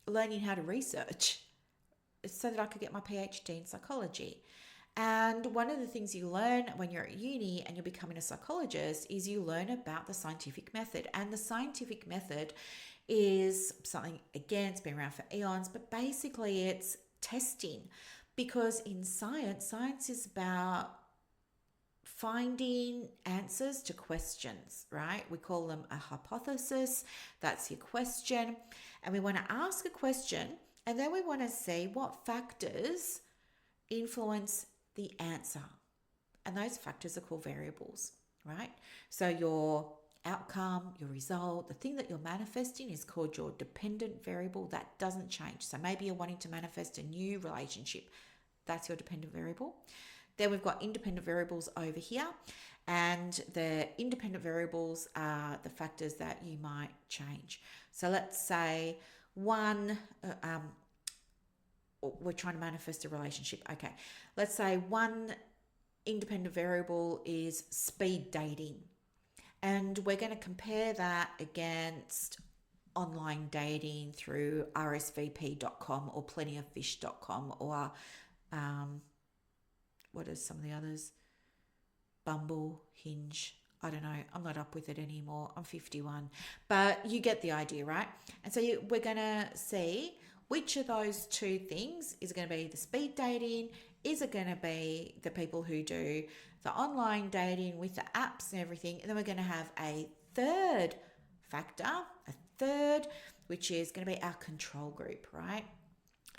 learning how to research so that I could get my PhD in psychology. And one of the things you learn when you're at uni and you're becoming a psychologist is you learn about the scientific method. And the scientific method is something, again, it's been around for eons, but basically it's testing. Because in science is about finding answers to questions, right? We call them a hypothesis. That's your question. And we want to ask a question, and then we want to see what factors influence the answer. And those factors are called variables, right? So your outcome, your result, the thing that you're manifesting is called your dependent variable. That doesn't change. So maybe you're wanting to manifest a new relationship. That's your dependent variable. Then we've got independent variables over here. And the independent variables are the factors that you might change. So let's say we're trying to manifest a relationship. Okay. Let's say one independent variable is speed dating. And we're going to compare that against online dating through rsvp.com or plentyoffish.com or what are some of the others? Bumble, Hinge. I don't know. I'm not up with it anymore. I'm 51. But you get the idea, right? And so we're going to see which of those two things is going to be the speed dating. Is it going to be the people who do the online dating with the apps and everything? And then we're going to have a third factor, which is going to be our control group, right?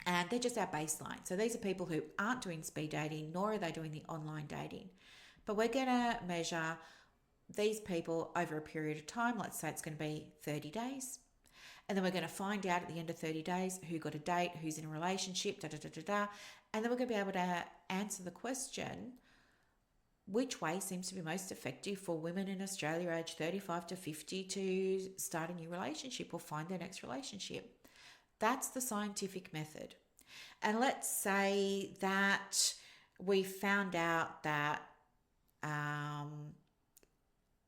And they're just our baseline. So these are people who aren't doing speed dating, nor are they doing the online dating. But we're going to measure these people over a period of time. Let's say it's going to be 30 days. And then we're going to find out at the end of 30 days who got a date, who's in a relationship, And then we're going to be able to answer the question, which way seems to be most effective for women in Australia aged 35 to 50 to start a new relationship or find their next relationship. That's the scientific method. And let's say that we found out that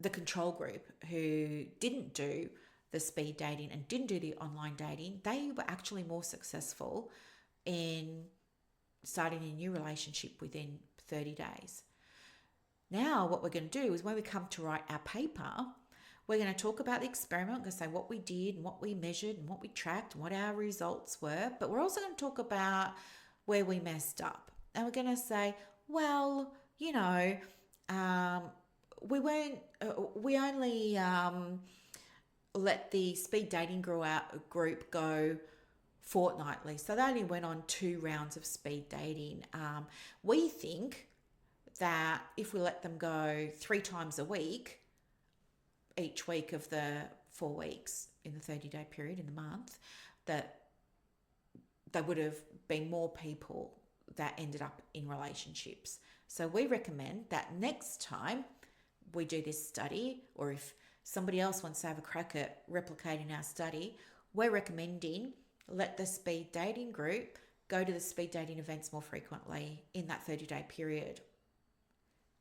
the control group who didn't do the speed dating and didn't do the online dating, they were actually more successful in starting a new relationship within 30 days. Now, what we're going to do is when we come to write our paper, we're going to talk about the experiment. We're going to say what we did and what we measured and what we tracked and what our results were. But we're also going to talk about where we messed up. And we're going to say, well, you know, um, we only let the speed dating group go fortnightly. So they only went on 2 rounds of speed dating. We think that if we let them go 3 times a week, each week of the 4 weeks in the 30-day period in the month, that there would have been more people that ended up in relationships. So we recommend that next time we do this study, or if somebody else wants to have a crack at replicating our study, we're recommending let the speed dating group go to the speed dating events more frequently in that 30-day period.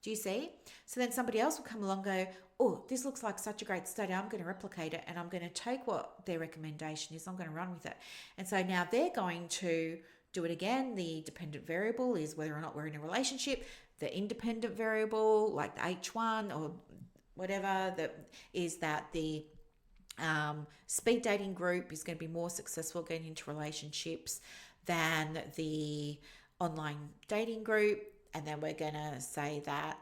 Do you see? So then somebody else will come along and go, oh, this looks like such a great study. I'm going to replicate it, and I'm going to take what their recommendation is. I'm going to run with it. And so now they're going to do it again. The dependent variable is whether or not we're in a relationship. The independent variable, like the H1 or whatever, that is that the speed dating group is going to be more successful getting into relationships than the online dating group. And then we're going to say that,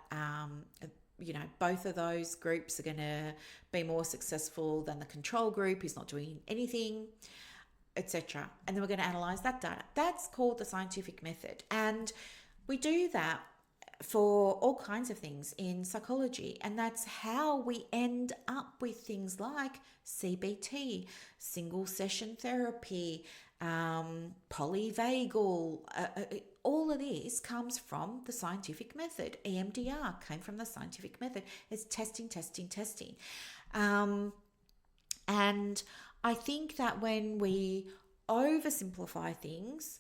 both of those groups are going to be more successful than the control group who's not doing anything, etc. And then we're going to analyze that data. That's called the scientific method. And we do that for all kinds of things in psychology. And that's how we end up with things like CBT, single session therapy, polyvagal. All of this comes from the scientific method. EMDR came from the scientific method. It's testing. And I think that when we oversimplify things,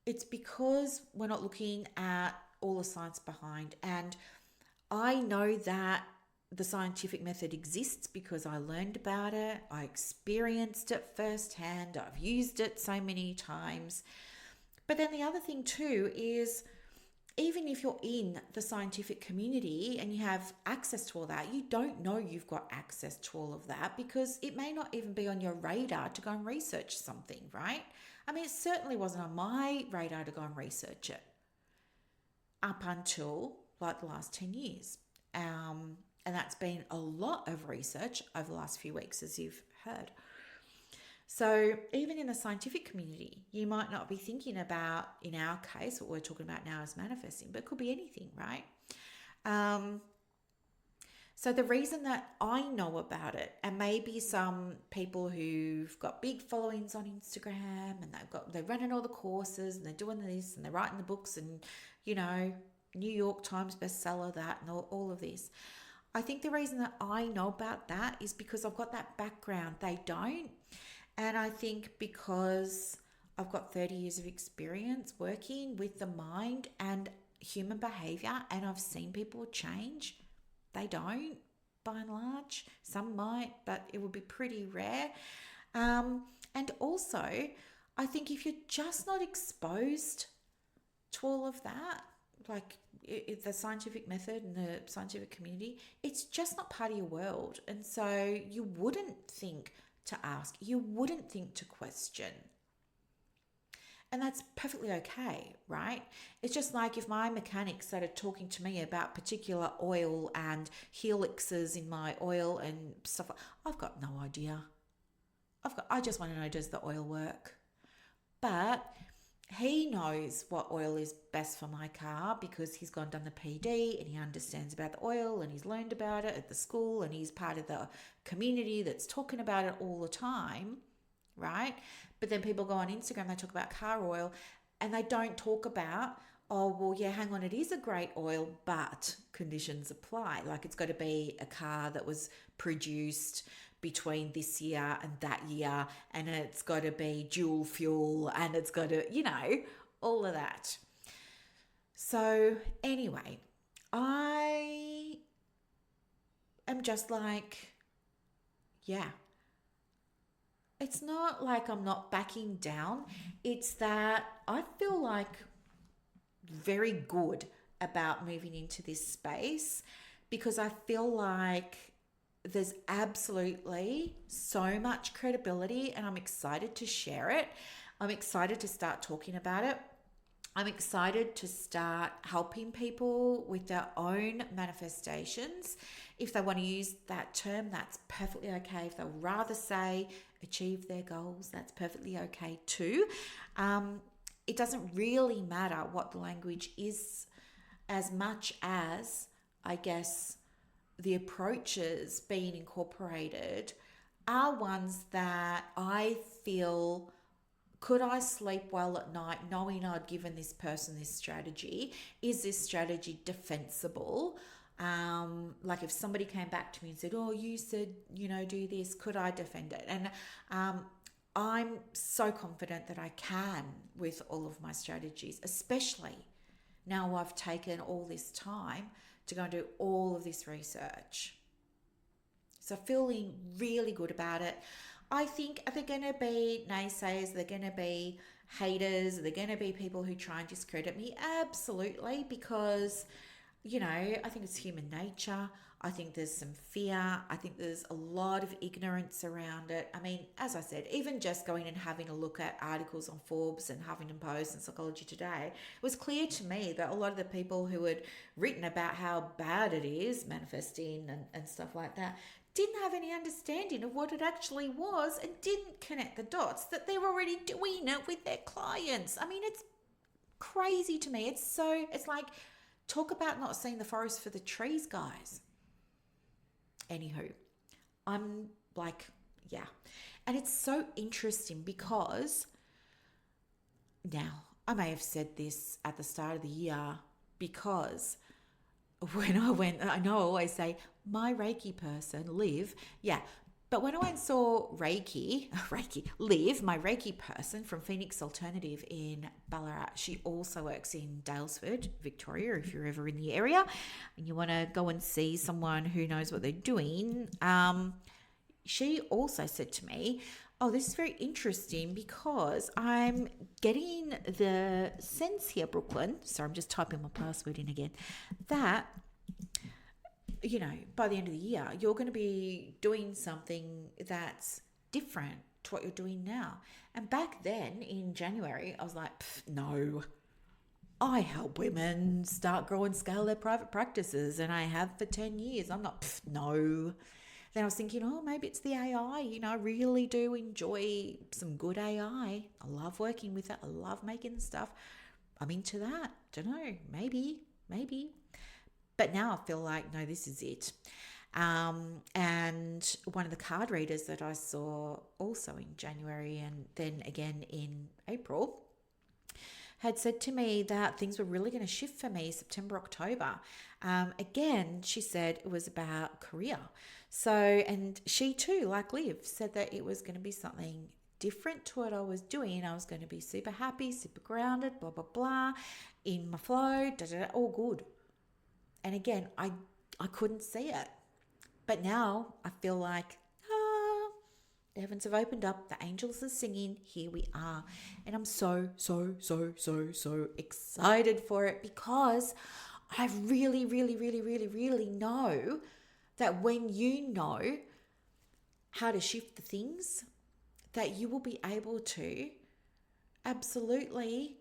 it's because we're not looking at all the science behind. And I know that the scientific method exists because I learned about it. I experienced it firsthand. I've used it so many times. But then the other thing too is, even if you're in the scientific community and you have access to all that, you don't know you've got access to all of that because it may not even be on your radar to go and research something, right? I mean, it certainly wasn't on my radar to go and research it up until like the last 10 years. And that's been a lot of research over the last few weeks, as you've heard. So even in the scientific community, you might not be thinking about, in our case, what we're talking about now is manifesting, but it could be anything, right? So the reason that I know about it, and maybe some people who've got big followings on Instagram and they're running all the courses and they're doing this and they're writing the books and, New York Times bestseller, that and all of this. I think the reason that I know about that is because I've got that background. They don't. And I think because I've got 30 years of experience working with the mind and human behavior, and I've seen people change. They don't, by and large. Some might, but it would be pretty rare. And also, I think if you're just not exposed to all of that, like the scientific method and the scientific community, it's just not part of your world. And so you wouldn't think to ask, you wouldn't think to question. And that's perfectly okay, right? It's just like if my mechanic started talking to me about particular oil and helixes in my oil and stuff, I've got no idea. I just want to know, does the oil work? But he knows what oil is best for my car because he's gone done the PD and he understands about the oil and he's learned about it at the school and he's part of the community that's talking about it all the time, right? But then people go on Instagram, they talk about car oil and they don't talk about, oh, well, yeah, hang on, it is a great oil, but conditions apply. Like it's got to be a car that was produced between this year and that year, and it's got to be dual fuel, and it's got to, all of that. So anyway, I am just like, yeah, it's not like I'm not backing down. It's that I feel like very good about moving into this space because I feel like there's absolutely so much credibility and I'm excited to share it. I'm excited to start talking about it. I'm excited to start helping people with their own manifestations. If they want to use that term, that's perfectly okay. If they'll rather say achieve their goals, that's perfectly okay too. It doesn't really matter what the language is, as much as, I guess, the approaches being incorporated are ones that I feel, could I sleep well at night knowing I'd given this person this strategy? Is this strategy defensible? Like if somebody came back to me and said, oh, you said, do this, could I defend it? And I'm so confident that I can with all of my strategies, especially now I've taken all this time to go and do all of this research. So feeling really good about it. I think are there going to be naysayers? They're going to be haters? They're going to be people who try and discredit me? Absolutely, because, I think it's human nature. I think there's some fear. I think there's a lot of ignorance around it. I mean, as I said, even just going and having a look at articles on Forbes and Huffington Post and Psychology Today, it was clear to me that a lot of the people who had written about how bad it is manifesting and stuff like that didn't have any understanding of what it actually was and didn't connect the dots that they're already doing it with their clients. I mean, it's crazy to me. It's like, talk about not seeing the forest for the trees, guys. Anywho, I'm like, yeah. And it's so interesting because now I may have said this at the start of the year, because when I went, I know I always say my Reiki person, Liv, yeah. But when I went and saw Liv, my Reiki person from Phoenix Alternative in Ballarat, she also works in Daylesford, Victoria, if you're ever in the area and you want to go and see someone who knows what they're doing. She also said to me, oh, this is very interesting because I'm getting the sense here, Brooklyn. Sorry, I'm just typing my password in again. That, by the end of the year, you're going to be doing something that's different to what you're doing now. And back then in January, I was like, no. I help women start, grow, and scale their private practices, and I have for 10 years. I'm not, no. Then I was thinking, oh, maybe it's the AI. I really do enjoy some good AI. I love working with it. I love making stuff. I'm into that. Don't know. Maybe. But now I feel like, no, this is it. And one of the card readers that I saw also in January and then again in April had said to me that things were really going to shift for me September, October. Again, she said it was about career. So, and she too, like Liv, said that it was going to be something different to what I was doing. I was going to be super happy, super grounded, blah, blah, blah, in my flow, all good. And again, I couldn't see it. But now I feel like, the heavens have opened up, the angels are singing, here we are. And I'm so excited for it, because I really, really, really, really, really know that when you know how to shift the things, that you will be able to absolutely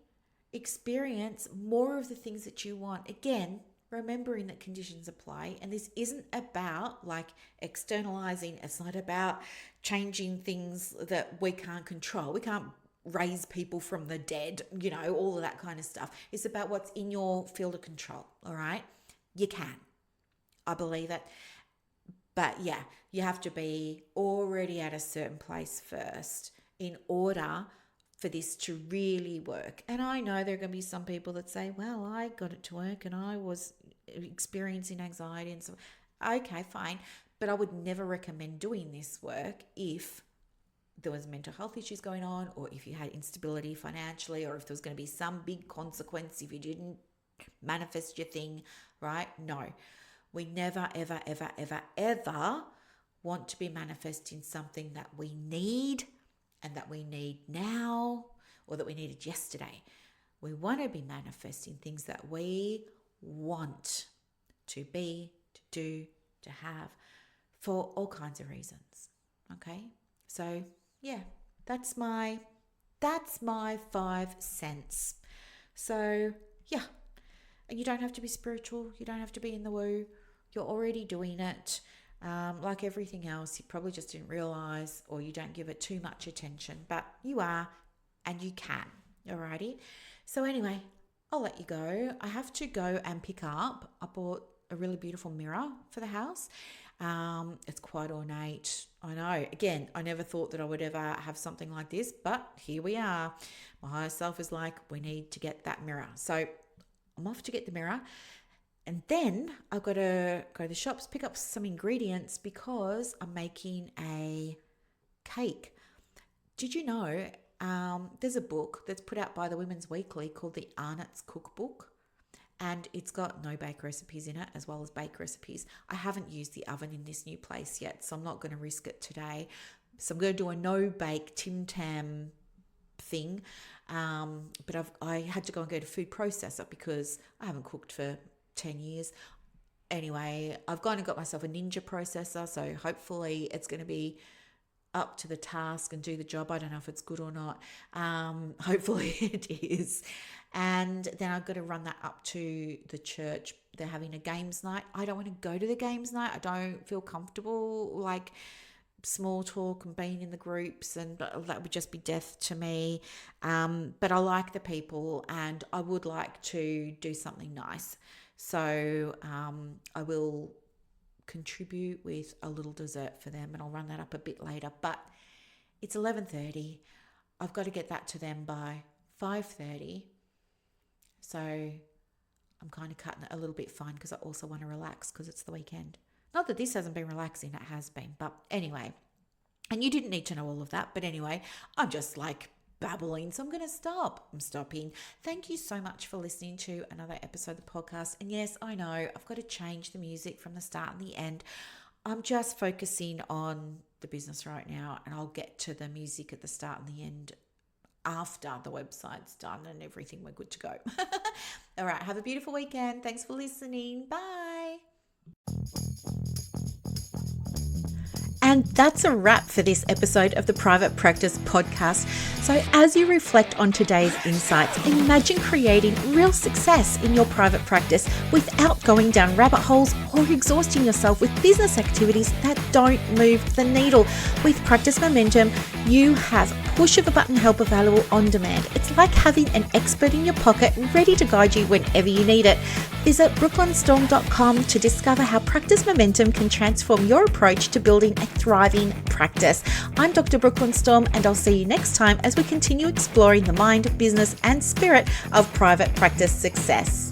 experience more of the things that you want. Again, remembering that conditions apply, and this isn't about like externalizing. It's not about changing things that we can't control. We can't raise people from the dead, all of that kind of stuff. It's about what's in your field of control. All right, you can. I believe it. But yeah, you have to be already at a certain place first in order for this to really work. And I know there are going to be some people that say, well, I got it to work and I was experiencing anxiety and so. Okay, fine. But I would never recommend doing this work if there was mental health issues going on, or if you had instability financially, or if there was going to be some big consequence if you didn't manifest your thing, right? No. We never, ever, ever, ever, ever want to be manifesting something that we need and that we need now, or that we needed yesterday. We want to be manifesting things that we want to be, to do, to have, for all kinds of reasons. Okay? So yeah, that's my 5 cents So, yeah. And you don't have to be spiritual. You don't have to be in the woo. You're already doing it. Like everything else, you probably just didn't realize, or you don't give it too much attention, but you are, and you can. Alrighty. So anyway, I'll let you go. I have to go and pick up. I bought a really beautiful mirror for the house. It's quite ornate. I know. Again, I never thought that I would ever have something like this, but here we are. My higher self is like, we need to get that mirror. So I'm off to get the mirror. And then I've got to go to the shops, pick up some ingredients because I'm making a cake. Did you know there's a book that's put out by the Women's Weekly called the Arnott's Cookbook, and it's got no bake recipes in it as well as bake recipes. I haven't used the oven in this new place yet, so I'm not going to risk it today. So I'm going to do a no bake Tim Tam thing, but I had to go and get a food processor because I haven't cooked for 10 years. Anyway, I've gone and got myself a Ninja processor, so hopefully it's going to be up to the task and do the job. I don't know if it's good or not. Hopefully it is. And then I've got to run that up to the church. They're having a games night. I don't want to go to the games night. I don't feel comfortable, like small talk and being in the groups, and that would just be death to me. But I like the people and I would like to do something nice. So I will contribute with a little dessert for them, and I'll run that up a bit later. But it's 11:30. I've got to get that to them by 5:30. So I'm kind of cutting it a little bit fine because I also want to relax because it's the weekend. Not that this hasn't been relaxing, it has been. But anyway, and you didn't need to know all of that. But anyway, I'm just like babbling, so I'm going to stop. I'm stopping. Thank you so much for listening to another episode of the podcast. And yes, I know I've got to change the music from the start and the end. I'm just focusing on the business right now, and I'll get to the music at the start and the end after the website's done and everything. We're good to go. All right, have a beautiful weekend. Thanks for listening. Bye. And that's a wrap for this episode of the Private Practice Podcast. So as you reflect on today's insights, imagine creating real success in your private practice without going down rabbit holes or exhausting yourself with business activities that don't move the needle. With Practice Momentum, you have push of a button help available on demand. It's like having an expert in your pocket ready to guide you whenever you need it. Visit brooklynstorm.com to discover how Practice Momentum can transform your approach to building a thriving practice. I'm Dr. Brooklyn Storm, and I'll see you next time as we continue exploring the mind, business, and spirit of private practice success.